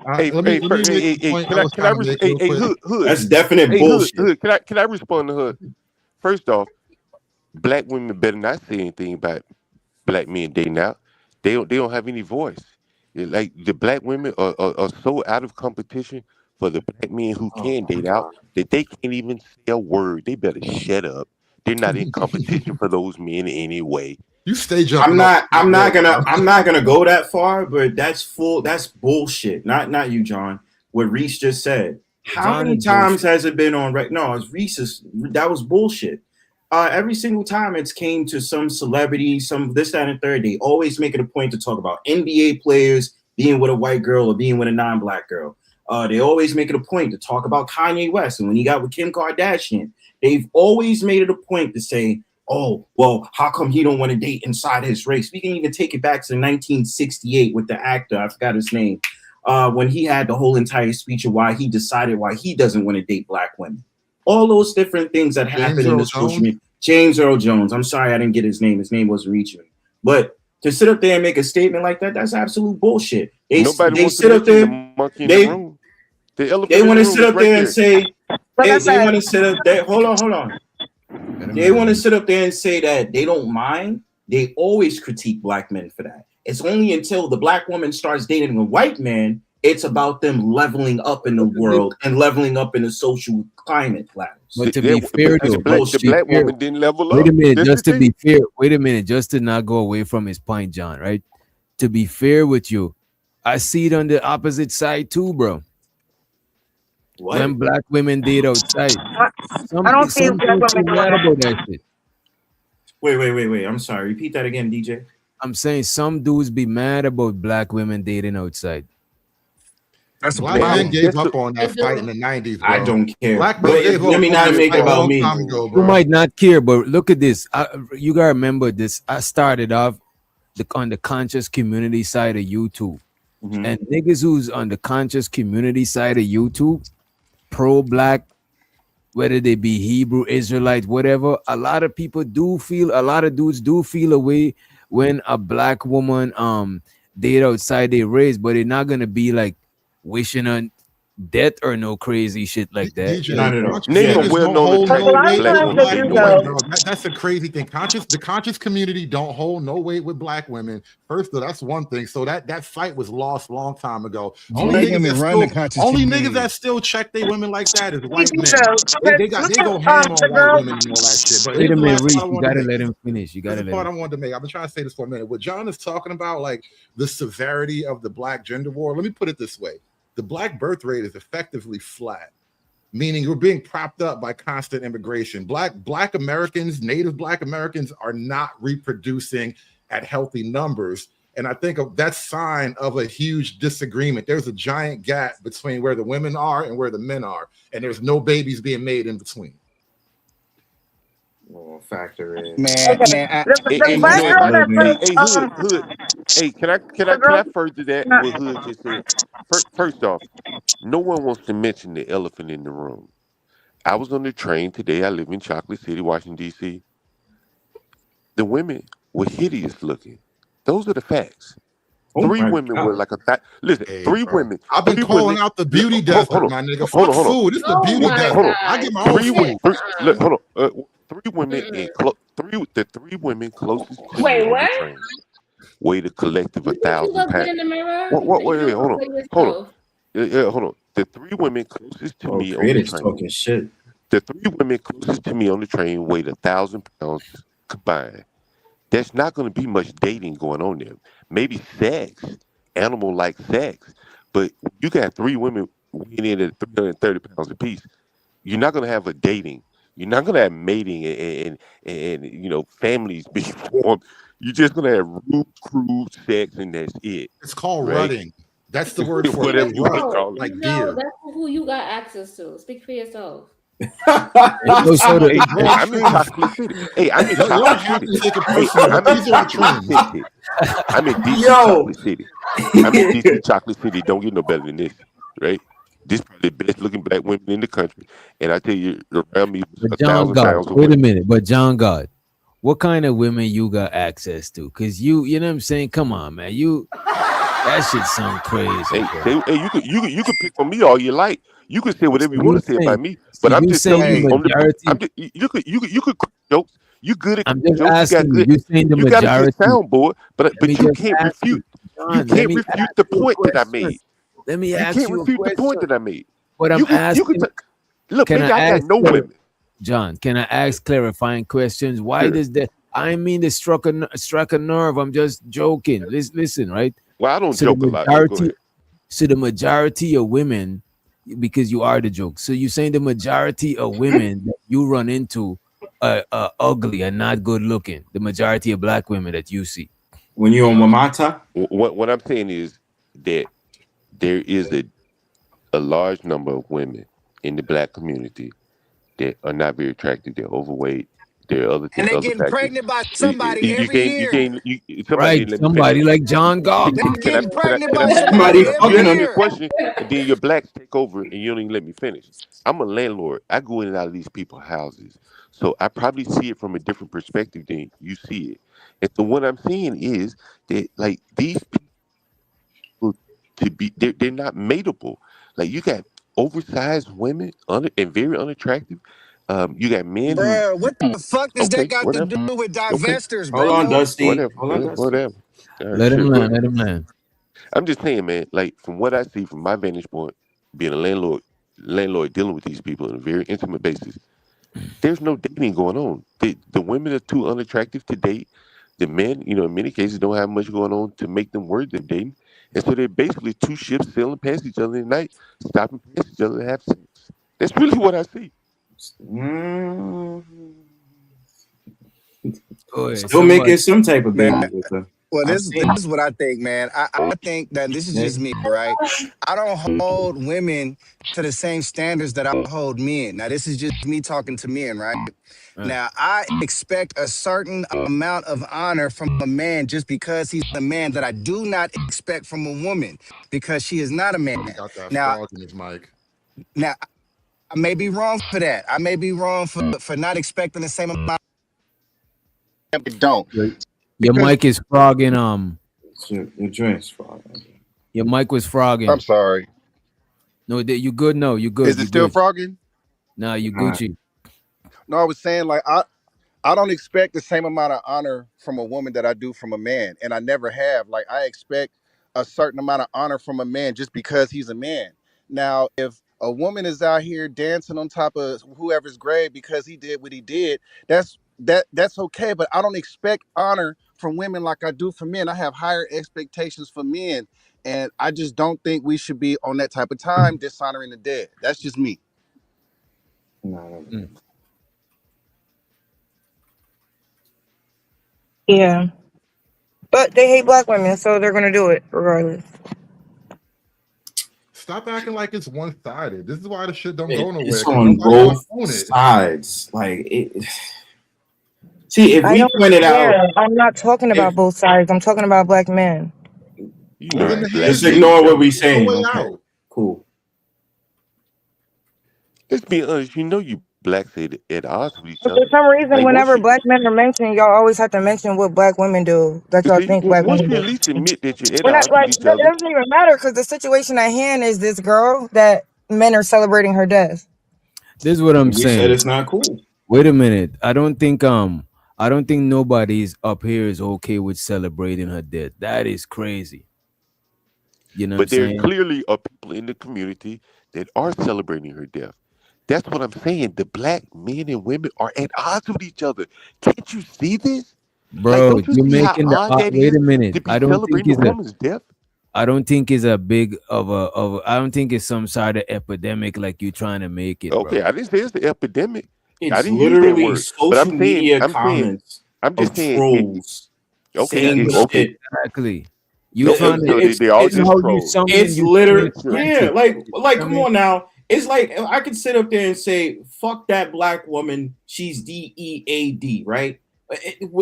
Hood. That's definite Hey, bullshit. Hood, can I respond to Hood? First off, black women better not say anything about black men dating out. They don't have any voice. Like the black women are so out of competition for the black men who can date out that they can't even say a word. They better shut up. They're not in competition for those men anyway. You stay jumping. I'm not gonna go that far, but that's bullshit. Not you, John. What Reese just said. How many times has it been on? No, it's Reese's. That was bullshit. Every single time it's came to some celebrity, some this, that, and third, they always make it a point to talk about NBA players being with a white girl or being with a non-black girl. They always make it a point to talk about Kanye West and when he got with Kim Kardashian. They've always made it a point to say oh, well, how come he don't want to date inside his race? We can even take it back to 1968 with the actor, I forgot his name, when he had the whole entire speech of why he decided why he doesn't want to date black women. All those different things that happen in the social media. James Earl Jones. I'm sorry I didn't get his name. His name wasn't reaching me. But to sit up there and make a statement like that, that's absolute bullshit. They sit up there. They want to sit up there and say, they want to sit up there. Hold on. They want to sit up there and say that they don't mind. They always critique black men for that. It's only until the black woman starts dating a white man, it's about them leveling up in the world and leveling up in the social climate ladders. But to be fair, though, the black woman didn't level up. Wait a minute, just to be fair. Wait a minute, just to not go away from his point, John. Right? To be fair with you, I see it on the opposite side too, bro. What? When black women date outside, I don't see black women doing mad that. about that shit. Wait. I'm sorry. Repeat that again, DJ. I'm saying some dudes be mad about black women dating outside. That's black men gave up on that fight in the 90s. Bro. I don't care. Black But men gave up let me on not that make fight it a about long me. time ago, You bro. might not care, but look at this. You gotta remember this. I started off on the conscious community side of YouTube, and niggas who's on the conscious community side of YouTube, pro-black, whether they be Hebrew, Israelites, whatever, a lot of dudes do feel a way when a black woman date outside their race, but they're not gonna be like wishing on death or no crazy shit like that. DJ, Not at all. conscious Name a niggas well-known don't hold attorney no with weight black with women. black You women, know. bro. That's a crazy thing. The conscious community don't hold no weight with black women. First of all, that's one thing. So that fight was lost long time ago. Only niggas that still check their women like that is white men. They go ham on white women and all that shit. But Wait here's a the minute, last Reese, part I you wanted to gotta make. let him finish. You This gotta is the let part him. I wanted to make. I've been trying to say this for a minute. What John is talking about, like the severity of the black gender war. Let me put it this way: the black birth rate is effectively flat, meaning we're being propped up by constant immigration. Black Americans, native black Americans, are not reproducing at healthy numbers. And I think that's sign of a huge disagreement. There's a giant gap between where the women are and where the men are, and there's no babies being made in between. Well, factor in. Man, Hood. Hey, can I further that what Hood just said? First off, no one wants to mention the elephant in the room. I was on the train today. I live in Chocolate City, Washington, D.C. The women were hideous looking. Those are the facts. Oh Three my women God. were like a listen. Hey, three bro. women. I've been three calling women- out the beauty Hold desert, on, my nigga. hold Fuck on, hold on. food. This is the beauty desert. Hold on. I get my own Three food. women. Look, hold on. Three women in three women closest to Wait, me on what? the train weighed a collective You 1,000 look good pounds. in the mirror. Wait, hold on. Hold on. Yourself. Yeah, hold on. The three women closest to me on the Creators train. talking shit. The three women closest to me on the train weighed 1,000 pounds combined. There's not going to be much dating going on there. Maybe sex, animal-like sex, but you got three women weighing in at 330 pounds apiece. You're not going to have a dating. You're not going to have mating and families being formed. You're just going to have rude, crude sex, and that's it. It's called Right? rutting. That's the word for Whatever it. you want to Rut, call it. like No, deer. that's who you got access to. Speak for yourself. Hey, I'm in Chocolate City. Hey, I'm in You don't Chocolate have City. to take it Hey, personal, I'm but in these are the Chocolate trends. City. I'm in DC Yo. Chocolate City. I'm in DC Chocolate City. Don't get no better than this, right? This probably the best looking black women in the country. And I tell you, around me was But John 1,000 God, pounds wait away. a minute. But John God, what kind of women you got access to? Cause you know what I'm saying? Come on, man. That shit sound crazy. Hey, you could pick on me all you like. You can say whatever So you want to you say saying- about me, so but I'm you just saying telling you. the On the, majority- I'm just, you could crack jokes. You good at I'm cracking just jokes. asking You got you saying the you got a good majority. soundboard, but me you just can't ask you, refute. John, You let can't me refute ask the you a point that I question. made. Let me You ask can't you a refute the point question. that I made. But I'm You asking. can look. Can Maybe I I got ask no clar- women. John, can I ask clarifying questions? Why Sure. does that? I mean, the struck a nerve. I'm just joking. Listen, right? Well, I don't So joke the a lot. Go ahead. So the majority of women, because you are the joke. So you're saying the majority of women that you run into are ugly and not good looking. The majority of black women that you see. When you're on Mamata? What I'm saying is that there is a large number of women in the black community that are not very attractive. They're overweight. There are other And they other getting factors. pregnant by somebody every year. Right, Somebody didn't let me finish. somebody like John Goff. They getting pregnant Can by I finish? somebody You every ask me a year. question, and then your blacks take over, and you don't even let me finish. I'm a landlord. I go in and out of these people's houses, so I probably see it from a different perspective than you see it. And so what I'm saying is that like these people they're not mateable. Like you got oversized women and very unattractive. You got men who Bruh, what the fuck does that got to whatever. do with Okay, divestors, Hold on, bro? Dusty. whatever, Hold on, Dusty. whatever. All right, Let him sure, go land. ahead. Let him land. I'm just saying, man. Like from what I see from my vantage point, being a landlord dealing with these people on a very intimate basis, there's no dating going on. The women are too unattractive to date. The men, in many cases, don't have much going on to make them worthy of dating, and so they're basically two ships sailing past each other at night, stopping past each other to have sex. That's really what I see. Still making some type of Man, baby with her. well, I've this seen is what I think, man. I think that this is just me, right? I don't hold women to the same standards that I hold men. Now, this is just me talking to men, right? Now, I expect a certain amount of honor from a man just because he's a man that I do not expect from a woman because she is not a man. Got that Now, frog in his mic. now I may be wrong for that. I may be wrong for not expecting the same amount. Don't. Your mic is frogging. Your drink's frogging. Your mic was frogging. I'm sorry. No, you good? No, you good. Is it You still good. frogging? Nah, you Gucci. No, I was saying like I don't expect the same amount of honor from a woman that I do from a man, and I never have. Like I expect a certain amount of honor from a man just because he's a man. Now, if a woman is out here dancing on top of whoever's grave because he did what he did, that's okay. But I don't expect honor from women like I do for men. I have higher expectations for men, and I just don't think we should be on that type of time dishonoring the dead. That's just me. Yeah. But they hate black women, so they're gonna do it regardless. Stop acting like it's one-sided. This is why the shit don't go nowhere. It's 'cause on nobody wanna both own it. sides. Like it. See, if I we don't pointed care. out, I'm not talking about both sides. I'm talking about black men. Well, then just hate ignore it. what we're There's no saying. way Okay, out. cool. Let's be honest. You blacks at odds with each But for other. some reason, Like once whenever you black men are mentioned, y'all always have to mention what black women do. That y'all see, think black once women you at do. least admit that you're at We're not odds with like each it other. doesn't even matter because the situation at hand is this girl that men are celebrating her death. This is what I'm We said saying. it's not cool. Wait a minute. I don't think nobody's up here is okay with celebrating her death. That is crazy. You know what I'm But there saying? clearly are people in the community that are celebrating her death. That's what I'm saying. The black men and women are at odds with each other. Can't you see this? Like, Bro, don't you you're see how making the odd that wait is a minute. to be celebrating a woman's death? I don't think it's a big I don't think it's some sort of epidemic like you trying to make it, Okay, bro. I didn't say it's the epidemic. I It's didn't use that literally word. But social media comments I'm just of saying. trolls Okay, saying okay. shit. Exactly. You Okay, trying so to they all it's just how you trolls. summon It's you literally trying to yeah, stretch it. like I come mean, on now. It's like I could sit up there and say, "Fuck that black woman. She's DEAD," right?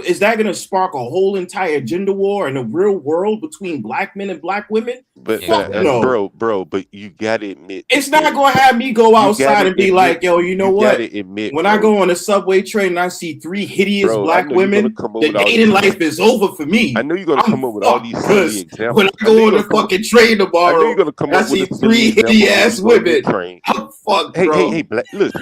Is that going to spark a whole entire gender war in the real world between black men and black women? But Fuck no. bro, but you gotta admit It's not going to have me go outside gotta and be admit- like, yo, you know you what? gotta admit, When I bro. go on a subway train and I see 3 hideous Bro, I black know you're gonna women, come up the with all dating these. life is over for me. I know you're gonna I'm come up with all fucked these silly because examples. when I I know go you're on the gonna come up- fucking train I know tomorrow, you're gonna come I up with see a silly 3 example hideous when ass you go on that women. train. I'm fucked, Hey, bro. black. Listen,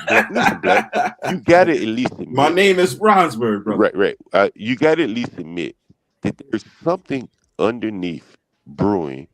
black. You gotta at least admit. My name is Brownsburg, bro. Right. You gotta at least admit that there's something underneath brewing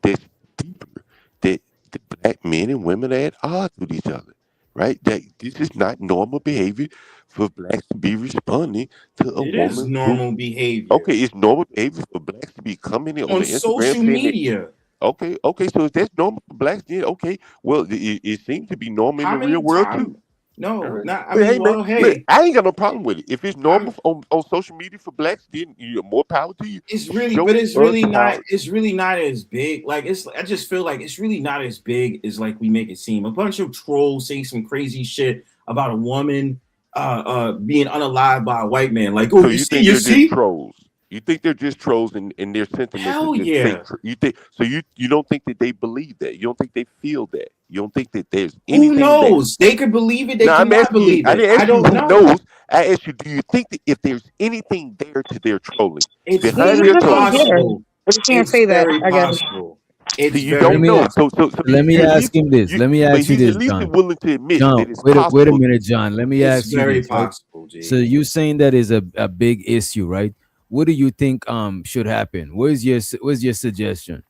that's deeper. That the black men and women are at odds with each other. Right? That this is not normal behavior for blacks to be responding to a It woman. is normal behavior. Okay, it's normal behavior for blacks to be coming in on On the Instagram social saying that. media. Okay. So if that's normal for blacks, then okay. Well, it seems to be normal in How the real many world times? too. No, All right. not. I But mean, hey, man, well, look, hey, I ain't got no problem with it. If it's normal on social media for blacks, then more power to you. it's really, Show but it's us really how- not. It's really not as big. Like I just feel like it's really not as big as like we make it seem. A bunch of trolls say some crazy shit about a woman, being unalived by a white man. Like, So oh, you think you they're see? just trolls? You think they're just trolls and their sentiments Hell are just yeah. fake? You think so? You don't think that they believe that? You don't think they feel that? You don't think that there's Who anything there? knows? They could believe it. They No, I'm cannot asking you. believe I it. didn't I ask you don't who know. knows. I asked you, do you think that if there's anything there to their trolling It's Yeah, behind you their very just trolling? ain't there. possible. You can't It's say that, very I guess. possible. See, It's you very don't know. possible. So let me you at ask least him this. you, Let me but ask you he's at this, least John. willing to admit John, that it's wait a possible. minute, John. Let me It's ask you very this, right? possible, G. So you saying that is a big issue, right? What do you think should happen? What's your suggestion?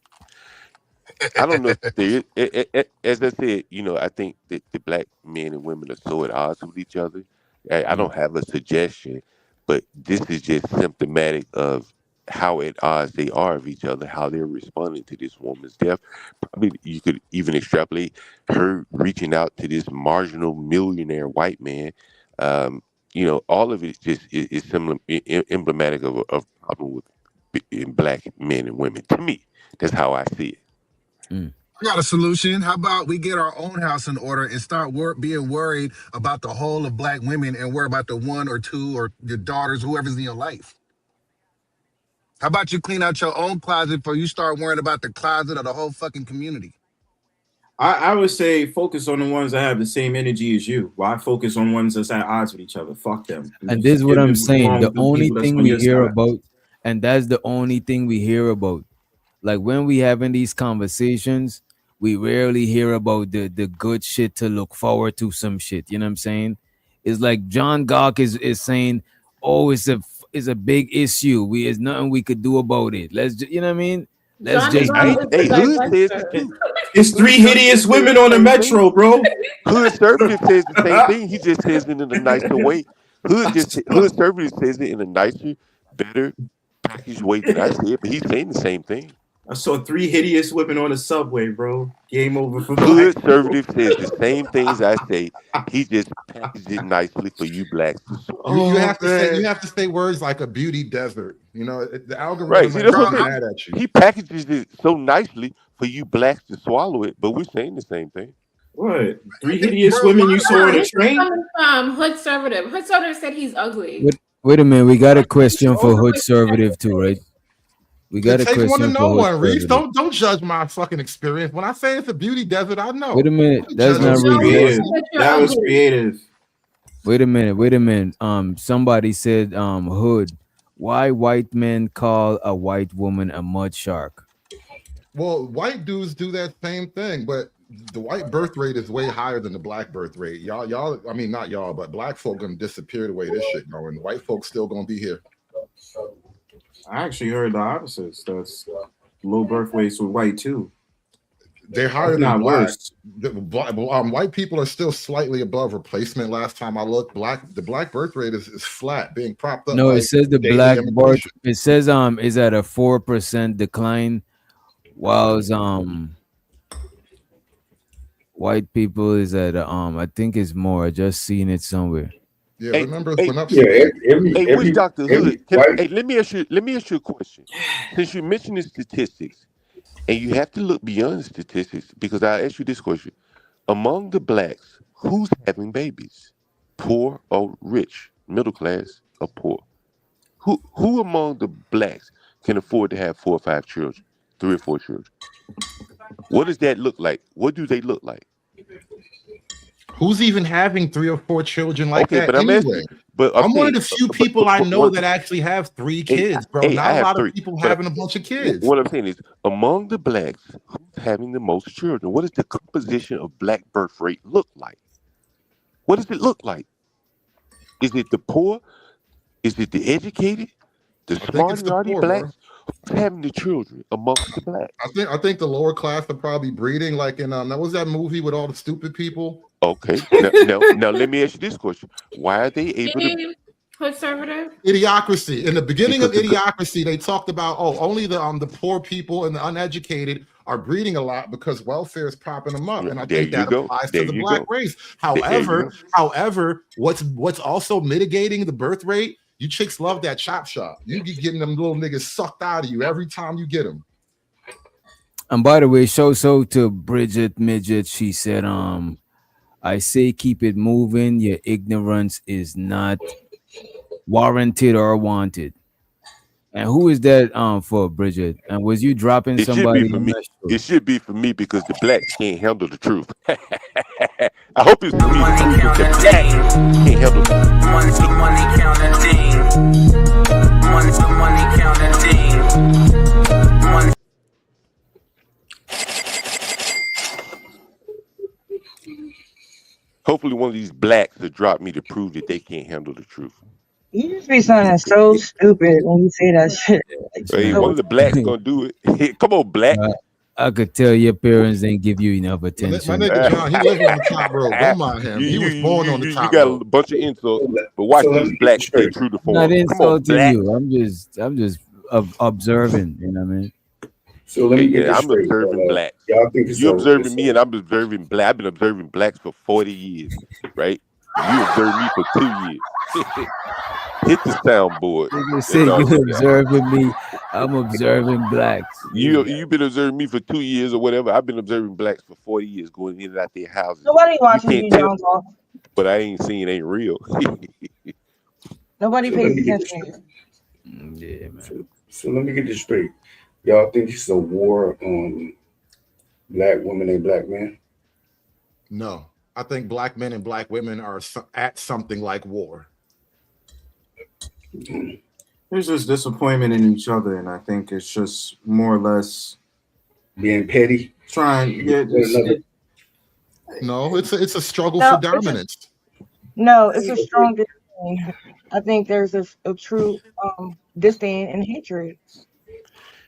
I don't know if there is, as I said, I think that the black men and women are so at odds with each other. I don't have a suggestion, but this is just symptomatic of how at odds they are of each other, how they're responding to this woman's death. Probably you could even extrapolate her reaching out to this marginal millionaire white man. All of it is similar, emblematic of a problem with in black men and women. To me, that's how I see it. I got a solution. How about we get our own house in order and start being worried about the whole of black women and worry about the one or two or your daughters, whoever's in your life? How about you clean out your own closet before you start worrying about the closet of the whole fucking community? I would say focus on the ones that have the same energy as you. Why focus on ones that's at odds with each other? Fuck them. And this is what Get I'm along saying. The with the only people that's thing on we your hear side. about, and that's the only thing we hear about. Like when we having these conversations, we rarely hear about the good shit to look forward to some shit. You know what I'm saying? It's like John Gawk is saying, "Oh, it's a big issue. There's nothing we could do about it. You know what I mean? Let's Johnny just Gawk do." is the Hood says director. it too. It's three hideous women on the metro, bro. Hood Conservative says the same thing. He just says it in a nicer way. Hood Conservative says it in a nicer, better packaged way than I say it, but he's saying the same thing. I saw three hideous women on the subway, bro. Game over for Hood black. Conservative says the same things I say. He just packaged it nicely for you blacks to swallow. You have to say man. you have to say words like a beauty desert. The algorithm Right. See, ain't that's what gonna I'm be saying. mad at you. He packages it so nicely for you blacks to swallow it, but we're saying the same thing. What? Three hideous women you saw on a This is train? coming from Hood Conservative. Hood Conservative said he's ugly. Wait a minute. We got a question for Hood Conservative too, right? We got a It takes one to question know for one, Hood Reese. Conservative. Don't judge my fucking experience. When I say it's a beauty desert, I know. Wait a minute. Don't That's judge not me. really. Creative. That was creative. Wait a minute. Somebody said, Hood, why white men call a white woman a mud shark? Well, white dudes do that same thing, but the white birth rate is way higher than the black birth rate. Y'all, I mean, not y'all, but black folk gonna disappear the way this shit going. White folks still gonna be here. I actually heard the opposites. That's low birth rates with white too. They're higher If than not black. worse. White people are still slightly above replacement. Last time I looked, the black birth rate is flat, being propped up. No, by it says the daily black birth. immigration. It says is at a 4% decline, whilst white people is at I think it's more. I just seen it somewhere. Yeah, Hey, remember hey, when up? hey, which Dr. Hood? Let me ask you a question. Since you mentioned the statistics, and you have to look beyond the statistics, because I ask you this question: among the blacks, who's having babies? Poor or rich? Middle class or poor? Who among the blacks can afford to have 4 or 5 children, 3 or 4 children? What does that look like? What do they look like? Who's even having 3 or 4 children like Okay, that but I'm anyway? asking. But I'm one saying, of the few people I know that actually have 3 kids, bro. Hey, Not I a have lot 3. of people But having a bunch of kids. what I'm saying is, among the blacks, who's having the most children? What does the composition of black birth rate look like? What does it look like? Is it the poor? Is it the educated? The I think smart it's the minority poor, bro. blacks? Who's having the children amongst the blacks? I think the lower class are probably breeding, like in that was that movie with all the stupid people. Okay. Now let me ask you this question: why are they able to? Hood Conservative. Idiocracy. In the beginning of Because Idiocracy, they talked about only the poor people and the uneducated are breeding a lot because welfare is propping them up, and I There think you that go. applies There to the you black go. race. There you However, what's also mitigating the birth rate? You chicks love that chop shop. You be getting them little niggas sucked out of you every time you get them. And by the way, show so to Bridget Midget. She said, I say keep it moving. Your ignorance is not warranted or wanted. And who is that for, Bridget? And was you dropping It should be somebody? for I'm me. not sure. It should be for me because the blacks can't handle the truth. I hope it's for me because the blacks can't handle the truth. Hopefully one of these blacks will drop me to prove that they can't handle the truth. You just be sounding so stupid when you say that shit. Hey, one of the blacks gonna do it. Come on, black. I could tell your parents didn't give you enough My attention. nigga John, he live on the top rope. Don't mind him. He was born on the top You got rope. a bunch of insults, but watch these blacks stay true to I'm not form. Come on, insulting black. you. I'm just observing. You know what I mean? So let me get this I'm straight. observing blacks. Y'all think it's You a, observing me, and I'm observing black. I've been observing blacks for 40 years, right? You observed me for 2 years. Hit the soundboard. You say you observing me. I'm observing blacks. You've been observing me for 2 years or whatever. I've been observing blacks for 40 years, going in and out their houses. Nobody You watches can't you, tell, John Talk. but I ain't seen ain't real. Nobody So pays let me get attention to you. Yeah, man. so let me get this straight. Y'all think it's a war on black women and black men? No, I think black men and black women are at something like war. There's just disappointment in each other, and I think it's just more or less being petty. Trying, No, it's a struggle No, for it's a- dominance. No, it's a strong disdain. I think there's a true disdain and hatred.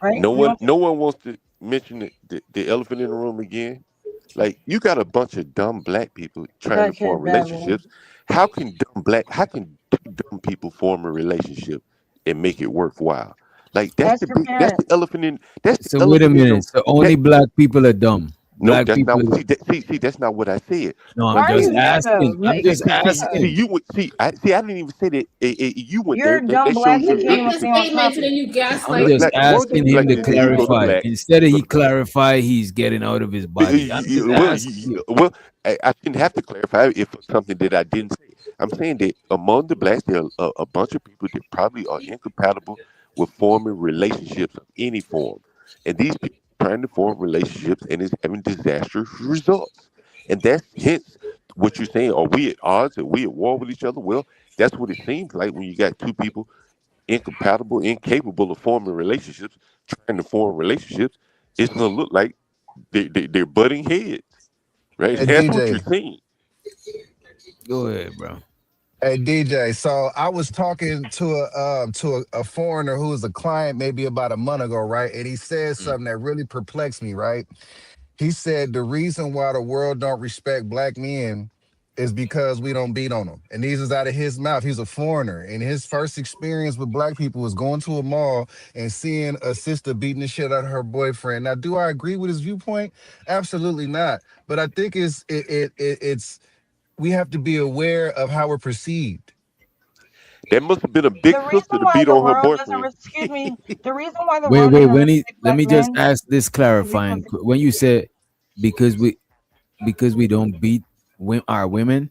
Right? No You one, don't no one wants to mention the elephant in the room again. Like you got a bunch of dumb black people trying to form relationships. How can dumb people form a relationship and make it worthwhile? Like that's Ask your the parents. elephant in that's the So wait a elephant in minute. So only black people are dumb. No, Black that's people. not. See, that's not what I said. No, Why I'm are just you there asking. though? I'm just See, asking. you would see. I didn't even say that. You went You're there. dumb That black shows and your can't even Make a stay on statement and then topic. you I'm gaslight just people. asking him to There you go to clarify. black. Instead of You he go to black. clarify, he's getting out of his body. I'm just asking you. Well, I shouldn't have to clarify if it's something that I didn't say. I'm saying that among the blacks, there are a bunch of people that probably are incompatible with forming relationships of any form, and these people are trying to form relationships and is having disastrous results. And that's hence what you're saying. Are we at odds? Are we at war with each other? Well, that's what it seems like when you got two people incompatible, incapable of forming relationships, trying to form relationships. It's gonna look like they're butting heads, right? Hey, That's what you're DJ. seeing. Go ahead, bro. Hey DJ, so I was talking to a foreigner who was a client maybe about a month ago, right? And he said something that really perplexed me, right? He said the reason why the world don't respect black men is because we don't beat on them. And these is out of his mouth. He's a foreigner. And his first experience with black people was going to a mall and seeing a sister beating the shit out of her boyfriend. Now, do I agree with his viewpoint? Absolutely not. But I think it's we have to be aware of how we're perceived. That must have been a big The sister reason to why beat the on her world doesn't, boyfriend. excuse me, the reason why the Wait, world wait. doesn't Let respect me black just men, ask this clarifying. When you said because we don't beat our women.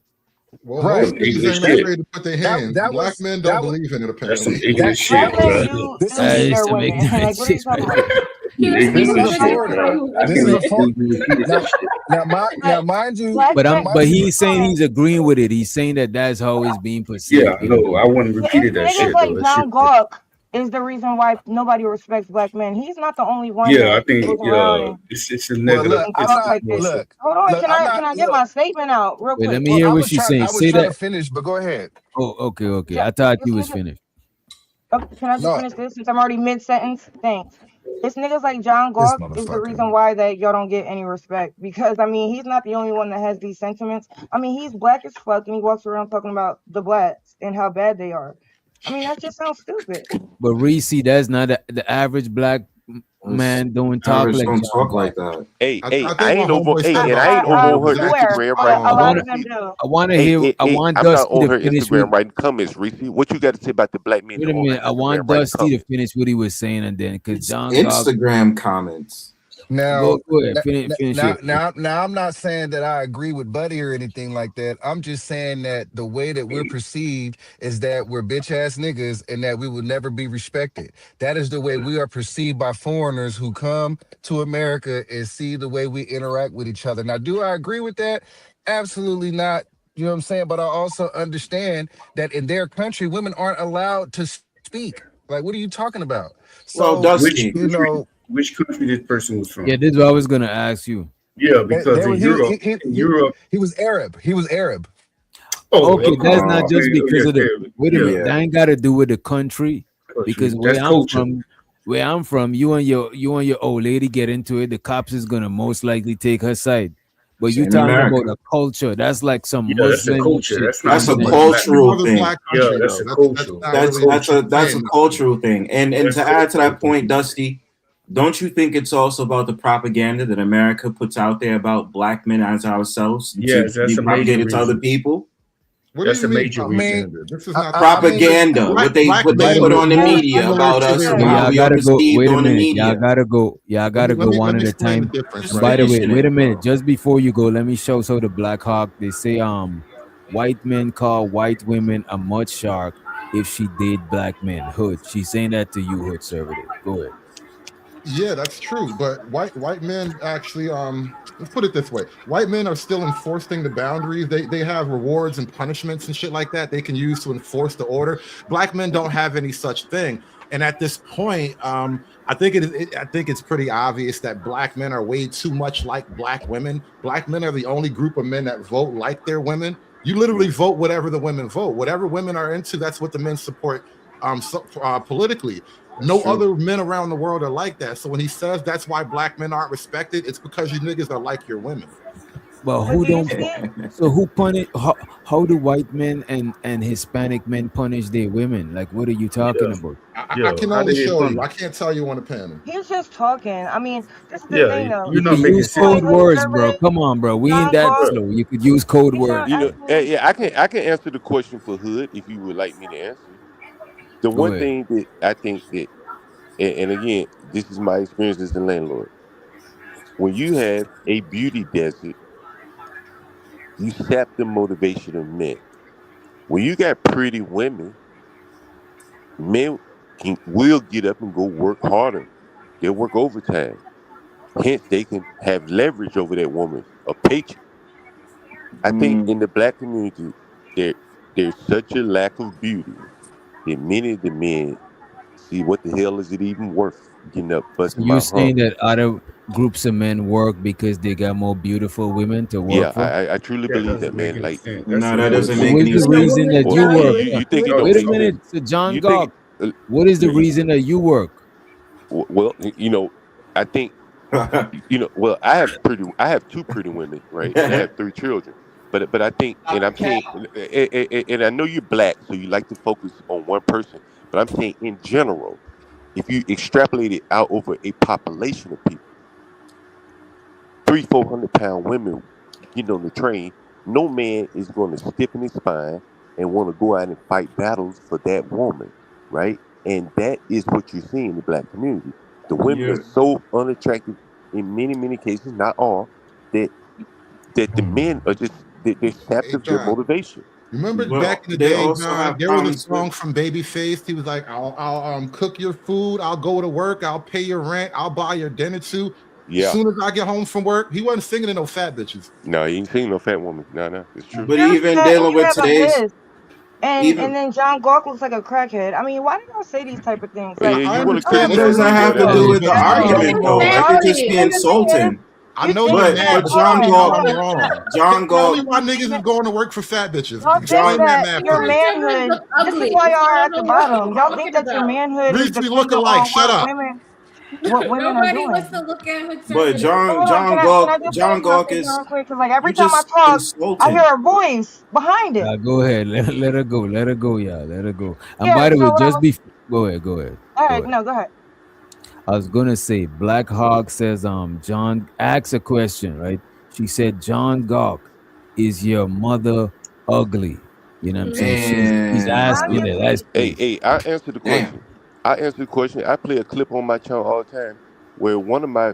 Well, Right. most niggas ain't afraid to put their hands. That Black was men that don't was believe in it, That's some apparently. ignorant shit, black men bro. do beat their women. Like, what are you talking about? He was Ignorant This is a shit, foreigner. bro. I This think is a we foreigner. repeated Now, that shit. now, mind you, Black men, But he's saying he's agreeing with it. He's saying that that's how it's being perceived. Yeah, no, I wouldn't repeated that niggas shit like though. That John shit. Gawk is the reason why nobody respects black men. He's not the only one Yeah, I that think goes around and it's a well, negative. look, I'm talk not. like this. Look, Hold on, look, I'm can not. I get Look, my statement out real Wait, quick? let me hear I what was she's trying. saying. I was Say trying that. to finish, but go ahead. Oh, okay. I thought you This was nigga, finished. can I just No, finish this since I'm already mid sentence? Thanks. It's niggas like John this Gawk is the reason motherfucker. why that y'all don't get any respect. Because I mean, he's not the only one that has these sentiments. I mean, he's black as fuck and he walks around talking about the blacks and how bad they are. I mean, that just sounds stupid. But Reese, that's not the average black man don't talk average like don't John talk Gawk. like that. Hey, I I think ain't my over. homeboy Hey, said and I ain't over her exactly Where? Instagram A writing lot comments. of them do. I want to Hey, hear. I want I'm not Dusty on to her finish with. Instagram writing comments, Reese. What you got to say about the black men Wait that a on her minute. I want Instagram writing Dusty to comments? finish what he was saying, and then because It's John Gawk. Instagram comments. Now, Go ahead. Finish it. now, I'm not saying that I agree with Buddy or anything like that. I'm just saying that the way that we're perceived is that we're bitch ass niggas and that we will never be respected. That is the way we are perceived by foreigners who come to America and see the way we interact with each other. Now, do I agree with that? Absolutely not. You know what I'm saying? But I also understand that in their country, women aren't allowed to speak. Like, what are you talking about? Well, So, Dusty, you know, which country this person was from? Yeah, this is what I was gonna ask you. Yeah, because in Europe, he was Arab. He was Arab. Okay, that's not just because of the. Wait a minute, Yeah. that ain't got to do with the country, because That's culture. where I'm from, you and your old lady get into it, the cops is gonna most likely take her side. But you Same talking America. about a culture? That's like some that's a Muslim culture. shit. That's a not cultural thing. Yeah, that's a culture. That's a cultural thing. And to add to that point, Dusty, don't you think it's also about the propaganda that America puts out there about black men as ourselves Yes, to that's be a major propagated to other reason. people? What That's do a you mean? major I reason. mean, this is not Propaganda, what they put on the media about us and how Y'all we are gotta go. perceived Wait a on the minute. media. Y'all gotta go. Y'all gotta let go me one at a explain the time. difference, And by the way, Conditioning. wait a minute. Just before you go, let me show so the Black Hawk. They say white men call white women a mud shark if she date black men. Hood. She's saying that to you, Hood Conservative. Go ahead. Yeah, that's true. But white men actually, let's put it this way: white men are still enforcing the boundaries. They have rewards and punishments and shit like that they can use to enforce the order. Black men don't have any such thing. And at this point, I think it's pretty obvious that black men are way too much like black women. Black men are the only group of men that vote like their women. You literally vote whatever the women vote. Whatever women are into, that's what the men support politically. No other men around the world are like that. So when he says that's why black men aren't respected, it's because you niggas are like your women. But who don't? So who punish? How do white men and Hispanic men punish their women? Like, what are you talking about? I can only show you. I can't tell you on the panel. He's just talking. I mean, this is the thing, though. You can use code words, bro. Come on, bro. We ain't that slow. You could use code words. You know, yeah, I can answer the question for Hood if you would like me to answer. The one ahead. thing that I think that, and again, this is my experience as a landlord. When you have a beauty desert, you sap the motivation of men. When you got pretty women, men will get up and go work harder. They'll work overtime. Hence, they can have leverage over that woman, a paycheck. I think in the black community, there's such a lack of beauty that many of the men see what the hell is it even worth getting up busting my You saying hump. that other groups of men work because they got more beautiful women to work Yeah, for? I truly believe that, man. Like, No, that doesn't make What any is the sense. reason that you Well, work? you think it don't Wait a make minute, sense. so John You Gog. think What is the reason that you work? well, you know, I think well, I have two pretty women, right? And I have 3 children. But I think, and I'm saying, and I know you're black, so you like to focus on one person. But I'm saying in general, if you extrapolate it out over a population of people, 300-400 pound women getting on the train, no man is going to stiffen his spine and want to go out and fight battles for that woman, right? And that is what you see in the black community. The women are so unattractive in many cases, not all, that the men are just they're sapped of their motivation. Remember back in the they day, also John, have there was a problems song with- from Babyface. He was like, I'll cook your food, I'll go to work, I'll pay your rent, I'll buy your dinner too. Yeah. As soon as I get home from work, he wasn't singing to no fat bitches. No, you ain't seen no fat woman. No, it's true. But even dealing with today's, And then John Gawk looks like a crackhead. I mean, why do y'all say these type of things? Yeah, Like, you I want to understand what that. does that have to do with the argument, though? Like, it just be insulting. I know But- you're mad, but John you Gawk- know I'm wrong. John Tell me Gawk- why niggas is going to work for fat bitches. y'all think Explain that that math your to me. manhood, this is why y'all are at the bottom. Y'all think that your manhood is Reese, we look dependent on alike. Shut up. what women are Nobody doing. wants to look at her. But John Hold on, can I Gawk just say something is real quick? Because like every you time I just talk, I insulting. hear a voice behind it. Go ahead. Let her go. Let her go, y'all. Let her go. And Yeah, by the so way, what I just was- before, go ahead. All right, no, go ahead. I was gonna say Black Hawk says John asks a question, right? She said, John Gawk, is your mother ugly? You know what I'm saying? She's asking it. That's Hey, I answered the question. I play a clip on my channel all the time where one of my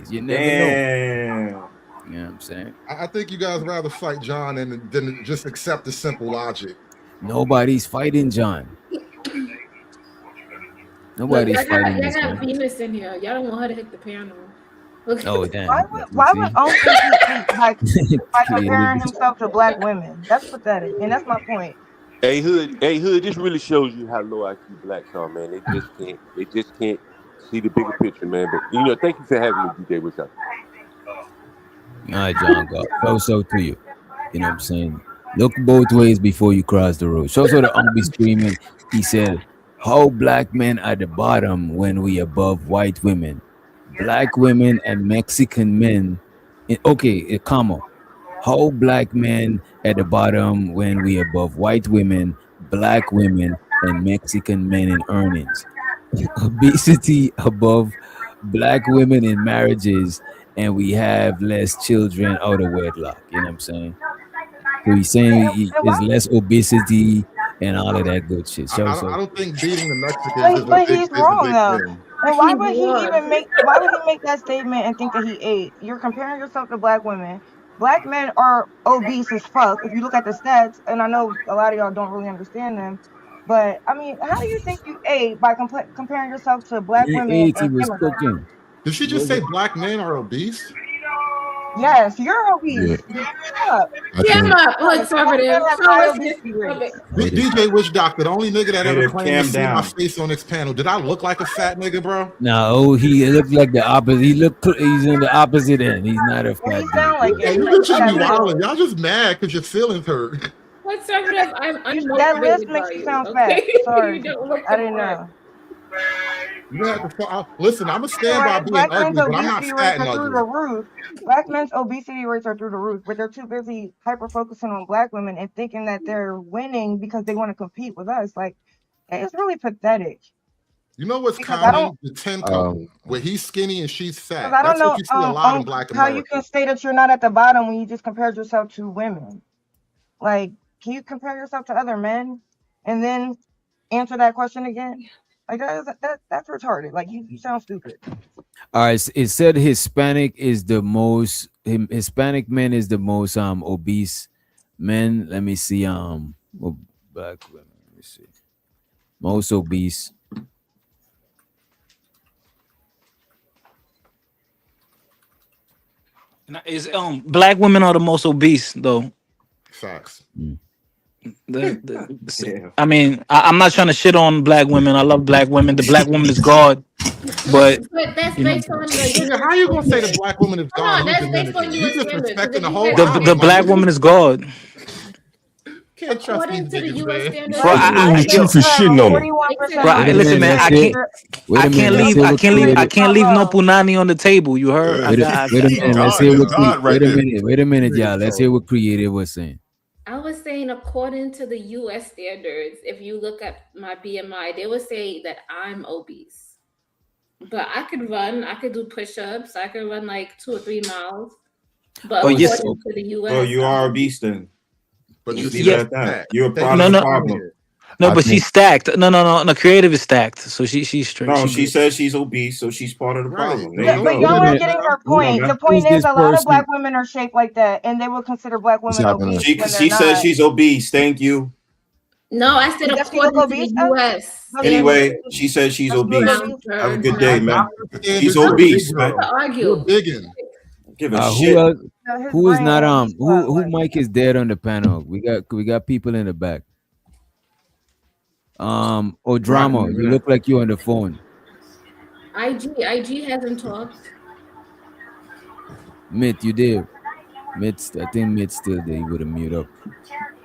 ladies. You never know. Damn. You know what I'm saying? I think you guys rather fight John than just accept the simple logic. Nobody's fighting John. Look, Nobody's y'all fighting got this man. Venus in here. Y'all don't want her to hit the piano. Look. Oh damn. Why would Uncle be like See? comparing himself to black women? That's pathetic, and that's my point. Hey Hood, this really shows you how low IQ blacks are, man. They just can't see the bigger picture, man. But thank you for having me, DJ. What's up? All right, John, go. So to you. You know what I'm saying? Look both ways before you cross the road. So the be screaming. He said, "How black men at the bottom when we above white women, black women and Mexican men." Okay, comma. How black men at the bottom when we above white women, black women, and Mexican men in earnings. Obesity above black women in marriages, and we have less children out of wedlock. You know what I'm saying? So he's saying there's less obesity and all of that good shit. I don't think beating the Mexicans But, is a but big, he's is a wrong big though. thing. And why would he even make? Why would he make that statement and think that he ate? You're comparing yourself to black women. Black men are obese as fuck if you look at the stats, and I know a lot of y'all don't really understand them. But I mean, how do you think you ate by comparing yourself to black He women ate, he and was immigrants? cooking. Did she just say black men are obese? Yes, you're Yeah, obese. Shut up. I Yeah, think. I'm Black conservative. men have So high let's get obesity rates. DJ Witch Doctor, the only nigga that ever Native, claimed to calm see my down. face on this panel. Did I look like a fat nigga, bro? No, he looked like the opposite. He's on the opposite end. He's not a Well, fat he dude. sound like Hey, it. you Like, bitches be that wildin'. Y'all just mad because your feelings hurt. conservative, I'm that list unmotivated makes by you you. sound fat. Okay, Sorry, you don't look I didn't the part. know. You have to listen. I'm gonna stand by Right, being black men's ugly, but I'm not obesity fat rates and are through ugly. the roof. Black men's obesity rates are through the roof, but they're too busy hyper focusing on black women and thinking that they're winning because they want to compete with us. Like, it's really pathetic. You know what's Because I don't, common? The 10 couple, where he's skinny and she's because fat. I don't That's what know you see a lot in Black how you America. can say that you're not at the bottom when you just compared yourself to women. Like, can you compare yourself to other men and then answer that question again? Like that's retarded. Like you sound stupid. All right, it said Hispanic is the most Hispanic men is the most obese men. Let me see black women. Let me see. Most obese. Is black women are the most obese though. Facts. I mean, I'm not trying to shit on black women. I love black women. The black woman is God, but But that's you know, based on the Nigga, how you gonna say the black woman is Hold gone? on, You that's based on Dominican. You U.S. standards. Because disrespecting if the you whole had island, the my black nigga. woman is God. Can't trust these according to the niggas, U.S. man. standards, Bro, black truth men is shitting on them. 41% Bro, listen, man, I can't leave. I can't leave no punani on the table. You heard? Wait a minute. Let's hear what. Wait a minute, y'all. Let's hear what Creative was saying. I was saying, according to the U.S. standards, if you look at my BMI, they would say that I'm obese. But I could run. I could do push-ups. I could run like 2 or 3 miles. But according to the U.S., Oh, you are obese then. But Just you leave it at that. You're a part no, of the no, problem. no, but she's stacked. No. Creative is stacked, so she's straight. No, she says she's obese, so she's part of the problem. There you But go. y'all aren't getting her point. The point is, a lot of black person? women are shaped like that, and they will consider black women obese when they're She not. says she's obese. Thank you. No, I said Does she according look to the obese, though? U.S. Anyway, she says she's obese. Have a good day, man. She's You're a big obese, man. girl. You're biggin'. Give a Who shit. else? His Who is brain not ain't who mic is dead on the panel? We got people in the back. Odrama, you look like you're on the phone. IG hasn't talked. Mitt, you did. I think Mitt still there. You would have mute up.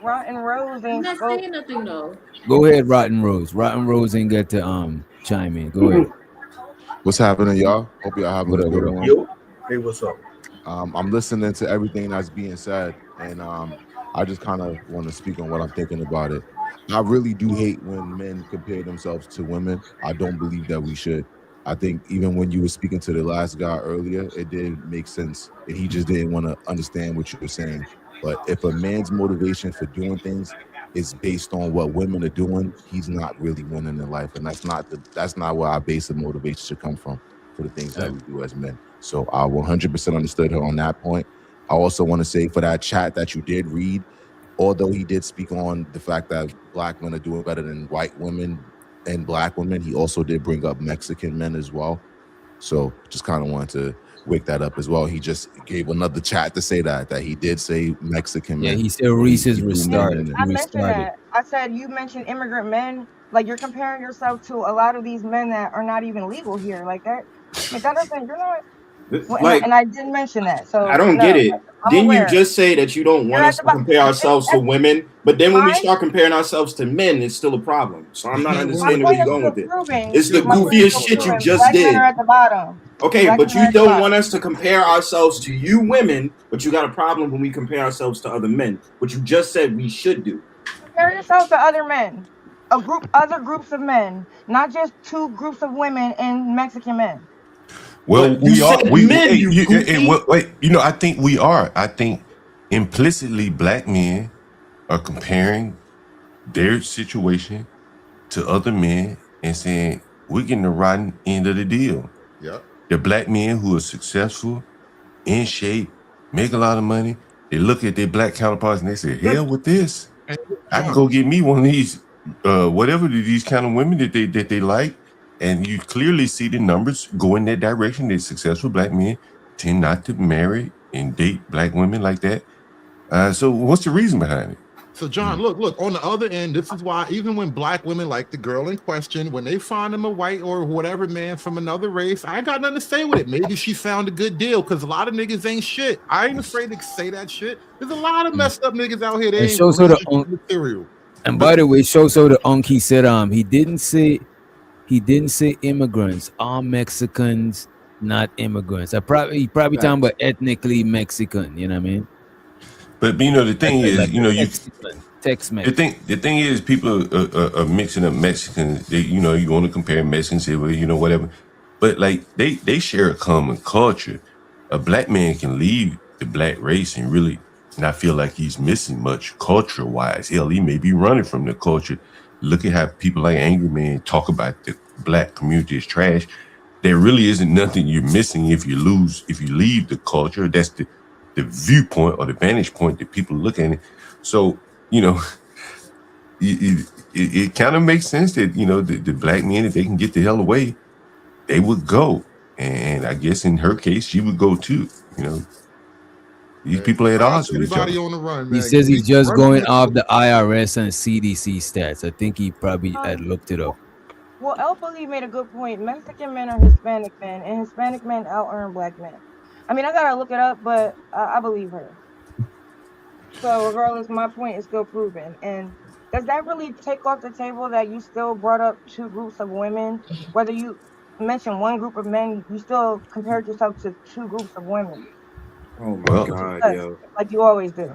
Rotten Rose I'm ain't not spoke. saying nothing though. Go ahead, Rotten Rose. Rotten Rose ain't got to chime in. Go ahead. What's happening, y'all? Hope y'all having a good one. Hey, what's up? I'm listening to everything that's being said, and I just kind of want to speak on what I'm thinking about it. I really do hate when men compare themselves to women. I don't believe that we should. I think even when you were speaking to the last guy earlier, it did make sense, and he just didn't want to understand what you were saying. But if a man's motivation for doing things is based on what women are doing, he's not really winning in life, and that's not where our base of motivation should come from for the things that we do as men. So I 100% understood her on that point. I also want to say for that chat that you did read, although he did speak on the fact that black men are doing better than white women and black women, he also did bring up Mexican men as well. So just kind of wanted to wake that up as well. He just gave another chat to say that he did say Mexican men. Yeah, he said Reese is He threw men restarted. in I there. mentioned that. I said you mentioned immigrant men. Like you're comparing yourself to a lot of these men that are not even legal here. Like that. Like that doesn't. You're not. Well, Like, and I did mention that. So I don't no, get it. I'm Didn't you aware. just say that you don't want You're us at the to compare ourselves to women? But then when we my start comparing ourselves to men, it's still a problem. So I'm not my understanding where point you're is going still with it. proving. It's the My point is goofiest still shit you proving. just Black men did. are at the bottom. Okay, Black but men are you at the don't bottom. want us to compare ourselves to you women, but you got a problem when we compare ourselves to other men, which you just said we should do. Compare yourself to other men, other groups of men, not just two groups of women and Mexican men. Well, But you we are. said We men, you goofy. well, wait. I think we are. I think implicitly, black men are comparing their situation to other men and saying we're getting the rotten end of the deal. Yeah. The black men who are successful, in shape, make a lot of money, they look at their black counterparts and they say, "Hell with this! I can go get me one of these, whatever these kind of women that they like." And you clearly see the numbers go in that direction. That successful black men tend not to marry and date black women like that. So what's the reason behind it? So John, look, on the other end, this is why even when black women, like the girl in question, when they find them a white or whatever man from another race, I ain't got nothing to say with it. Maybe she found a good deal because a lot of niggas ain't shit. I ain't afraid to say that shit. There's a lot of messed up niggas out here. They And ain't show so really material. and by the way, show so the Unky said he didn't say immigrants, all Mexicans, not immigrants. He probably talking about ethnically Mexican, you know what I mean? But the thing is, Tex-Mex. The thing is, people are mixing up Mexicans. They, you want to compare Mexicans, say, well, whatever. But like they share a common culture. A black man can leave the black race and really not feel like he's missing much culture-wise. Hell, he may be running from the culture. Look at how people like Angry Man talk about the black community as trash. There really isn't nothing you're missing if you leave the culture. That's the viewpoint or the vantage point that people look at it. So, it kind of makes sense that, the black men, if they can get the hell away, they would go. And I guess in her case, she would go too. These people are at odds with each other. Everybody on the run, man. He says he's just going off the IRS and CDC stats. I think he probably had looked it up. Well, El Bully made a good point. Mexican men are Hispanic men, and Hispanic men out-earn black men. I mean, I gotta look it up, but I believe her. So regardless, my point is still proven. And does that really take off the table that you still brought up two groups of women? Whether you mention one group of men, you still compared yourself to two groups of women. Oh my God, yo. Like you always do.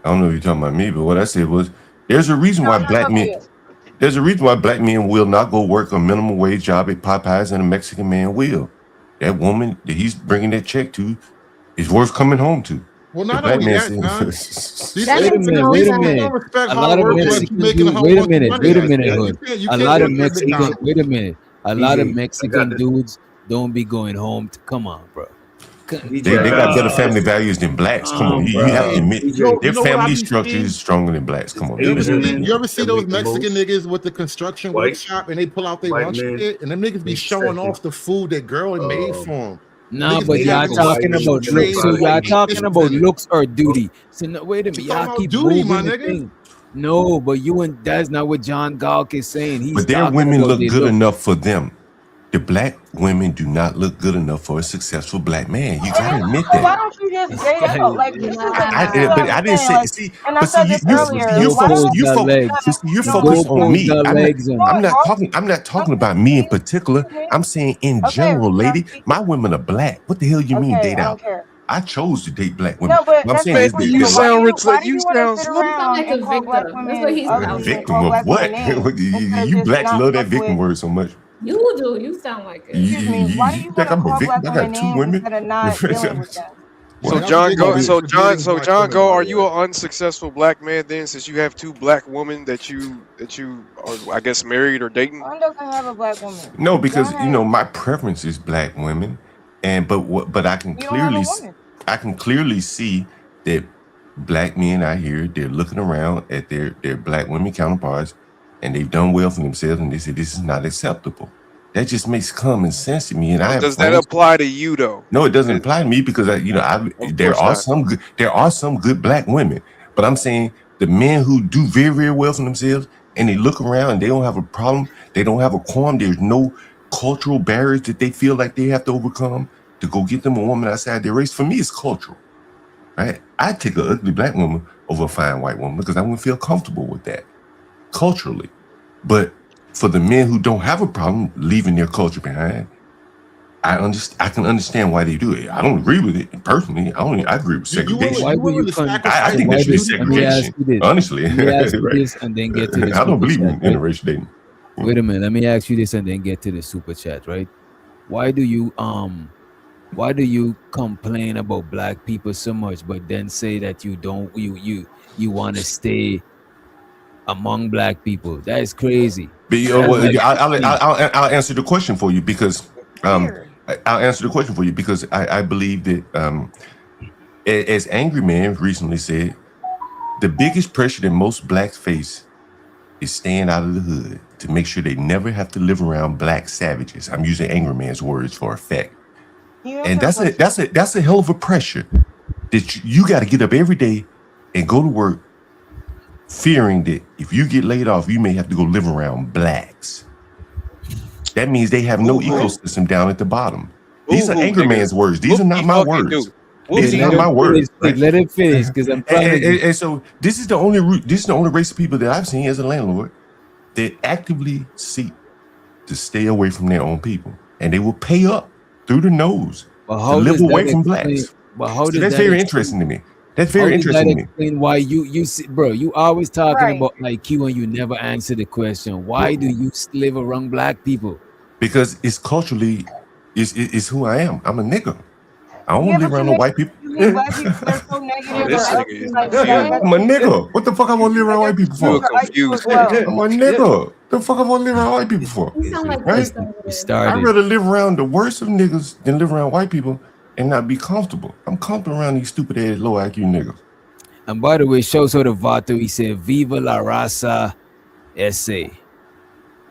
I don't know if you're talking about me, but what I said was, there's a reason why black men will not go work a minimum wage job at Popeyes and a Mexican man will. That woman that he's bringing that check to is worth coming home to. Well, not only that, John. Wait a minute. A lot of Mexican dudes, wait a minute, Hood. A lot of Mexican, wait a minute. A lot of Mexican dudes don't be going home. Come on, bro. They got better family values than blacks. Come on, you have to admit their family structure is stronger than blacks. Come on. You ever see those Mexican niggas with the construction workshop and they pull out their lunch kit and them niggas be showing off the food that girl had made for them? No, but y'all talking about looks. So y'all talking about looks or duty. So no, wait a minute, y'all keep moving the thing. No, but that's not what John Galk is saying. He's But their women look good enough for them. The black women do not look good enough for a successful black man. You gotta admit that. Why don't you just say that? Like this is I didn't say. like, See, and I said this earlier. You're focused on me. I'm not talking about me in particular. I'm saying in general, lady. My women are black. What the hell you mean date out? I chose to date black women. No, but I'm saying is that you sound rich. Like you sound like a victim. That's what he's a victim of what? You blacks love that victim word so much. You do. You sound like it. You think I'm a victim? I got two women. So John Go, are you an unsuccessful black man then, since you have two black women that you are, I guess, married or dating? John doesn't have a black woman. No, because my preference is black women, but I can clearly see that black men out here, they're looking around at their black women counterparts, and they've done well for themselves, and they say this is not acceptable. That just makes common sense to me. And does that apply to you though? No, it doesn't apply to me because there are some good black women, but I'm saying the men who do very, very well for themselves and they look around and they don't have a problem, they don't have a qualm. There's no cultural barriers that they feel like they have to overcome. to go get them a woman outside their race. For me, it's cultural, right? I'd take an ugly black woman over a fine white woman because I wouldn't feel comfortable with that culturally. But for the men who don't have a problem leaving their culture behind, I can understand why they do it. I don't agree with it personally. I agree with segregation. Why do you I think there should be segregation. Honestly, Let me ask you right. this and then get to the I don't believe in super chat, right? interracial dating. Wait a minute. Let me ask you this and then get to the super chat, right? Why do you complain about black people so much, but then say that you want to stay among black people? That is crazy. I'll answer the question for you because I believe that as Angry Man recently said, the biggest pressure that most blacks face is staying out of the hood to make sure they never have to live around black savages. I'm using Angry Man's words for effect. And that's a hell of a pressure that you got to get up every day and go to work fearing that if you get laid off, you may have to go live around blacks. That means they have no ecosystem down at the bottom. These are Angry Man's words. These are not my words. These are not my words. Right? Let it finish, because I'm trying and so this is the only race of people that I've seen as a landlord that actively seek to stay away from their own people, and they will pay up through the nose to live away from blacks. So that's very interesting to me. That's very interesting to me. Explain why you see, bro. You always talking about like you and you never answer the question. Why do you live around black people? Because it's culturally, it's who I am. I'm a nigga. I don't want to live around no white people. I'm a nigga. What the fuck I want to live around white people for? I'm a nigga. The fuck I want to live around white people for? Right? I'd rather live around the worst of niggas than live around white people and not be comfortable. I'm comfortable around these stupid ass low IQ niggas. And by the way, Shoso de Vato, he said, "Viva la raza SA."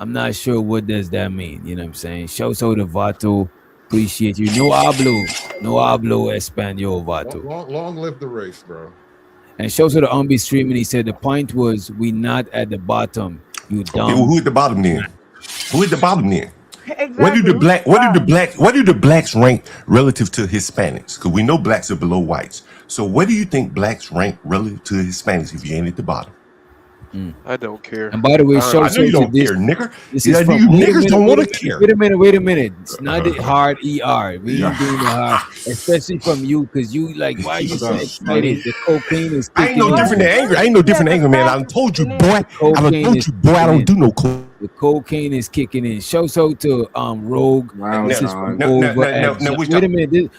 I'm not sure what does that mean. You know what I'm saying? Shoso de Vato, appreciate you. No hablo español, Vato. Long live the race, bro. And Shoso the Umbi streaming, he said the point was we not at the bottom. You dumb. Okay, well, who at the bottom then? Who at the bottom then? Exactly. What do the blacks rank relative to Hispanics? Because we know blacks are below whites. So what do you think blacks rank relative to Hispanics if you ain't at the bottom? I don't care. And by the way, I know you don't care, nigger. You from, niggers don't want to care. Wait a minute. It's not the hard ER. We ain't doing the hard, especially from you, because you like, why you so excited? The cocaine is I ain't no different than angry. I ain't no different than angry, man. I done told you, boy. I don't do no coke. The cocaine is kicking in. Show to Rogue. This is from wait a minute.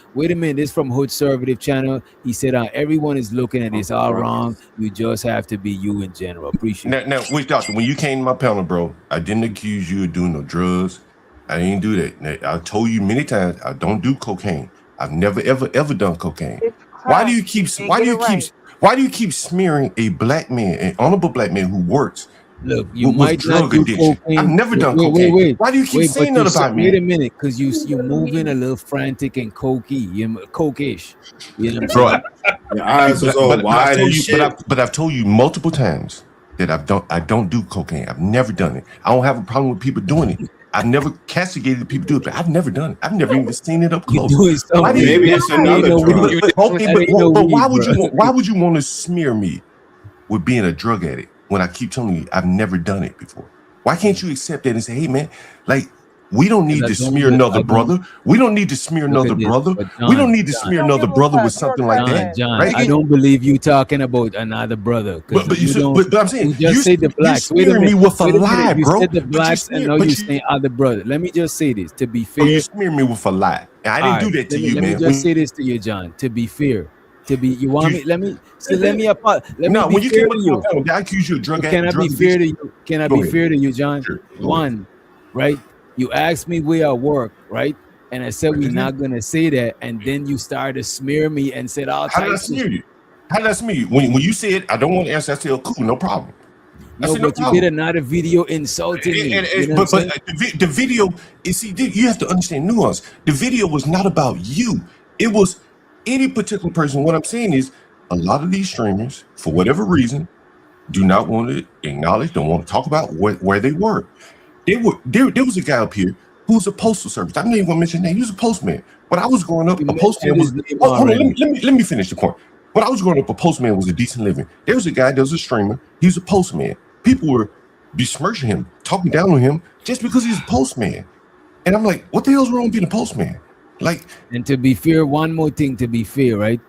This is from Hood Conservative channel. He said everyone is looking at this all wrong. You just have to be you in general. Appreciate it. Now, Witch Doctor, when you came to my panel, bro, I didn't accuse you of doing no drugs. I didn't do that. I told you many times I don't do cocaine. I've never ever done cocaine. Why do you keep smearing a black man, an honorable black man who works? Look, you might not do cocaine. I've never done cocaine. Wait. Why do you keep saying that about me? Wait a minute, because you moving a little frantic and cokey, coke-ish. You know what I'm saying? Your eyes was all wide and shit. But I've told you multiple times that I don't do cocaine. I've never done it. I don't have a problem with people doing it. I've never castigated people do it, but I've never done it. I've never even seen it up close. Maybe it's another drug. But why would you want to smear me with being a drug addict when I keep telling you I've never done it before? Why can't you accept that and say, hey man, like we don't need to smear another brother. We don't need to smear another brother. We don't need to smear another brother with something like that. John, right? I don't believe you talking about another brother. But I'm saying you just say the blacks. You're smearing me with a lie, bro. You said the blacks, and now you saying other brother. Let me just say this to be fair. You smeared me with a lie. And I didn't do that to you, man. Let me just say this to you, John. To be fair. You want me? Let me when you came to you, I accuse you of drug addict. Can I be fair to you? Can I be fair to you, John? Sure. One, right? You asked me where I work, right? And I said we're not gonna say that, and then you started to smear me and said all types. How did I smear you? How did I smear you? When you said I don't want to answer, I said cool, no problem. No, but you did another video insulting me. But the video, you have to understand nuance. The video was not about you. It was any particular person. What I'm saying is a lot of these streamers, for whatever reason, do not want to acknowledge, don't want to talk about where they work. There was a guy up here who was a postal service. I'm not even going to mention his name. He was a postman. When I was growing up, You a postman was. mentioned his name Hold on, already. let me finish the point. When I was growing up, a postman was a decent living. There was a guy, there was a streamer. He was a postman. People were besmirching him, talking down on him just because he's a postman. And I'm like, what the hell's wrong with being a postman? Like, And to be fair, one more thing to be fair, right?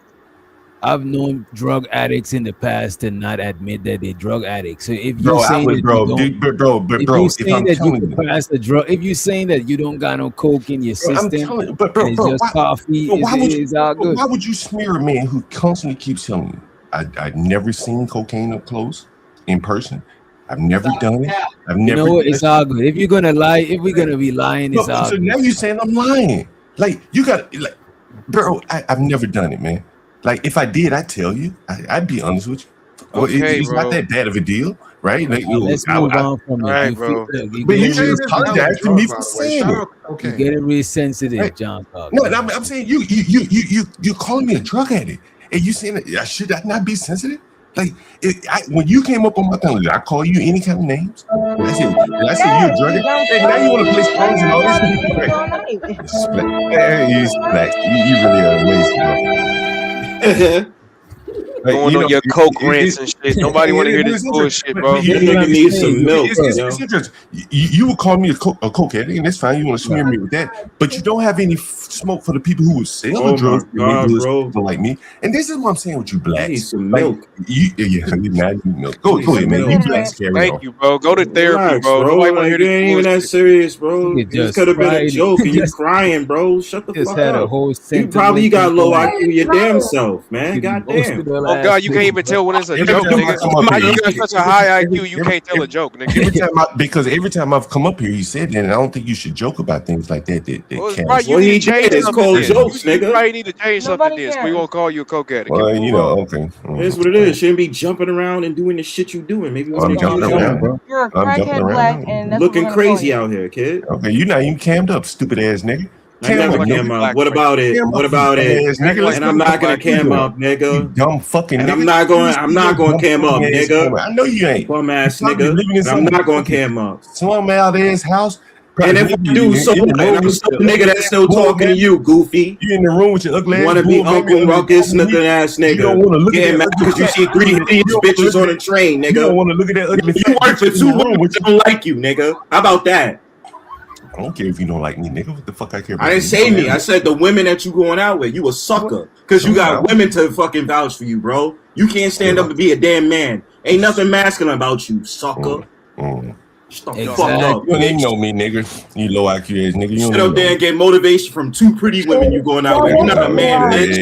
I've known drug addicts in the past to not admit that they're drug addicts. So if bro, you're I saying would, that bro, you don't, dude, bro, if bro, you're if saying I'm that you telling can you, pass the drug, if you're saying that you don't got no coke in your bro, I'm system, telling you, but and it's just coffee, bro, why would you, it's all good. why would you smear a man who constantly keeps telling you, I've never seen cocaine up close in person. I've never done it. I've You never. know what? It's all good. If you're gonna lie, if we're gonna be lying, it's No, all so good. now you're saying I'm lying. Like you got, like, bro, I've never done it, man. Like if I did, I'd tell you. I'd be honest with you. Well, Okay, it's not bro. that bad of a deal, right? Like, Let's move on from All it. right, You bro. feel, look, you but you getting just real apologize to me for saying it. you're getting real sensitive, Right. John Cobb. No, and I'm saying you calling me a drug addict, and you saying that should I not be sensitive? Like when you came up on my tongue, did I call you any kind of names? Did I say you're a drug addict? Hey, now you want to play songs and all this? Hey, Blacks, you really are amazing, bro. Like, Going you on know, your coke rants and shit. Nobody want to hear this bullshit, bro. It's interesting. You would call me a coke addict, and that's fine. You want to smear me with that, but you don't have any smoke for the people who would sell the drugs to neighborhoods, people like me. And this is what I'm saying with you Blacks. need some Like, milk. you need milk. Go ahead, man. You Blacks carry Thank on. you, bro. Go to therapy, Relax, bro. Nobody want to hear Like, it ain't even this that serious, bro. You This just could have been a cried. joke, and you Just- crying, bro. Shut the Just fuck had a up. whole You probably got sentimental low moment. IQ your damn self, man. You Goddamn. emotional Oh ass God, you can't nigga, even bro. tell when it's a Every joke, time I nigga. come up Somebody here, you got such a high IQ, you can't tell a joke, nigga. Because every time I've come up here, you said that, and I don't think you should joke about things like that. Well, Cash. right, you Well, need he to change did. It's something. called Then. jokes, You nigga. probably need to change something. This we won't call you a coke addict. Well, Move you know, on. okay. It's what it is. Shouldn't be jumping around and doing the shit you doing. Maybe we I'm need to jumping do around, bro. You're a I'm jumping crackhead black, around. and that's what we're Looking gonna call crazy you. out here, kid. Okay, you're not even cammed up, stupid ass nigga. I'm not gonna cam up. What about it? Cam What up, about you it? dumbass nigga. Let's And go I'm to not gonna what you cam doing. up, nigga. You dumb fucking And nigga. I'm not going. I'm not going Dumb cam up, fucking ass nigga. woman. I know you ain't. Bum ass You probably nigga. living in And I'm some not going fucking cam up. slum out ass house. And if I do, so what? And I'm still a nigga that's still talking to you, goofy. You in the room with your ugly ass. Want to be bull baby Uncle under Ruckus the looking ass nigga. You don't want to look Getting at mad that because you see three hideous bitches on a train, nigga. You don't want to look at that ugly. You work for two women that don't like you, nigga. How about that? I don't care if you don't like me, nigga. What the fuck I care about? I didn't say me. I said the women that you going out with. You a sucker because you got women to fucking vouch for you, bro. You can't stand up to be a damn man. Ain't nothing masculine about you, sucker. Shut the fuck up. You don't even know me, nigga. You low IQ ass nigga. You Sit don't up there and get motivation from two pretty women you going out with. You're not a man, bitch.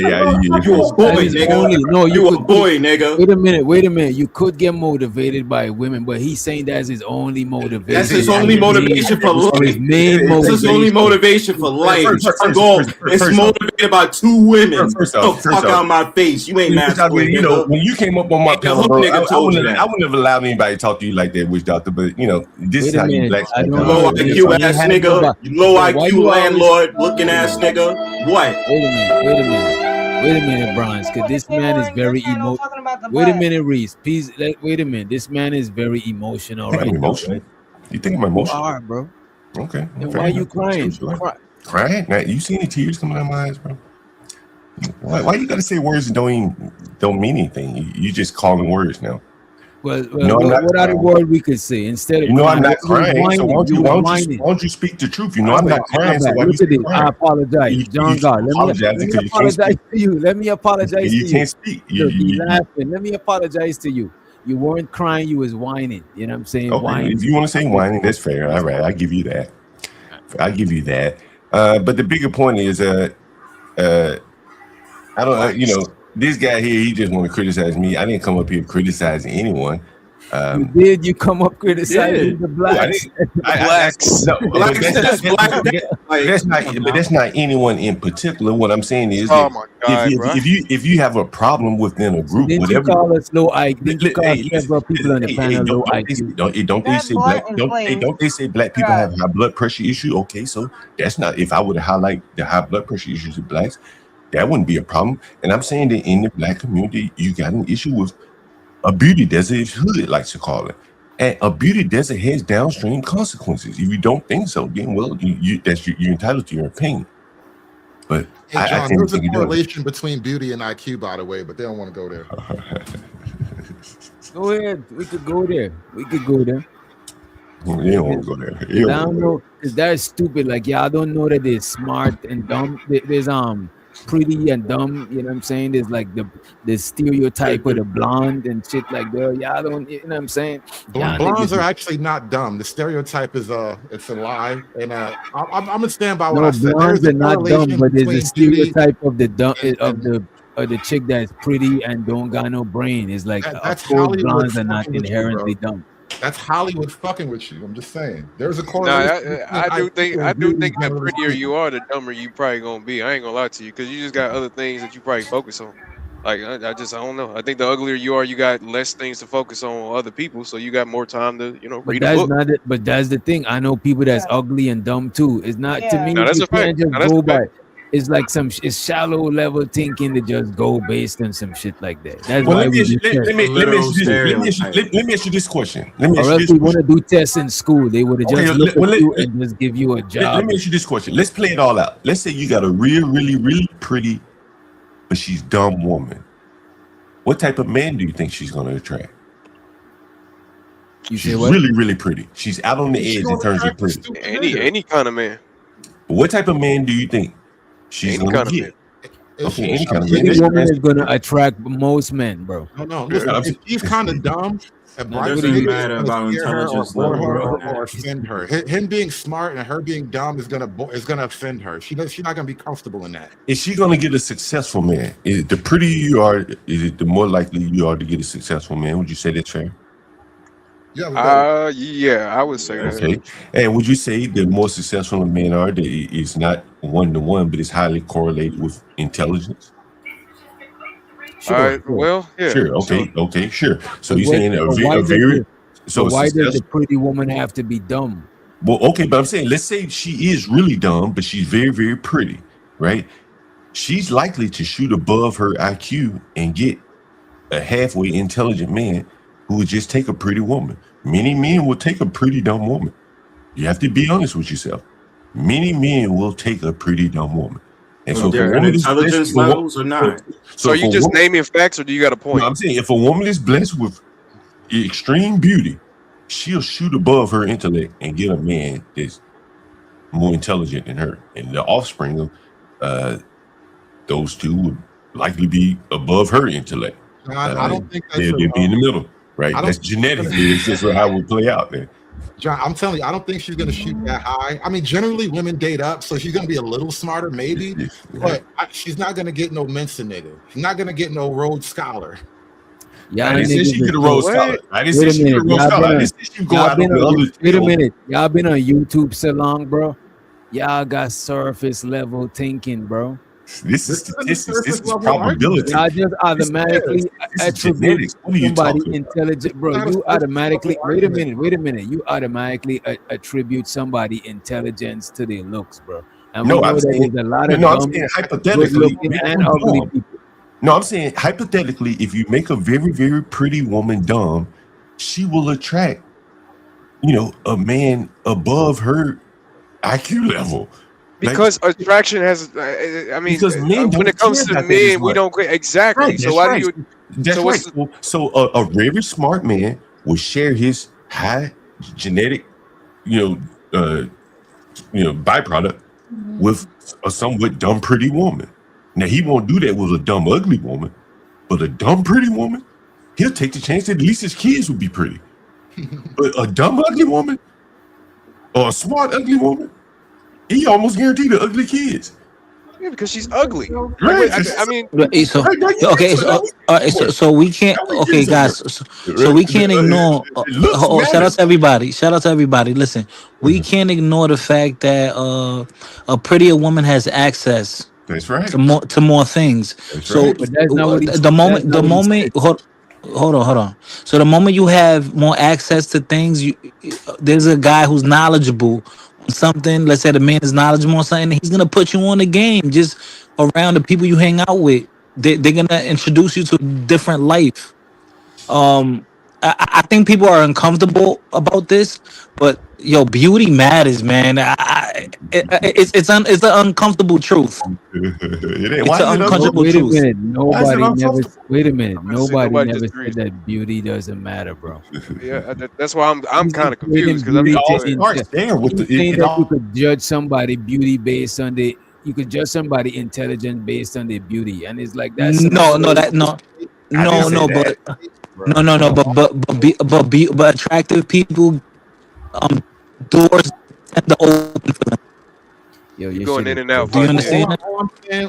You a boy, That is only- nigga. no, You a could- boy, nigga. Wait a minute. You could get motivated by women, but he's saying that's his only motivation. That's his only motivation for life. His main That's his only motivation for life. It's motivated by two women. First The off, fuck out my face. You ain't masculine, you know, when you came up on my panel, hook bro, nigga I told you wouldn't have allowed anybody to talk to you like that, witch doctor. But you know, this is Wait a how you minute. blacks. I don't Low know. IQ You ass had to go nigga. back. You low Why IQ you always- landlord looking ass nigga. What? Wait a minute, Bronze, because this man is very emotional. Wait a minute, Reese. Please, wait a minute. This man is very emotional, I think right? I'm emotional. You think I'm emotional? You are, bro. Okay. Then fair why you enough. crying? Crying? Now, you see any tears coming out of my eyes, bro? Why you gotta say words that don't mean anything? You just calling words now. Well, No, I'm not what other crying. word we could say instead of You know I'm crying, not you was crying, so whining, why you was don't whining. you speak the truth? You know My I'm not bad, crying, so why Look you at this. I crying? apologize, John God. Let me apologize to you. Let me apologize to You you. can't speak. Look, you laughing. Let me apologize to you. You weren't crying. You was whining. You know what I'm saying? Okay, Whining. if you want to say whining, that's fair. All right, I give you that. I give you that. But the bigger point is, I don't, you know, this guy here, he just want to criticize me. I didn't come up here criticizing anyone. You did. You come up criticizing the blacks. Blacks. No, but that's not anyone in particular. What I'm saying is, Oh my God, bro. if you have a problem within a group, Didn't whatever. you call us low IQ? Didn't you call Hey, several people on the panel low IQ? Don't they say black? Don't they say black people have high blood pressure issue? Okay, so that's not. If I were to highlight the high blood pressure issues of blacks, that wouldn't be a problem. And I'm saying that in the black community, you got an issue with a beauty desert, as Hood likes to call it. And a beauty desert has downstream consequences. If you don't think so, then well, you're entitled to your opinion. But Hey, I John, tend to there's a think it does. correlation between beauty and IQ, by the way, but they don't want to go there. Go ahead. We could go there. We could go there. You don't want to go there. I don't know, cause that's stupid. Like y'all don't know that there's smart and dumb. There's pretty and dumb. You know what I'm saying? There's like the stereotype of the blonde and shit like that. Y'all don't. You know what I'm saying? Y'all Blondes niggas- are actually not dumb. The stereotype is it's a lie, and I'm gonna stand by what No, I said. blondes There's are a not dumb, correlation but there's a between beauty. stereotype of the dumb of the chick that's pretty and don't got no brain. It's like That's of course Hollywood blondes are not fucking with you, inherently bro. dumb. That's Hollywood fucking with you. I'm just saying. There's a Nah, correlation. I do think between beauty the generally prettier speaking. you are, the dumber you probably gonna be. I ain't gonna lie to you, because you just got other things that you probably focus on. Like I don't know. I think the uglier you are, you got less things to focus on other people, so you got more time to But read a that's book. not it. But that's the thing. I know people that's ugly and dumb too. It's not to me. No, that's You a fact. can't just No, that's go a by. fact. It's like it's shallow level thinking to just go based on some shit like that. That's Well, why let me we ask you- do let- tests. let me- let me ask you this- let me ask you- let me ask you this question. Let me Or ask you else this we question. want to do tests in school. They would have Okay, just let- looked well, at let- you and just give you a job. Let me ask you this question. Let's play it all out. Let's say you got a really pretty, but she's dumb woman. What type of man do you think she's going to attract? You She's say what? really pretty. She's out on the She edge gonna in terms of attract the pretty. stupid any kind of man. But what type of man do you think she's Any going kind to of get? man. Okay, any kind of Any man. woman is gonna attract most men, bro. No, listen, if she's kind of dumb, a No, bright doesn't nigga matter is about gonna scare her or intelligence bore level, her bro. or offend her. Him being smart and her being dumb is gonna offend her. She's not gonna be comfortable in that. Is she going to get a successful man? Is it the prettier you are, is it the more likely you are to get a successful man? Would you say that's fair? Yeah, I would say that. Okay. And would you say the more successful a man are, that it's not one-to-one, but it's highly correlated with intelligence? Well, yeah. Sure. Okay. Sure. So But you're what- saying but why does why does the successful. pretty woman have to be dumb? Well, okay, but I'm saying, let's say she is really dumb, but she's very pretty, right? She's likely to shoot above her IQ and get a halfway intelligent man who would just take a pretty woman. Many men will take a pretty dumb woman. You have to be honest with yourself. Many men will take a pretty dumb woman. And so, if a Different woman is intelligence blessed with a wo- levels or not? So if you a just woman- naming facts, or do you got a point? No, I'm saying if a woman is blessed with extreme beauty, she'll shoot above her intellect and get a man that's more intelligent than her. And the offspring of those two would likely be above her intellect. I don't think that's they'd be in the middle, right? I don't That's think she's gonna- genetically, it's just how it would play out there. John, I'm telling you, I don't think she's gonna shoot that high. I mean, generally women date up, so she's gonna be a little smarter, maybe, but she's not gonna get no Mensa nigga. She's not gonna get no Rhodes Scholar. Y'all I didn't say niggas she is get a Rhodes so- Scholar. I didn't Wait say a she get a minute, Rhodes y'all Scholar. I been didn't on- say she go y'all out been on the on- other. Wait a minute, y'all been on YouTube so long, bro. Y'all got surface level thinking, bro. This is statistics. This is probability. Y'all just automatically This is attribute genetics. What are you somebody talking about? intelligent, bro. You automatically wait a minute. You automatically attribute somebody intelligence to their looks, bro. And No, we know I'm that saying, there's a lot of no, I'm dumb, saying hypothetically, good-looking make and them ugly dumb. people. No, I'm saying hypothetically, if you make a very pretty woman dumb, she will attract, a man above her IQ level. Like, Because attraction has, I mean, Because men when don't it comes care to about that as men, we much. don't exactly. Right, So that's why right. do you? That's so right. what's So a very smart man will share his high genetic, byproduct with a somewhat dumb pretty woman. Now he won't do that with a dumb ugly woman, but a dumb pretty woman, he'll take the chance that at least his kids will be pretty. But a dumb ugly woman or a smart ugly woman, he almost guaranteed the ugly kids. Yeah, because she's ugly. Right. I mean, Right, so okay, so we can't. Okay, guys, so we can't ignore. Shout out to everybody. Shout out to everybody. Listen, we can't ignore the fact that a prettier woman has access. That's right. To more things. That's So right. But that's not what he the moment. Hold on. So the moment you have more access to things, there's a guy who's knowledgeable on something. Let's say the man is knowledgeable on something. He's gonna put you on the game just around the people you hang out with. They're gonna introduce you to a different life. I think people are uncomfortable about this, but yo, beauty matters, man. It's an uncomfortable truth. It's an uncomfortable Wait a truth. minute. Nobody never. Wait a minute. I'm gonna say Nobody nobody never disagrees. said that beauty doesn't matter, bro. Yeah, that's why I'm kind of Equating confused because I beauty mean, to you saying that you could judge somebody beauty based on the. You could judge somebody intelligent based on their beauty, and it's like that's some No, no, shit. that no, I didn't say but that, but attractive people, doors tend to open for them. Yo, you going in and out. Do you Fudge, understand that?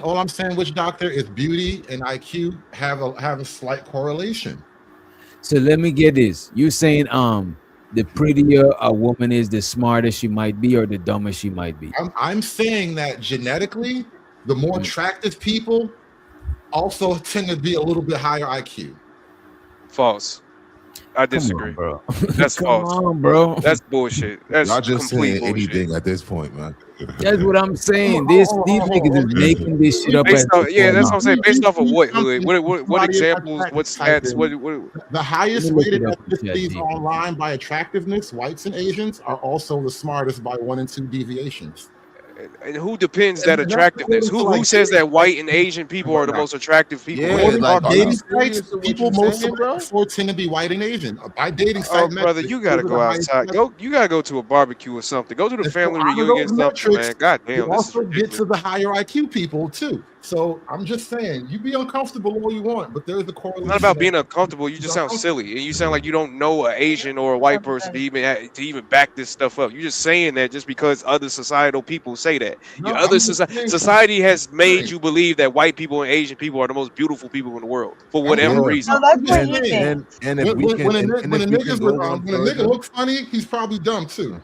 All I'm saying, Witch Doctor, is beauty and IQ have a slight correlation. So let me get this. You saying the prettier a woman is, the smarter she might be, or the dumber she might be. I'm saying that genetically, the more attractive people also tend to be a little bit higher IQ. False. I disagree, bro. That's Come false, on, bro. That's bullshit. That's Y'all just complete saying bullshit. anything at this point, man. That's what I'm saying. These niggas is making this shit up. Based as off, they yeah, go that's what along. I'm saying. Based off of what hood? What Somebody examples? attractive What type stats? in. What? The highest Let me look rated it up in ethnicities ChatGPT. online by attractiveness, whites and Asians, are also the smartest by 1 and 2 deviations. And who depends that And that's attractiveness? according to, Who like, says that white and Asian people are the most attractive people? Yeah, What are you like, talking are you about? dating serious sites, with what people you most saying, bro? for tend to be white and Asian. By dating Oh, site brother, metrics, you gotta those are go the highest outside. metrics. You gotta go to a barbecue or something. Go to the And so family out of reunion, those something, metrics, man. God you damn, this is also get ridiculous. to the higher IQ people too. So I'm just saying, you be uncomfortable all you want, but there's a correlation. It's not about being uncomfortable. You just sound silly, and you sound like you don't know an Asian or a white person to even back this stuff up. You're just saying that just because other societal people say that. No, Your other I'm just saying society has made right. you believe that white people and Asian people are the most beautiful people in the world for I'm whatever just, reason. I'm just saying. And if we can, When a and when a if we nigga's can go one when a nigga further, looks funny, he's probably dumb too.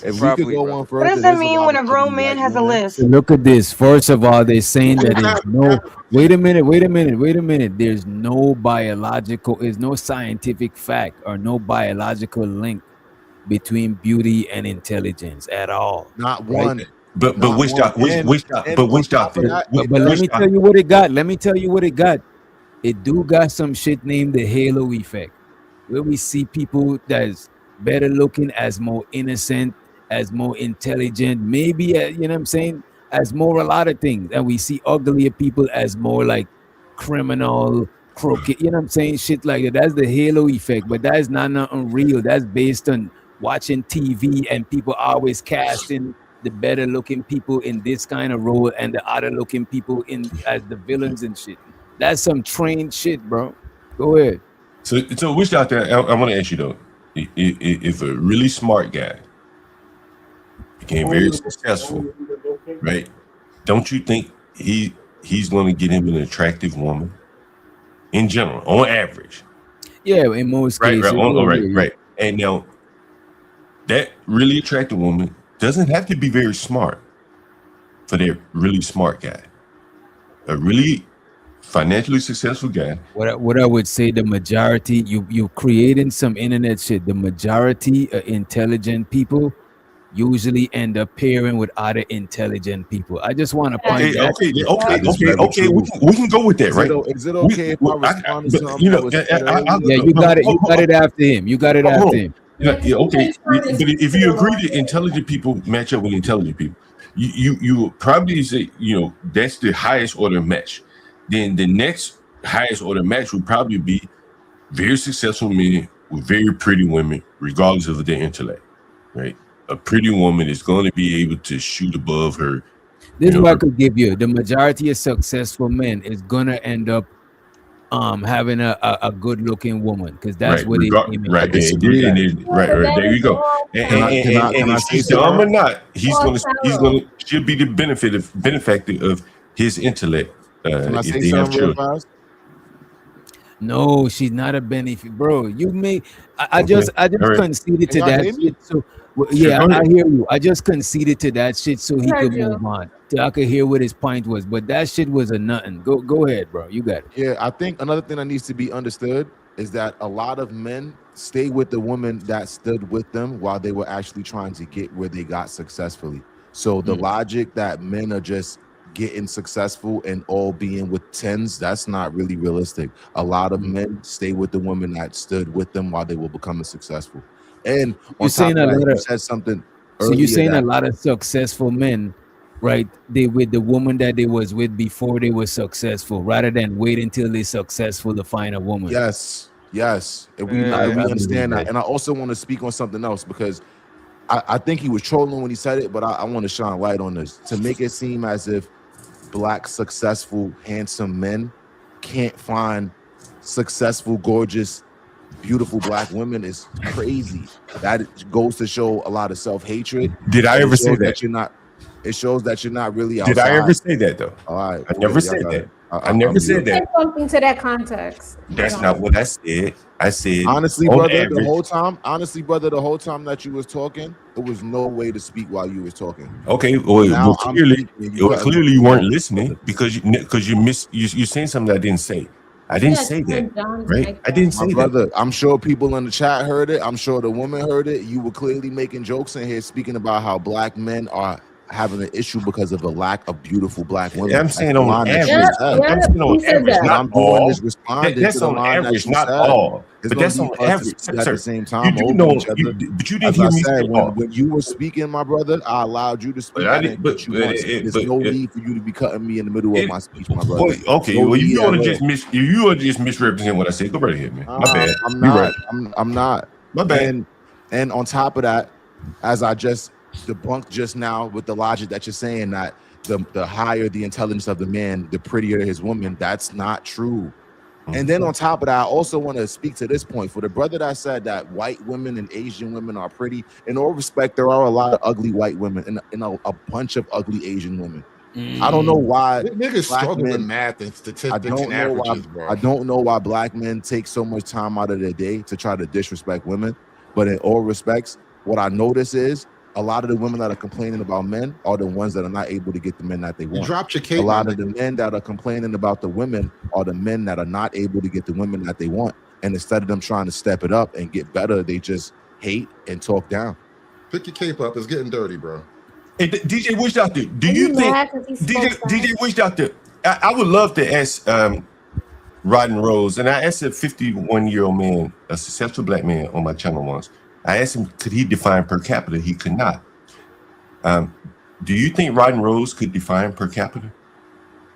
if we could Probably, go brother. one What further, does that there's a mean lot when of a grown ugly man white has a women. list? So look at this. First of all, they're saying that there's no. Wait a minute. There's no is no scientific fact or no biological link between beauty and intelligence at all. Not Right? one. But Not which one. doc, which And which doc, and but on which top doctor? of that, it But let does. me tell you what it got. Let me tell you what it got. It do got some shit named the halo effect, where we see people that's better looking as more innocent, as more intelligent, maybe you know what I'm saying, as more a lot of things, and we see uglier people as more like criminal, crooked. You know what I'm saying? Shit like that. That's the halo effect, but that is not nothing real. That's based on watching TV and people always casting the better looking people in this kind of role and the other looking people in as the villains and shit. That's some trained shit, bro. Go ahead. So which doctor? I want to ask you though. If a really smart guy became very successful, right? Don't you think he's going to get him an attractive woman in general, on average? Yeah, in most Right, cases. right. And now that really attractive woman doesn't have to be very smart for that really smart guy. A really financially successful guy. What I would say, the majority, you creating some internet shit. The majority of intelligent people usually end up pairing with other intelligent people. I just want to point that. Okay. We can go with that, right? Is it okay if I respond to something that was said earlier? Yeah, you got it. You got it after him. You got it after him. Yeah, okay. But if you agree that intelligent people match up with intelligent people, you probably say, that's the highest order match. Then the next highest order match would probably be very successful men with very pretty women, regardless of their intellect, right? A pretty woman is going to be able to shoot above her. This is what I could give you. The majority of successful men is gonna end up having a good looking woman, because that's what he's aiming right. for. Right. There you go. And if she's dumb or not, she'll be the benefactor of his intellect. Can I if say they have something real children. fast? No, she's not a benefit, bro. You may I Okay. just All right. conceded to Can y'all that hear me? shit. So Sure, yeah, go I ahead. hear you. I just conceded to that shit so he Heard could you. move on. So I could hear what his point was. But that shit was a nothing. Go ahead, bro. You got it. Yeah, I think another thing that needs to be understood is that a lot of men stay with the woman that stood with them while they were actually trying to get where they got successfully. So the logic that men are just getting successful and all being with 10s, that's not really realistic. A lot of men stay with the women that stood with them while they were becoming successful. And You're on top saying of a that, lot you of said something so you're earlier saying a that lot of successful men, right? They with the woman that they was with before they were successful, rather than wait until they're successful to find a woman. yes, and we I believe understand that. that. And I also want to speak on something else because I think he was trolling when he said it, but I want to shine light on this to make it seem as if Black successful handsome men can't find successful, gorgeous, beautiful Black women is crazy. That goes to show a lot of self-hatred. Did I ever say that? It shows that you're not really Did outside. I ever say that though? All right, I never said that. I never said Say that. something to that context. That's not what I said. I said Honestly, on brother, average, the whole time that you was talking, there was no way to speak while you was talking. Okay, well, Now I'm clearly, speaking, you cut me you weren't off. listening because you're saying something I didn't say. I didn't say that, right? I didn't say My that. brother, I'm sure people in the chat heard it. I'm sure the woman heard it. You were clearly making jokes in here speaking about how Black men are having an issue because of a lack of beautiful Black women. I'm saying on average. I'm I'm saying on average, not all. responding That's to the on line average, that you not said. all. It's But gonna that's be on for us to average, speak at sir. the same You time. do over know, each other. but you didn't As hear I me said, say all. when you were speaking, my brother, I allowed you to speak. I I didn't- didn't cut you once. There's no need for you to be cutting me in the middle of my speech, my brother. Okay, No well, if need you at want to all. just misrepresent what I said, go right ahead, man. My bad. I'm You're not. right. I'm not. My bad. And on top of that, as I just debunked just now with the logic that you're saying that the higher the intelligence of the man, the prettier his woman. That's not true. And then on top of that, I also want to speak to this point for the brother that said that white women and Asian women are pretty. In all respect, there are a lot of ugly white women and a bunch of ugly Asian women. I don't know why Niggas struggle with math and statistics I don't and know why. averages, bro. I don't know why Black men take so much time out of their day to try to disrespect women. But in all respects, what I notice is a lot of the women that are complaining about men are the ones that are not able to get the men that they want. dropped your cape, a lot my of the men that are complaining about the women are the men that are not able to get the women that they want. And instead of them trying to step it up and get better, they just hate and talk down. Pick your cape up. It's getting dirty, bro. Hey, DJ Wish Doctor, do you think DJ Wish Doctor? I would love to ask Rodden Rose, and I asked a 51-year-old man, a successful Black man, on my channel once. I asked him, could he define per capita? He could not. Do you think Rodden Rose could define per capita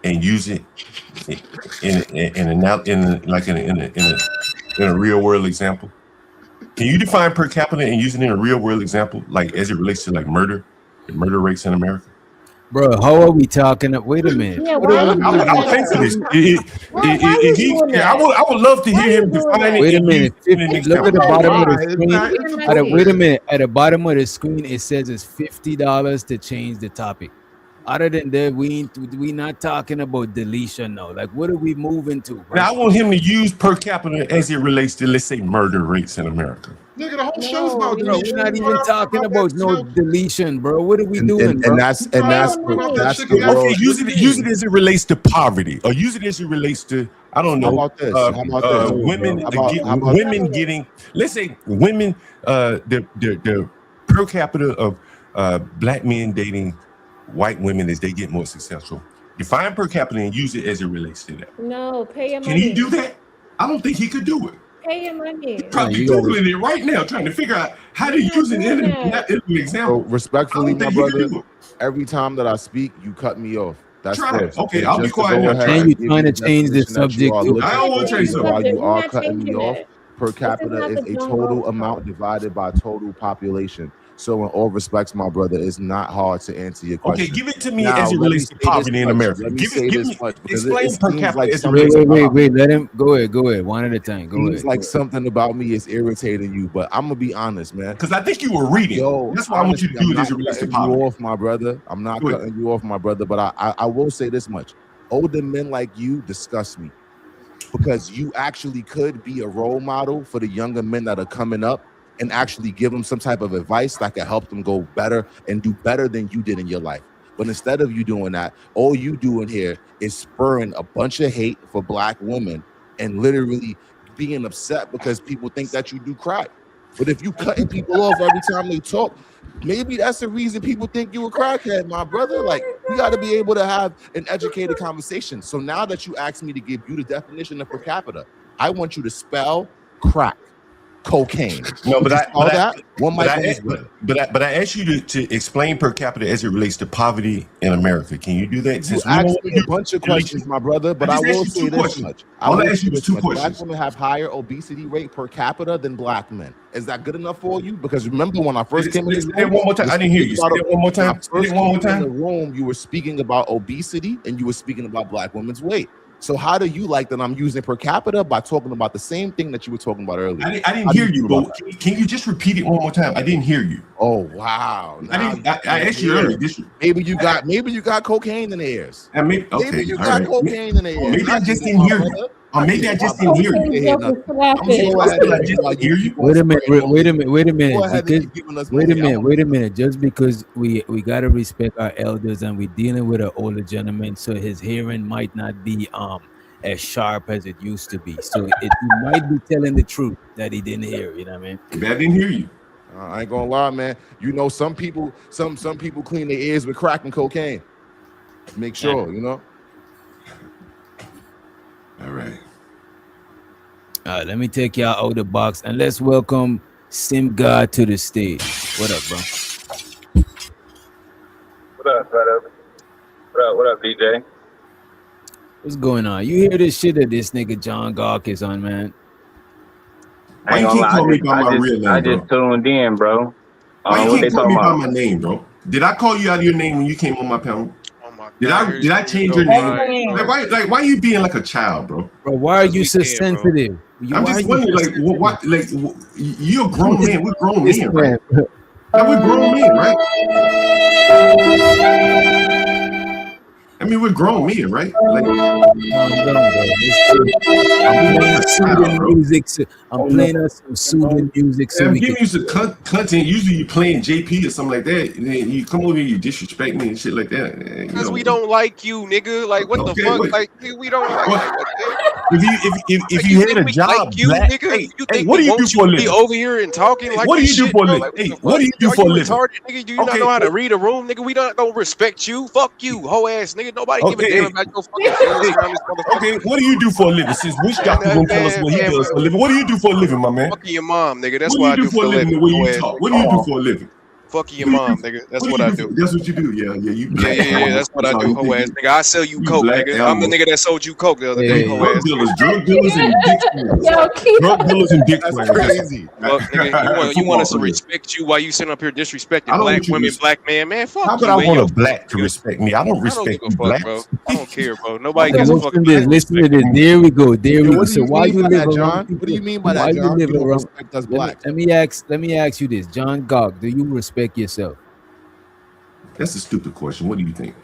and use it in a real world example? Can you define per capita and use it in a real world example, like as it relates to like murder rates in America? Bro, how are we talking? Wait a minute. Yeah, What why are are we you doing? doing Thanks for this. that? I would love to hear him define it. Wait a and minute. use it in an Look at the example. bottom of the screen. Why? Wait a minute. At the bottom of the screen, it says it's $50 to change the topic. Other than that, we not talking about deletion now. Like, what are we moving to? Bro? Now I want him to use per capita as it relates to, let's say, murder rates in America. Nigga, the whole show's about Bro, deletion. we're not even talking about no deletion, bro. What are we doing, bro? And that's the world. Okay, use it as it relates to poverty, or use it as it relates to, I don't know. How about this? How about this? Women, How about women getting, let's say, women, the per capita of Black men dating white women as they get more successful. Define per capita and use it as it relates to that. No, pay your Can money. he do that? I don't think he could do it. Pay your money. Probably Googling it right now, trying to figure out how to use it in an example. So respectfully, I don't my think he could brother, do it. every time that I speak, you cut me off. That's Try it. first. Okay, I'll be Just to quiet go now. ahead And and you give trying you to change the definition that you subject are too. looking I don't want to for, change so something. while you We're are not cutting me changing off, it. per This is capita not is the a John total Gold amount divided by total population. So in all respects, my brother, it's not hard to answer your question. Okay, give it to me Now, as it let me relates to say this poverty in much. America. Let me Give say it, give this me, much because explain it per seems capita like as it something relates to poverty. Wait. Let him go ahead. One at a time. Go seems ahead. like something about me is irritating you, but I'm gonna be honest, man. Because I think you were reading. Yo, That's why I want you to honestly, do I'm it as it not relates to cutting you poverty. off, my brother. I'm not Go ahead. cutting you off, my brother. But I will say this much: older men like you disgust me because you actually could be a role model for the younger men that are coming up and actually give them some type of advice that can help them go better and do better than you did in your life. But instead of you doing that, all you doing here is spurring a bunch of hate for Black women and literally being upset because people think that you do crack. But if you cutting people off every time they talk, maybe that's the reason people think you a crackhead, my brother. Like We got to be able to have an educated conversation. So now that you asked me to give you the definition of per capita, I want you to spell crack cocaine. No, but I asked you to explain per capita as it relates to poverty in America. Can you do that? You Since we asked don't me a bunch of questions, my brother, but I will say this much. I All will I asked say you was this two much. questions. Black women have higher obesity rate per capita than black men. Is that good enough for you? Because remember when I first came in this Say that room, one more time. I didn't hear you. Say that one more time. Say that one more in the time. room, you were speaking about obesity and you were speaking about black women's weight. So how do you like that I'm using per capita by talking about the same thing that you were talking about earlier? I didn't hear you, but can you just repeat it one more time? I didn't hear you. Oh wow! I asked you earlier. Maybe you got cocaine in the ears. Maybe you got cocaine in the ears. Maybe I just didn't hear you. Or maybe I just didn't hear you. Wait a minute. Just because we gotta respect our elders and we're dealing with an older gentleman, so his hearing might not be as sharp as it used to be. So he might be telling the truth that he didn't hear. You know what I mean? Maybe I didn't hear you. I ain't gonna lie, man. You know, some people clean their ears with crack and cocaine. Make sure, you know. All right. Let me take y'all out of the box and let's welcome Sim God to the stage. What up, bro? What up, brother? What up, DJ? What's going on? You hear this shit that this nigga John Gawk is on, man? I ain't gonna lie, I just tuned in, bro. Why you What they can't call me talking by about? my name, bro? Did I call you out of your name when you came on my panel? Did I change your name? Like why you being like a child, bro? Bro, why are you so sensitive? I'm just wondering, like, what? Like, you're a grown man. We're grown men, right? Like, we're grown men, right? I mean, we're grown men, right? Like, I'm playing us some soothing music. So I'm we giving can you some content. Usually, you playing JP or something like that, and then you come over here, you disrespect me and shit like that. Because we don't like you, nigga. Like, what the fuck? Like, we don't like you. If you had a job, like you, Black, nigga, hey, you think what do we you do want for a you to be living? over here and talking like What do this you do shit, for a bro? living? Like, Hey, the what do you fuck? do Are for a you living? retarded, nigga? Do you not know how to read a room, nigga? We don't respect you. Fuck you, hoe ass nigga. Nobody give a damn about your fucking feelings around this motherfucker. Okay, what do you do for a living? Since which doctor gonna tell us what he does for a living? What do you do for a living, my man? Fucking your mom, nigga. That's What what I do you do do for a living? The way you talk. What do you do for a living? Fucking your mom, nigga. That's what I do. That's what you do. Yeah, you black. Yeah. That's what I do, hoe ass nigga. I sell you coke, black nigga. I'm the animal. nigga that sold you coke the other day, hoe ass. Drug dealers and dick swingers. Drug dealers and dick swingers. Crazy. Look, nigga, you want us to respect you while you sitting up here disrespecting I don't black want you to women, black man, man. Fuck How you. about I and want your a black to respect me? I don't respect give a you, fuck, blacks. bro. I don't care, bro. Nobody gives a fuck. Listen to this. There we go. There we go. What do So you why mean you by live that, around John? people? What do you mean by Why that, you John? live You don't around? respect us blacks. Let me ask you this, John Gawk. Do you respect yourself? That's a stupid question. What do you think?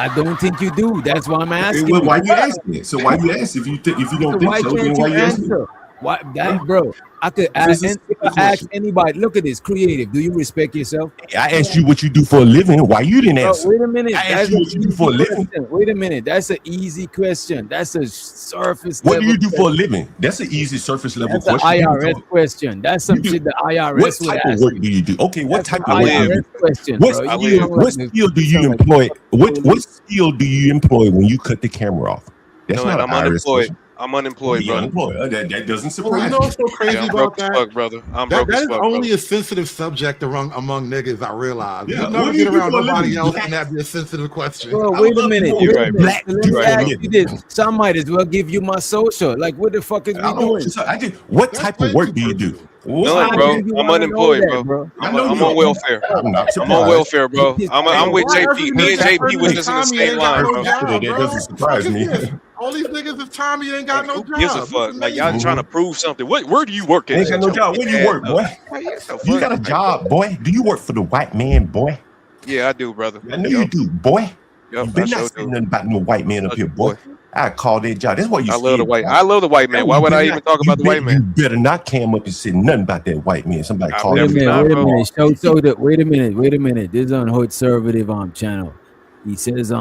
I don't think you do. That's why I'm asking. Well, you. why you asking it? So why you ask if you don't So think why so? Then can't why you you asking? answer? Why that, bro? I could This ask, is if the I ask question. anybody. Look at this, creative. Do you respect yourself? I asked you what you do for a living. Why you didn't Bro, answer? wait a minute. I asked That's you an what you do easy for a living. question. Wait a minute. That's an easy question. That's a surface What level do you do for a question. living? That's an easy surface level That's an question. You IRS talk- question. That's some shit the IRS What would type of ask work you. do you do? Okay, what That's type an of work do you IRS do? question, What bro. skill? What skill do you employ? What skill do you employ when you cut the camera off? That's No, not and an I'm IRS unemployed. question. I'm unemployed, You're brother. unemployed. That doesn't Well, surprise you know what's so crazy I'm about broke as that? fuck, brother. I'm That broke as is fuck, only brother. a sensitive subject among niggas. I realize. Yeah, You'll what never do you get do around for a nobody living? else, Black. and that'd be a sensitive question. Bro, I wait would a love minute. people Wait with a black minute. So let do me for a ask living. you this. So I might as well give you my social. Like, what the fuck is we I don't. doing? I just. What That's type of way work too do you do? personal. What None, type bro. of? do you I'm want to know unemployed, that, bro. bro? I know I'm you on are. welfare. I'm not I'm on surprised. welfare, bro. I'm Bro, with why every JP. Me and nigga JP other was than just in the Tommy same ain't got line, no bro. job, That bro? doesn't What the fuck surprise is me. this? All these niggas is Tommy ain't got no Who gives a job. fuck? It's Like y'all amazing. trying to prove something. Where do you work at? Ain't got no Shut your job. Where do bitch you ass work, up. boy? Like, yeah, the You fuck? got a job, boy? Do you work for the white man, boy? Yeah, I do, brother. I know you do, boy. Yep, You I better sure not say do. nothing about no white man up Love here, you, boy. boy. I call that job. That's why you I love the scared. white. I love the white man. Why would I even talk about the white You man? better not come up and say nothing about that white man. Somebody I call Wait a that minute. not, Wait a bro. minute. Wait a minute. This is on Conservative channel. He says,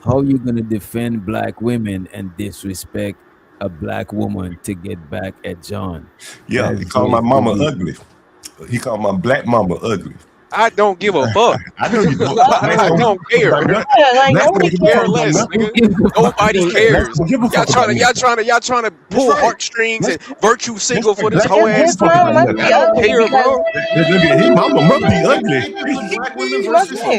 how you gonna defend black women and disrespect a black woman to get back at John? Yeah, he called my mama ugly. He called my black mama ugly. I don't give a fuck. I know you don't. I don't care. Nobody care less, nigga. Nobody cares. Y'all trying to pull heartstrings and virtue signal for this whole ass. I don't care, bro. His mama must be ugly.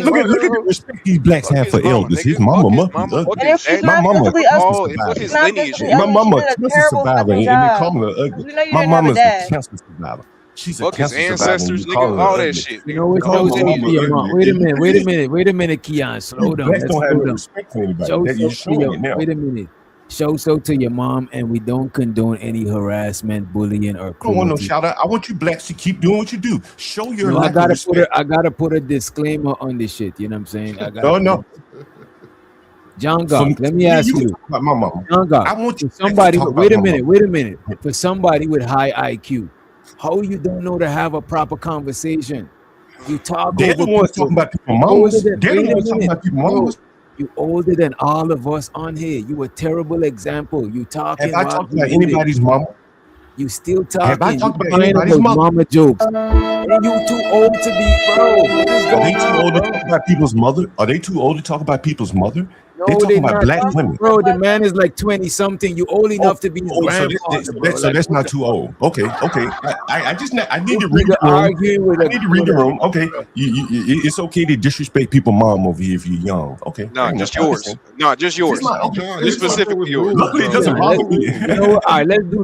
Look at the respect these blacks have for elders. His mama must be ugly. My mama, my mama a cancer survivor, and they call her ugly. My mama's a cancer survivor. She's a his cancer ancestors, survivor. nigga, all that shit. You know what? Wait a minute, Keon. Slow down. Blacks don't have no respect for anybody. You're showing it now. Wait a minute. Show so to your mom, and we don't condone any harassment, bullying, or cruelty. I don't want no shout out. I want you blacks to keep doing what you do. Show your No, lack of respect. I gotta put a disclaimer on this shit. You know what I'm saying? No. John Gok, let me ask you. My mama. John Gok, I want you somebody. to talk Wait a about my minute. For somebody with high IQ, how you don't know to have a proper conversation? You talk. They're the ones talking about people's mamas. They're the ones talking about people's mamas. You older than all of us on here. You a terrible example. You talking. Have I talked about anybody's mama? You still talking. Have I talked You about anybody's those mama? mama jokes. And you too old to be, bro. Are they too old to talk about people's mother? Are they too old to talk about people's mother? No, They're talking about not. black women. Bro, the man is like 20 something. You old enough to be his grandfather. So that's not too old. Okay. I need to read the room. I need to read the room. Okay. It's okay to disrespect people's mom over here if you're young. Okay. No, just yours. No, just yours. Just specifically yours. Luckily, it doesn't bother me. You know what? All right, let's do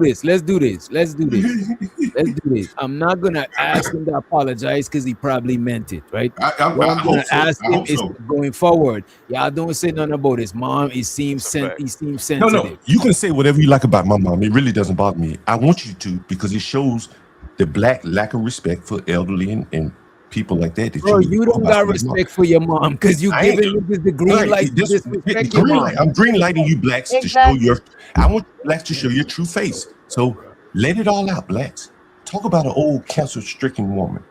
this. I'm not gonna ask him to apologize because he probably meant it, right? What I'm gonna ask him is going forward. Y'all don't say nothing about his mom. He seems sensitive. No. You can say whatever you like about my mom. It really doesn't bother me. I want you to because it shows the black lack of respect for elderly and people like that. Bro, you don't got respect for your mom because you giving the green light. Disrespect your mom. I'm green lighting you blacks to show your. I want blacks to show your true face. So let it all out, blacks. Talk about an old cancer-stricken woman.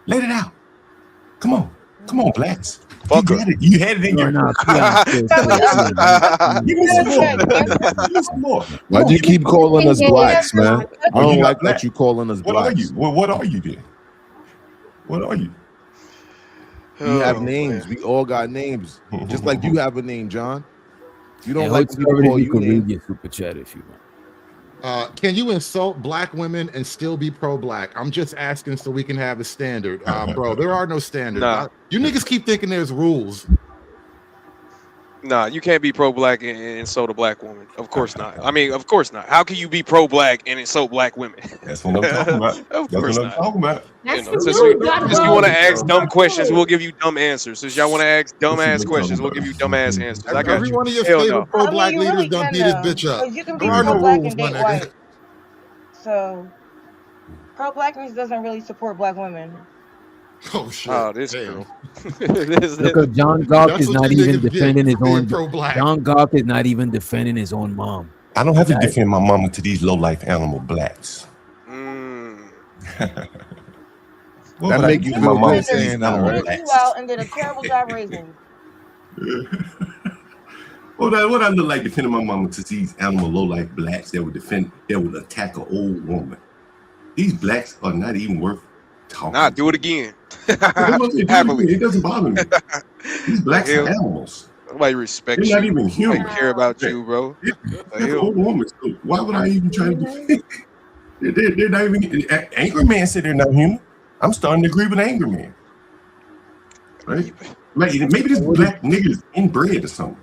Let it out. Come on, blacks. You had it in your. Give me some more. Why do you keep calling us blacks, man? I don't like that you calling us blacks. What are you? Well, what are you then? What are you? We have names. We all got names. Just like you have a name, John. You don't like to call you you can read names. your super chat if you want. Can you insult black women and still be pro-black? I'm just asking so we can have a standard, bro. There are no standards. Nah. You niggas keep thinking there's rules. Nah, you can't be pro-black and insult a black woman. Of course not. I mean, of course not. How can you be pro-black and insult black women? That's what I'm talking about. Of course not. That's Since you want to ask dumb questions, we'll give you dumb answers. Since y'all want to ask dumbass questions, we'll give you dumbass answers. I got Every you. one of your Hell favorite no. pro-black leaders really done can, beat his though, bitch up. 'cause you can be There are no pro-black rules, and my date nigga. white. So pro-blackness doesn't really support black women. Oh shit! Oh, this girl. Look at John Gok That's is what not you even niggas get defending his for being own. pro-black. John Gok is not even defending his own mom. I don't have to defend my mama to these low-life animal blacks. That make you feel good saying that, right? Put you out and did a terrible job raising you. What I look like defending my mama to these animal low-life blacks that would attack an old woman. These blacks are not even worth talking. Nah, do it again. Happily. It doesn't bother me. These blacks are animals. Nobody respects They're you. not even human. Nobody care about you, bro. They're an old woman. So why would I even try to defend? They're not even. Angry Man said they're not human. I'm starting to agree with Angry Man. Right? Maybe this black nigga is inbred or something.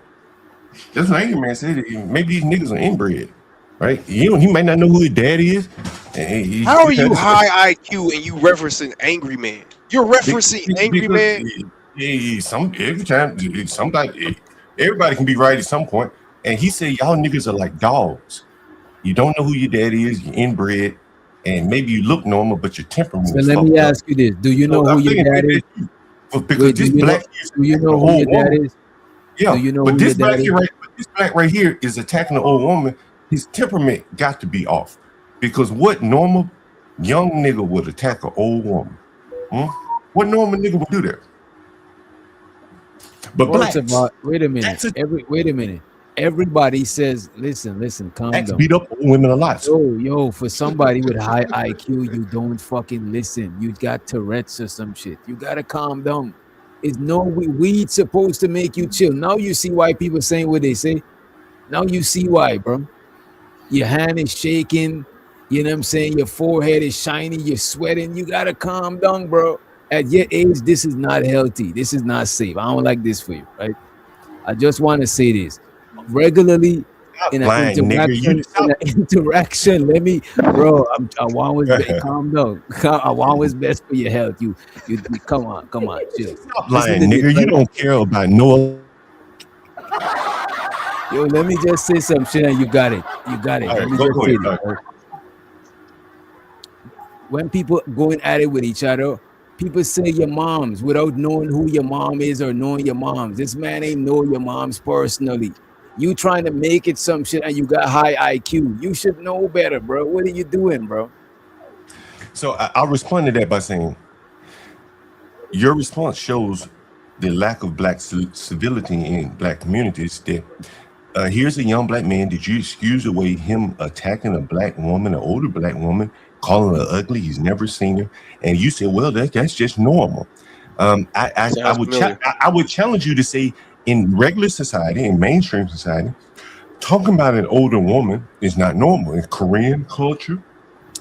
That's what Angry Man said. Maybe these niggas are inbred. Right? He might not know who his daddy is. How are you high IQ and you referencing Angry Man? You're referencing Angry Man. Everybody can be right at some point. And he said, y'all niggas are like dogs. You don't know who your daddy is, you're inbred, and maybe you look normal, but your temperament So is let me fucked up. ask you this: do you know who your dad is? Because this black do you know who your dad is? Yeah, Do you know but who this your black dad here, is? right, this black right here is attacking the old woman. His temperament got to be off. Because what normal young nigga would attack an old woman? What normal nigga would do that? But First blacks, of all, wait a minute. Wait a minute. everybody says, listen, calm Blacks down. beat up women a lot. Yo, for somebody with high IQ, you don't fucking listen. You got Tourette's or some shit. You gotta calm down. It's no weed supposed to make you chill. Now you see why people saying what they say. Now you see why, bro. Your hand is shaking. You know what I'm saying? Your forehead is shiny. You're sweating. You gotta calm down, bro. At your age, this is not healthy. This is not safe. I don't like this for you, right? I just want to say this regularly in an interaction. Let me, bro. I want what's best. Calm down. I want what's best for your health. You come on, chill. Stop lying, nigga. You don't care about no. Yo, let me just say some shit, and you got it. You got it. All right, Let me go just ahead, say this, right? When people going at it with each other, people say your moms without knowing who your mom is or knowing your moms. This man ain't know your moms personally. You trying to make it some shit, and you got high IQ. You should know better, bro. What are you doing, bro? So I'll respond to that by saying your response shows the lack of black civility in black communities. That here's a young black man. Did you excuse away him attacking a black woman, an older black woman, calling her ugly? He's never seen her, and you said, "Well, that's just normal." I would challenge you to say, in regular society, in mainstream society, talking about an older woman is not normal. In Korean culture,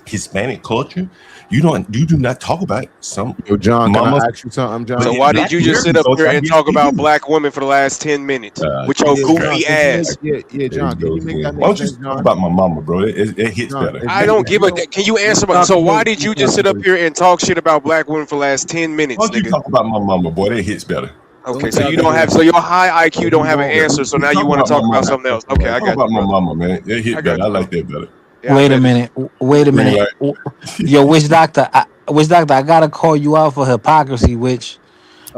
Hispanic culture, you do not talk about some. Yo, John, can mamas. I ask you something, John? So why did you just sit up here and talk about black women for the last 10 minutes with your goofy ass? Yeah, John, can you make that Why make don't you sense, talk John? about my mama, bro? It hits John, better. I don't give a. Can you answer my? So why did you just sit up here and talk shit about black women for the last 10 minutes, Why don't you nigga? talk about my mama, boy? That hits better. Okay, so you don't have. So your high IQ don't have an answer. So now you want to talk about something else. Okay, I Talk got about you. my Bro. mama, man. It hit better. I like that better. Yeah, Wait a minute. Yo, Witch Doctor, I gotta call you out for hypocrisy,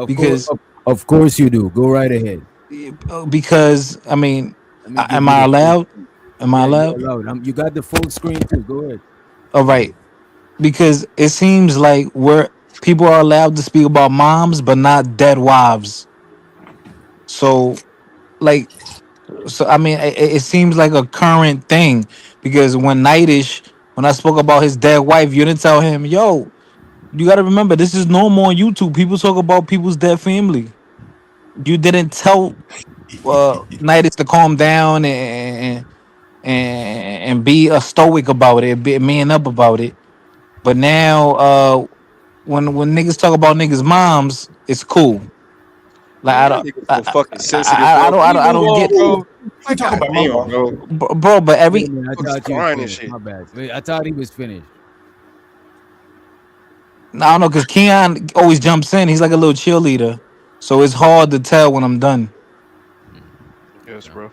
because Of course you do. Go right ahead. because I mean, Let me give am you I the allowed? full- Am I Yeah, allowed? you're allowed. You got the full screen too. Go ahead. All right, because it seems like people are allowed to speak about moms, but not dead wives. So, like, I mean, it seems like a current thing because when I spoke about his dead wife, you didn't tell him, yo, you got to remember this is normal on YouTube. People talk about people's dead family. You didn't tell Nidus to calm down and be a stoic about it, be man up about it. But now, when niggas talk about niggas' moms, it's cool. Like Man, y'all niggas so fucking sensitive, bro. I don't get. Bro. I talk about Damn, my bro. Bro, but every Wait a minute, I thought you crying and was finished. shit. My bad. Wait, I thought he was finished. I don't know because Keon always jumps in. He's like a little cheerleader, so it's hard to tell when I'm done. Yes, bro.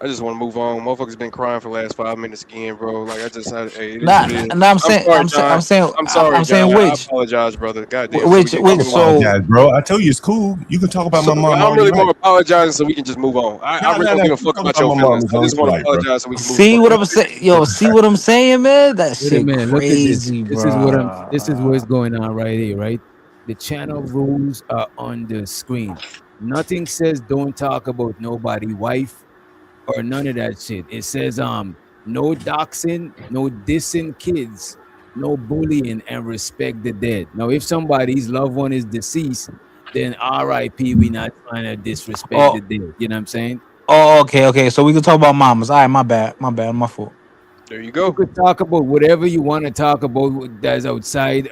I just want to move on. Motherfuckers been crying for the last 5 minutes again, bro. Like I just had. Hey, it is what it is. I'm saying, sorry, I'm John. saying, I'm sorry, I'm saying John. I which, apologize, brother. God damn. which, so we can which. move on. So Apologize, bro. I tell you it's cool. You can talk about my mom. I'm all really you more like. apologizing so we can just move on. I really don't give a fuck Talk about about your my feelings. mom I as just long want as to you like, bro. apologize so we can move see on. what I'm saying, yo. See what I'm saying, man? That Wait a shit minute. Look at this. crazy, This bro. is what's going on right here, right? The channel rules are on the screen. Nothing says don't talk about nobody wife or none of that shit. It says no doxing, no dissing kids, no bullying, and respect the dead. Now, if somebody's loved one is deceased, then R.I.P. We not trying to disrespect the Oh, dead. You know what I'm saying? okay. So we can talk about mamas. All right, my bad, my fault. There you You go. could talk about whatever you want to talk about that's outside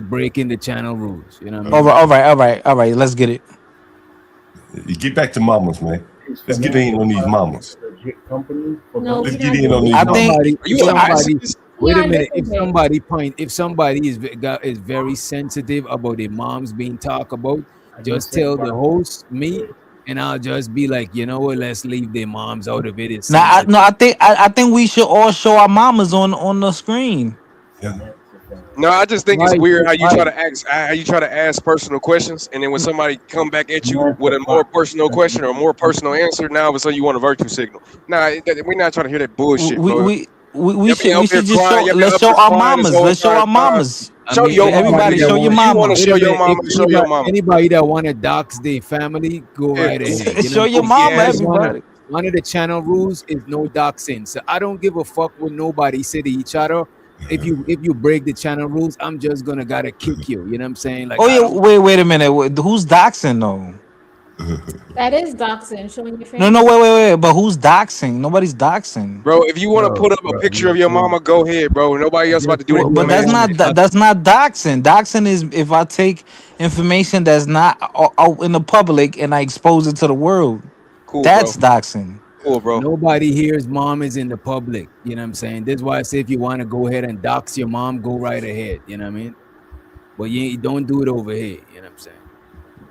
breaking the channel rules. You know what I mean? All right. Let's get it. You get back to mamas, man. Let's get in on these mamas. No, Let's we're get not in on doing these I that. think mamas. Are you a racist? Wait a Yeah, minute. listen, If somebody is very sensitive about their moms being talked about, just tell the host, me, and I'll just be like, you know what? Let's leave their moms out of it. It's sensitive. I think we should all show our mamas on the screen. No, I just think it's Why? weird how you Why? try to ask personal questions, and then when somebody come back at you with a more personal question or a more personal answer, now all of a sudden you want a virtue signal. Nah, we're not trying to hear that bullshit, We bro. we we, we Y'all been should up we here should just crying. show. Y'all been Let's up show here our crying this mamas. whole Let's show entire our time. mamas. Show your everybody, mama. show your If you want mama. to show your mama, show your mama. Anybody that want to dox their family, go Yeah. right ahead. Show your mama, everybody. One of the channel rules is no doxing. So I don't give a fuck what nobody say to each other. If you break the channel rules, I'm just gonna gotta kick you. You know what I'm saying? Like, Oh yeah, wait a minute. Who's doxing though? That is doxing. Showing your face. No, wait. But who's doxing? Nobody's doxing. Bro, if you want to put up a picture of your mama, go ahead, bro. Nobody else about to do it. But that's not doxing. Doxing is if I take information that's not out in the public and I expose it to the world. Cool, That's bro. doxing. Cool, bro. Nobody here's mom is in the public. You know what I'm saying? That's why I say if you want to go ahead and dox your mom, go right ahead. You know what I mean? But you don't do it over here. You know what I'm saying?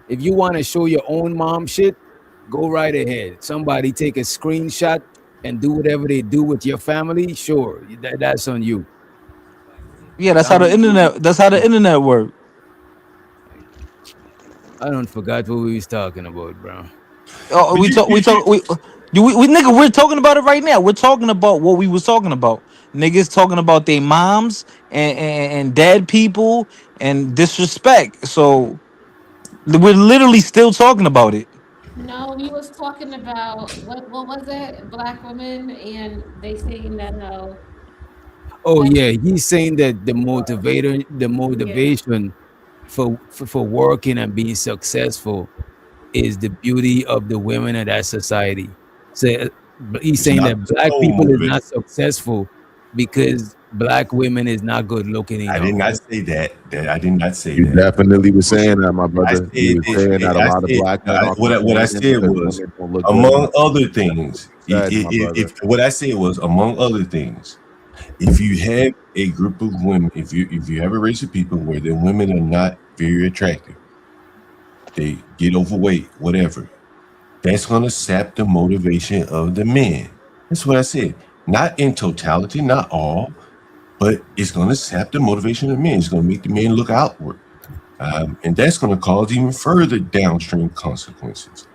If you want to show your own mom shit, go right ahead. Somebody take a screenshot and do whatever they do with your family. Sure, that's on you. Yeah, that's how the internet. That's how the internet works. I don't forgot what we was talking about, bro. Oh, we nigga, we're talking about it right now. We're talking about what we was talking about. Niggas talking about their moms and dead people and disrespect. So we're literally still talking about it. No, we was talking about what was it? Black women, and they saying that Oh yeah, he's saying that the motivation for working and being successful is the beauty of the women in that society. So he's saying that black people is not successful because black women is not good looking enough. I did not say that. I did not say You that. definitely was saying that, my brother. You was saying that a lot of black men are What I said was, among other things, what I said was, among other things, if you have a group of women, if you have a race of people where the women are not very attractive, they get overweight, whatever, that's gonna sap the motivation of the men. That's what I said. Not in totality, not all, but it's gonna sap the motivation of the men. It's gonna make the men look outward, and that's gonna cause even further downstream consequences.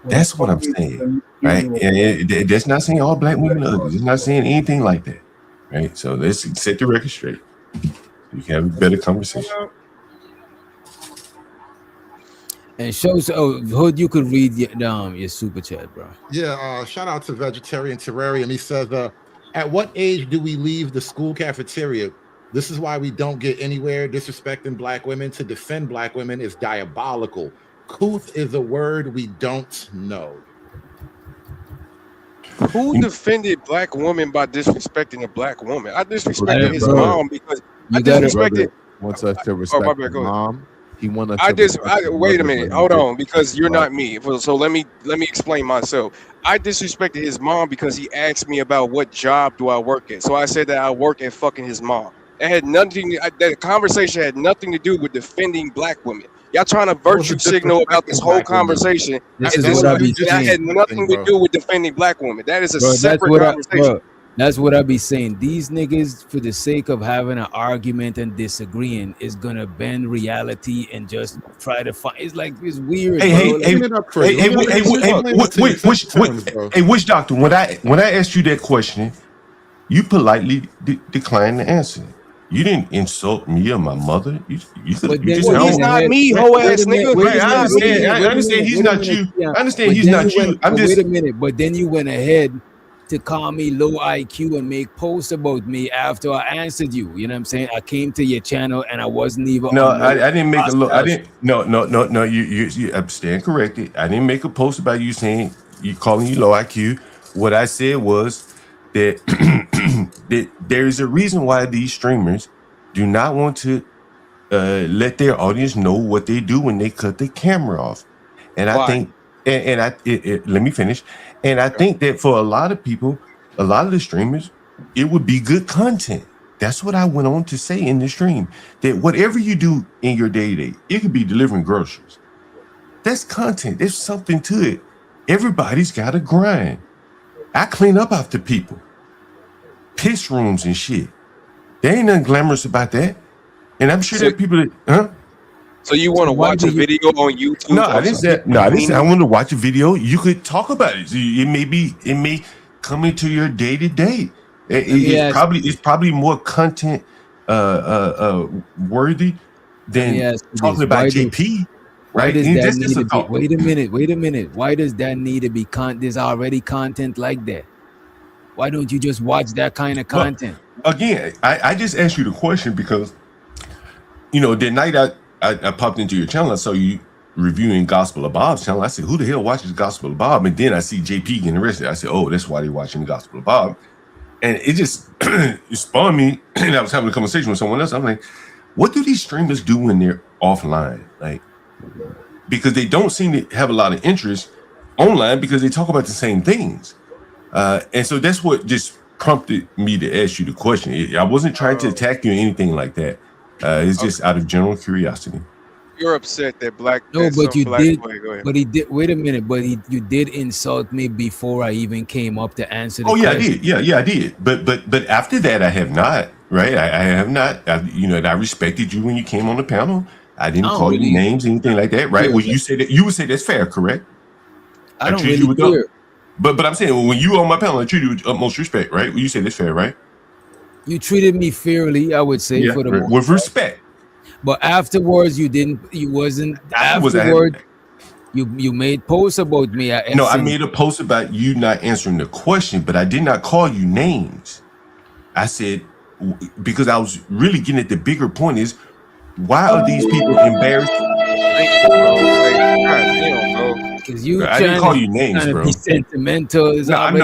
That's what I'm saying, right? And that's not saying all black women are ugly. It's not saying anything like that, right? So let's set the record straight. You can have a better conversation. And shows Hood, you could read your super chat, bro. Yeah, shout out to Vegetarian Terrarium. He says, at what age do we leave the school cafeteria? This is why we don't get anywhere. Disrespecting black women to defend black women is diabolical. Couth is a word we don't know. Who defended black woman by disrespecting a black woman? I disrespected his brother. mom because I disrespected. Wants us to respect my bad, his go ahead. mom. He wants us. Wait a minute, hold on, because you're not me. So let me explain myself. I disrespected his mom because he asked me about what job do I work at. So I said that I work at fucking his mom. It had nothing. That conversation had nothing to do with defending black women. Y'all trying to virtue signal about this whole conversation. This is what I be That saying, had nothing to do with defending black women. That is a separate conversation. That's what I be saying. These niggas, for the sake of having an argument and disagreeing, is gonna bend reality and just try to find. It's like it's weird. Which doctor? When I asked you that question, you politely declined the answer. You didn't insult me or my mother. You he's not me, hoe ass nigga. Right, I understand he's not you. I understand he's not you. I'm just. Wait a minute, but then you went ahead to call me low IQ and make posts about me after I answered you. You know what I'm saying? I came to your channel and I wasn't even. No, I didn't make a look. I didn't. No. You I'm stand corrected. I didn't make a post about you saying you calling you low IQ. What I said was that that there is a reason why these streamers do not want to let their audience know what they do when they cut the camera off. And I think, let me finish. And I think that for a lot of people, a lot of the streamers, it would be good content. That's what I went on to say in the stream, that whatever you do in your day-to-day, it could be delivering groceries. That's content. There's something to it. Everybody's got to grind. I clean up after people. Piss rooms and shit. There ain't nothing glamorous about that. And I'm sure there are people that, huh? So you want to watch a video on YouTube? No, I didn't say. No, I didn't say I want to watch a video. You could talk about it. It may come into your day to day. It's probably more content worthy than talking about JP. Why Right? does And that that's need just to a be? thought. Wait a minute. Why does that need to be? There's already content like that. Why don't you just watch that kind of content? Again, I just asked you the question because, the night I popped into your channel, I saw you reviewing Gospel of Bob's channel. I said, who the hell watches Gospel of Bob? And then I see JP getting arrested. I said, oh, that's why they're watching the Gospel of Bob. And it just it spawned me. And I was having a conversation with someone else. I'm like, what do these streamers do when they're offline? Like, because they don't seem to have a lot of interest online because they talk about the same things. And so that's what just prompted me to ask you the question. I wasn't trying to attack you or anything like that. It's just out of general curiosity. You're upset that black. No, that but some you black did. boy, go ahead. But he did. Wait a minute. But you did insult me before I even came up to answer the Oh yeah, question. I did. Yeah, I did. But after that, I have not. Right? I have not. I respected you when you came on the panel. I didn't call you names, anything like that. Right? Yeah, Well, you said that you would say that's fair, correct? I don't treat really you with care. But I'm saying when you on my panel, I treat you with utmost respect, right? Well, you say that's fair, right? You treated me fairly, I would say, Yeah, for the most with part. respect. But afterwards, you didn't. You wasn't. Afterwards, I had- Afterward, you made posts about me. No, I made a post about you not answering the question, but I did not call you names. I said, because I was really getting at the bigger point is, why are these people embarrassed? Because you I didn't call you names, trying to bro. be sentimental. Is I'm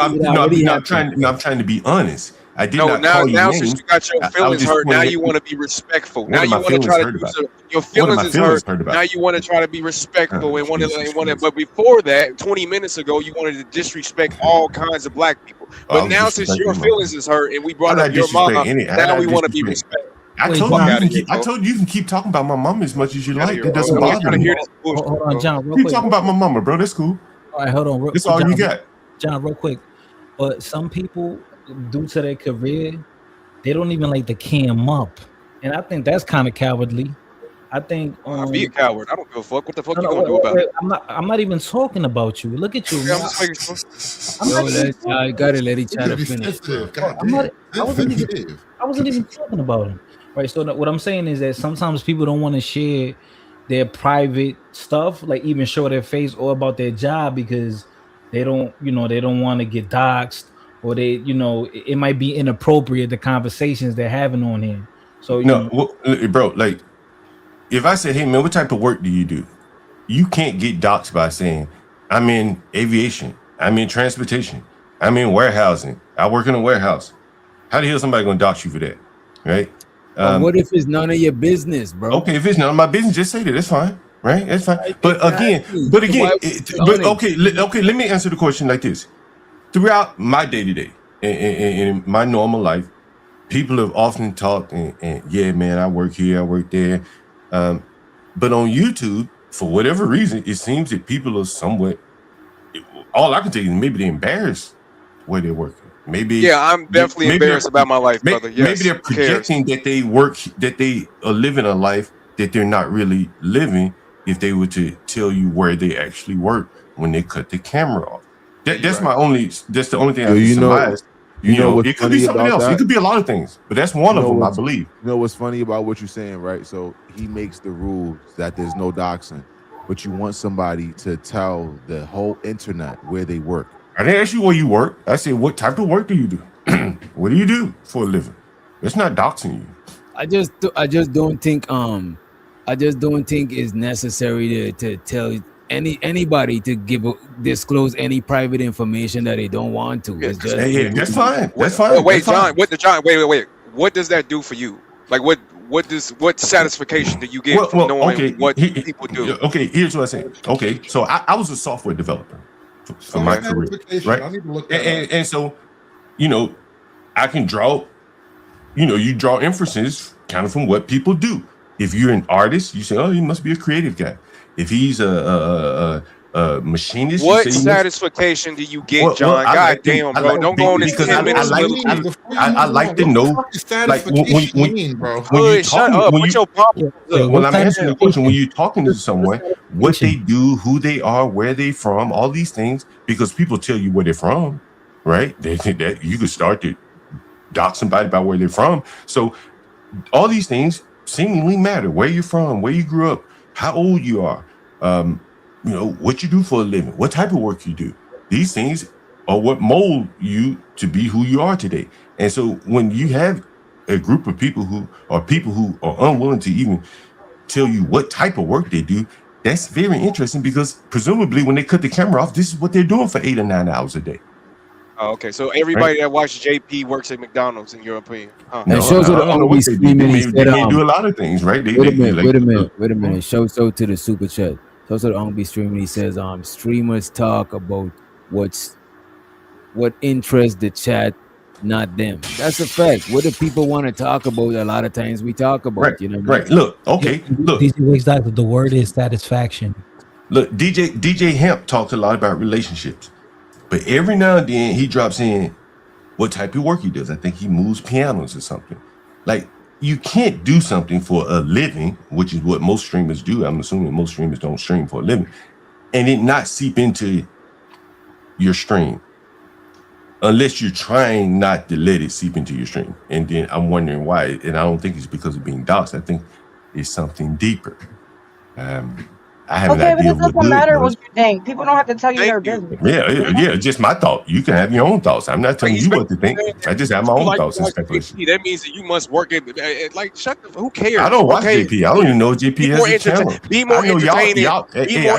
trying to be honest. I did not now, call you now names. since you got your I was feelings just hurt, now pointing you at- want to be respectful. What Now are you my want to feelings try to hurt do about? some. Your What are feelings my is feelings hurt. hurt about? Now you want to try to be respectful and want to. But before that, 20 minutes ago, you wanted to disrespect all kinds of black people. I But was now since your disrespecting feelings is hurt and we brought I'm up not your mama, disrespecting any- now I'm we not want to be disrespecting. respectful. I Fuck told you, outta here, I bro. told you can keep talking about my mama as much as you like. here, That bro. doesn't I'm not bother trying to me. hear this bullshit, Hold on, bro. John. Real Keep quick. talking about my mama, bro. That's cool. All right, hold on. That's all you got. John, real quick. But some people, due to their career, they don't even like to cam up, and I think that's kind of cowardly. I think Be a coward. I don't give a fuck. What the fuck No, you no, gonna do wait, about wait, it? I'm not even talking about you. Look at you. Yeah, I'm man. just making sure. I'm Yo, not even let's, I gotta let each other Be finish. sensitive. Bro, God I'm not. damn. I wasn't even talking about him. Right. So what I'm saying is that sometimes people don't want to share their private stuff, like even show their face or about their job because they don't want to get doxxed or it might be inappropriate the conversations they're having on here. So Bro, like if I say, hey man, what type of work do you do? You can't get doxxed by saying, I'm in aviation, I'm in transportation, I'm in warehousing, I work in a warehouse. How the hell somebody gonna dox you for that? Right? But what if it's none of your business, bro? Okay, if it's none of my business, just say that. That's fine, right? That's fine. But again, okay, let me answer the question like this. Throughout my day-to-day, in my normal life, people have often talked and yeah, man, I work here, I work there. But on YouTube, for whatever reason, it seems that people are somewhat, all I can tell you is maybe they're embarrassed where they're working. Maybe Yeah, I'm definitely maybe embarrassed about my life, brother. Yes, maybe they're who cares? projecting that they work, that they are living a life that they're not really living if they were to tell you where they actually work when they cut the camera off. That's the only thing I can surmise. What's It could be funny something about else. that? It could be a lot of things, but that's one of them, I what's- believe. You know what's funny about what you're saying, right? So he makes the rules that there's no doxing, but you want somebody to tell the whole internet where they work. I didn't ask you where you work. I said, what type of work do you do? What do you do for a living? It's not doxing you. I just don't think it's necessary to tell anybody to disclose any private information that they don't want to. It's just that's fine. That's Oh, fine. wait, That's fine. John. Wait. What does that do for you? Like, what satisfaction do you get from knowing what people do? Okay, here's what I say. Okay, so I was a software developer for my career, right? I need to look that up. And so, I can draw, you draw inferences kind of from what people do. If you're an artist, you say, oh, he must be a creative guy. If he's a machinist, What you say he must- satisfaction do you get, Well, John? I God like to- damn, I bro. like Don't to- go on this because 10 I minutes. like little- I like to know, like Hood, shut up. Put your pop. when I'm answering the question, when you're talking to someone, what they do, who they are, where they from, all these things, because people tell you where they're from, right? They think that you could start to dox somebody by where they're from. So all these things seemingly matter. Where you're from, where you grew up, how old you are, you know, what you do for a living, what type of work you do. These things are what mold you to be who you are today. And so when you have a group of people who are unwilling to even tell you what type of work they do, that's very interesting, because presumably when they cut the camera off, this is what they're doing for 8 or 9 hours a day. Oh, okay, so everybody that watches JP works at McDonald's, in your opinion? Huh? Now, show to the only screaming. They may do a lot of things, right? Wait a minute. Show so to the super chat. Show to the only streaming. He says, streamers talk about what interests the chat, not them. That's a fact. What do people want to talk about? A lot of times we talk about, right, you know. Right. Look, okay. Look. DJ Wakes Doctor, the word is satisfaction. Look, DJ Hemp talks a lot about relationships, but every now and then he drops in what type of work he does. I think he moves pianos or something. Like, you can't do something for a living, which is what most streamers do. I'm assuming most streamers don't stream for a living, and it not seep into your stream, unless you're trying not to let it seep into your stream. And then I'm wondering why. And I don't think it's because of being doxxed. I think it's something deeper. I have an Okay, but idea it of what doesn't good matter does. what you think. People don't have to tell you their business. Yeah, just my thought. You can have your own thoughts. I'm not telling you what to think. I just have my own thoughts and speculation. JP, that means that you must work at like shut the. Who cares? I don't watch JP. I don't even know JP Be has more a channel. Be more I know entertaining. I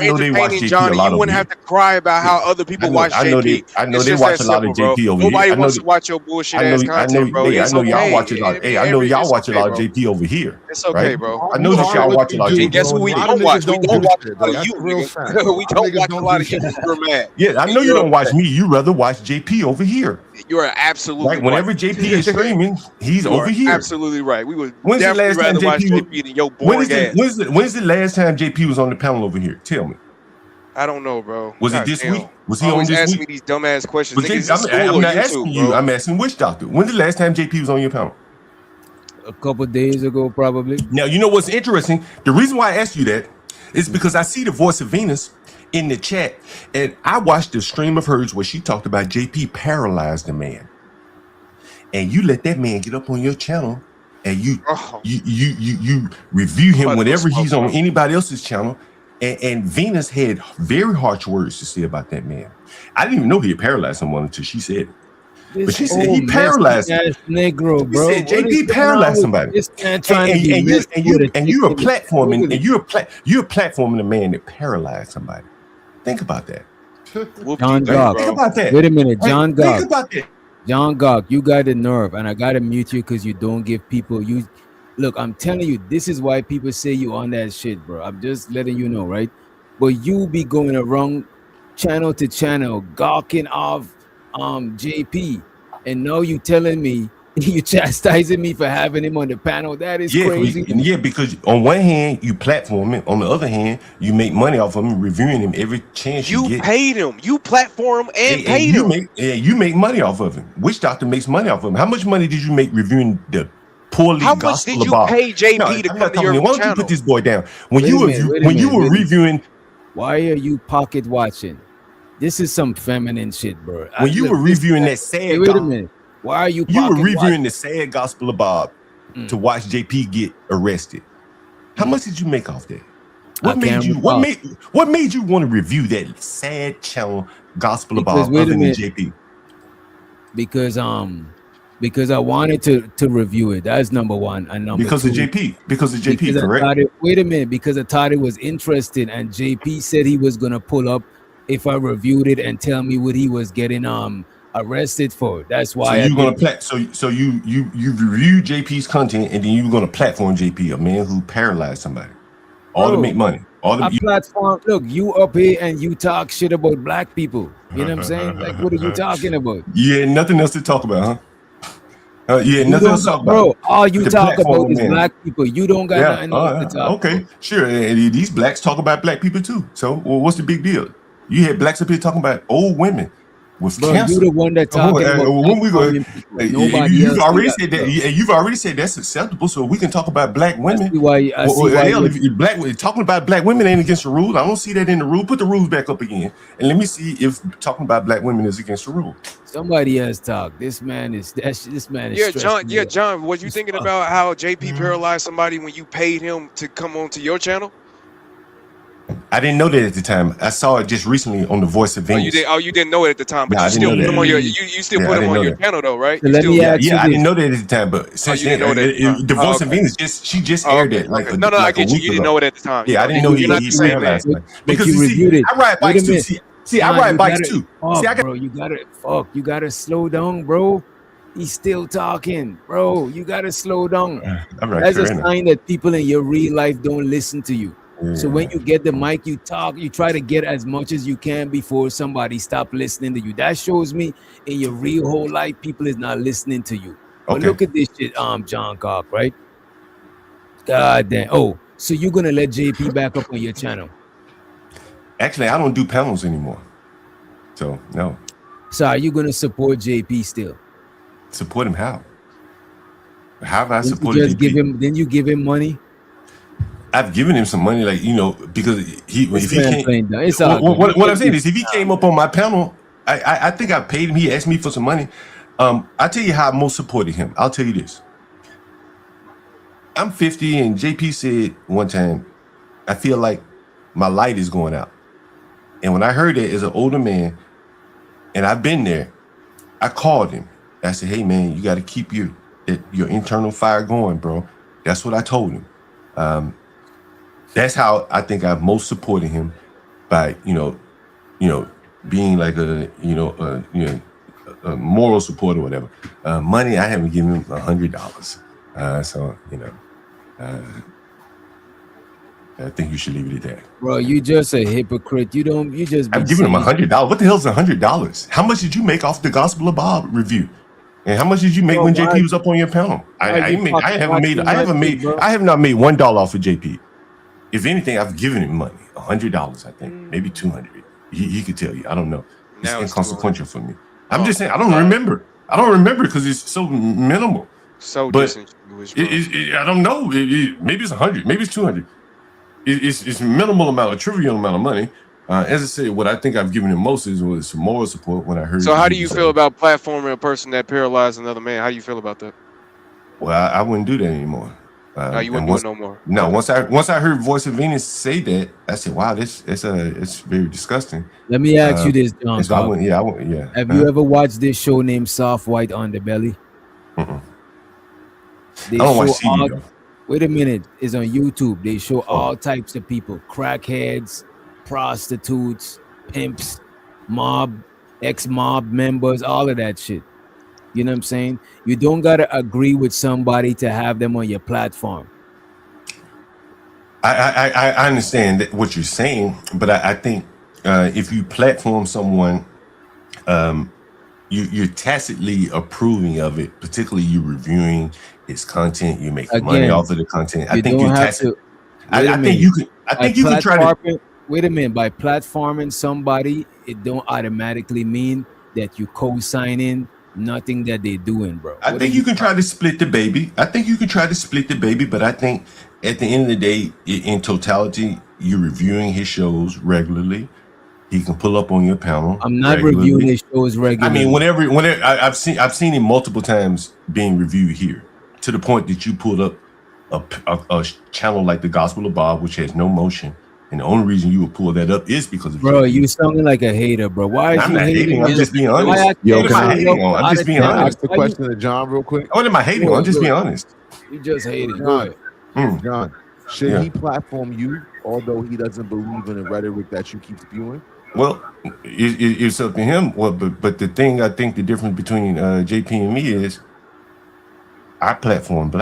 know they watch JP Johnny. a lot You over wouldn't here. have to cry about how other people watch JP. I know It's they just watch that a lot of simple, JP bro. over here. Nobody wants to watch your bullshit ass content, bro. I It's know y'all okay. watch a lot. Hey, I know y'all watch a lot of JP over here. It's okay, right? bro. I know that y'all watch a lot of JP. Guess who we don't watch? We don't watch a lot of you. We don't watch a lot of you. You're mad. Yeah, I know you don't watch me. You rather watch JP over here. You are absolutely right. Whenever JP is streaming, he's you over here. Absolutely right. We would When's the last definitely time rather watch JP JP than your boring ass. When's the last time JP was on the panel over here? Tell me. I don't know, bro. Was God it this damn. week? Was he Always on this asking week? me these dumbass questions. But Niggas, I'm not asking you. I'm asking Witch Doctor. When's the last time JP was on your panel? A couple days ago, probably. Now, you know what's interesting? The reason why I asked you that is because I see the voice of Venus in the chat, and I watched the stream of hers where she talked about JP paralyzed the man, and you let that man get up on your channel, and you review him whenever he's on anybody else's channel, and Venus had very harsh words to say about that man. I didn't even know he had paralyzed someone until she said it. But she said he paralyzed him. Negro, bro. She said JP paralyzed somebody. And you're platforming a man that paralyzed somebody. Think about that. John Gog. Think about that. Wait a minute, John Gog. Think about that. John Gog, you got the nerve, and I gotta mute you because you don't give people you. Look, I'm telling you, this is why people say you on that shit, bro. I'm just letting you know, right? But you be going around channel to channel, gawking off JP, and now you telling me you chastising me for having him on the panel. That is crazy. Yeah, because on one hand you platform him, on the other hand you make money off of him, reviewing him every chance you get. You paid him. You platform and paid him. You make money off of him. Witch Doctor makes money off of him. How much money did you make reviewing the poorly How much gospel did you about? pay JP to come to your Why don't you channel? put this boy down? When Wait you a minute, were reviewing, why are you pocket watching? This is some feminine shit, bro. When you were reviewing that sad, wait a minute. Why are you? You were pocket reviewing watching? the sad gospel of Bob to watch JP get arrested. How much did you make off that? What made you? What made you want to review that sad channel gospel of Bob other than JP? Because I wanted to review it. That's number one. And number because two, of JP. Because of JP, because correct? Wait a minute. Because I thought it was interesting, and JP said he was gonna pull up if I reviewed it and tell me what he was getting arrested for. That's why. So you're gonna so you review JP's content, and then you're gonna platform JP, a man who paralyzed somebody, all to make money. Platform. Look, you up here and you talk shit about black people. You know what I'm saying? Like, what are you talking about? You had nothing else to talk about, huh? You had nothing else to talk about. Bro, all you talk about is black people. You don't got nothing else to talk about. Okay, sure. And these blacks talk about black people too. So, well, what's the big deal? You had blacks up here talking about old women with Bro, cancer. you the one that talking about when we go, nobody you've else already got said that. bro. You've already said that's acceptable. So we can talk about black women. I see why Hell, if black talking about black women ain't against the rule. I don't see that in the rule. Put the rules back up again, and let me see if talking about black women is against the rule. Somebody else talk. This man is Yeah, John. Yeah, John. Was you thinking about how JP paralyzed somebody when you paid him to come onto your channel? I didn't know that at the time. I saw it just recently on the Voice of Venus. You didn't know it at the time, but Nah, you I didn't still know put that. him on your you still put I him didn't on know your that. channel though, right? So You let still, me ask you I this. didn't know that at the time, but since you didn't know that at the time. the Voice Oh, of okay. Venus she just Oh, aired okay, it like okay. No, I like a get you. week You didn't ago. know it at the time. Yeah, I didn't know You're not the same man. because you you see, reviewed it. I ride Wait a bikes too. minute. See, I John, ride you bikes gotta- too. Fuck, See, I got bro, you gotta slow down, bro. He's still talking, bro. You gotta slow down. I'm right That's a here, ain't I? sign that people in your real life don't listen to you. So when you get the mic, you talk, you try to get as much as you can before somebody stop listening to you. That shows me in your real whole life, people is not listening to you. But Okay. look at this shit, John Cock, right? God damn. Oh, so you're gonna let JP back up on your channel? Actually, I don't do panels anymore. So no. So are you gonna support JP still? Support him how? How have I Didn't you supported just JP? give him? Didn't you give him money? I've given him some money, like because This if he man came, playing dumb. It's all good. what I'm saying is, if he came up on my panel, I think I paid him. He asked me for some money. I'll tell you how I most supported him. I'll tell you this. I'm 50, and JP said one time, I feel like my light is going out. And when I heard that as an older man, and I've been there, I called him. I said, "Hey man, you got to keep your internal fire going, bro." That's what I told him. That's how I think I've most supported him, by being like a moral support or whatever. Money, I haven't given him $100. So I think you should leave it at that. Bro, you just a hypocrite. You just. I've given him $100. What the hell's $100? How much did you make off the Gospel of Bob review? And how much did you make Bro, when why- JP was up on your panel? I have not made $1 off of JP. If anything, I've given him money, $100, I think, maybe $200. He could tell you. I don't know. It's Now it's inconsequential for me. I'm just saying, I don't remember. I don't remember because it's so minimal. So But disingenuous, bro. I don't know. Maybe it's 100. Maybe it's 200. It's minimal amount, a trivial amount of money. As I said, what I think I've given him most was some moral support when I heard. So how do he you was feel about platforming a person that paralyzed another man? How do you feel about that? Well, I wouldn't do that anymore. You wouldn't do it no more. No, once I heard Voice of Venus say that, I said, "Wow, it's very disgusting." Let me ask you this, John. So I Cobb. wouldn't. Yeah, I wouldn't. Yeah. Have you ever watched this show named Soft White Underbelly? They I don't watch show TV all- though. Wait a minute, it's on YouTube. They show all types of people: crackheads, prostitutes, pimps, ex-mob members, all of that shit. You know what I'm saying? You don't gotta agree with somebody to have them on your platform. I understand what you're saying, but I think if you platform someone, you're tacitly approving of it. Particularly, you reviewing his content, you make money Again, off of the content. I you think don't you're have tacit. to- wait a I think minute. you can. I think you can try to. Platforming- Wait a minute. By platforming somebody, it don't automatically mean that you co-signing nothing that they're doing, bro. I think you can try to split the baby. But I think at the end of the day, in totality, you're reviewing his shows regularly. He can pull up on your panel. I'm not regularly. reviewing his shows regularly. I mean, whenever I've seen him multiple times being reviewed here, to the point that you pulled up a channel like the Gospel of Bob, which has no motion. And the only reason you would pull that up is because of Bro, JP. you sounding like a hater, bro. Why is I'm you not hating. on I'm just being why honest. I- Yo, What am I hating on? I'm just being Out of honest. Ask the Why question to John real quick. What am I hating on? I'm just being honest. You just hated. Go John, ahead. John, should Yeah. he platform you, although he doesn't believe in the rhetoric that you keep spewing? Well, it's up to him. Well, but the thing I think the difference between JP and me is I platform black.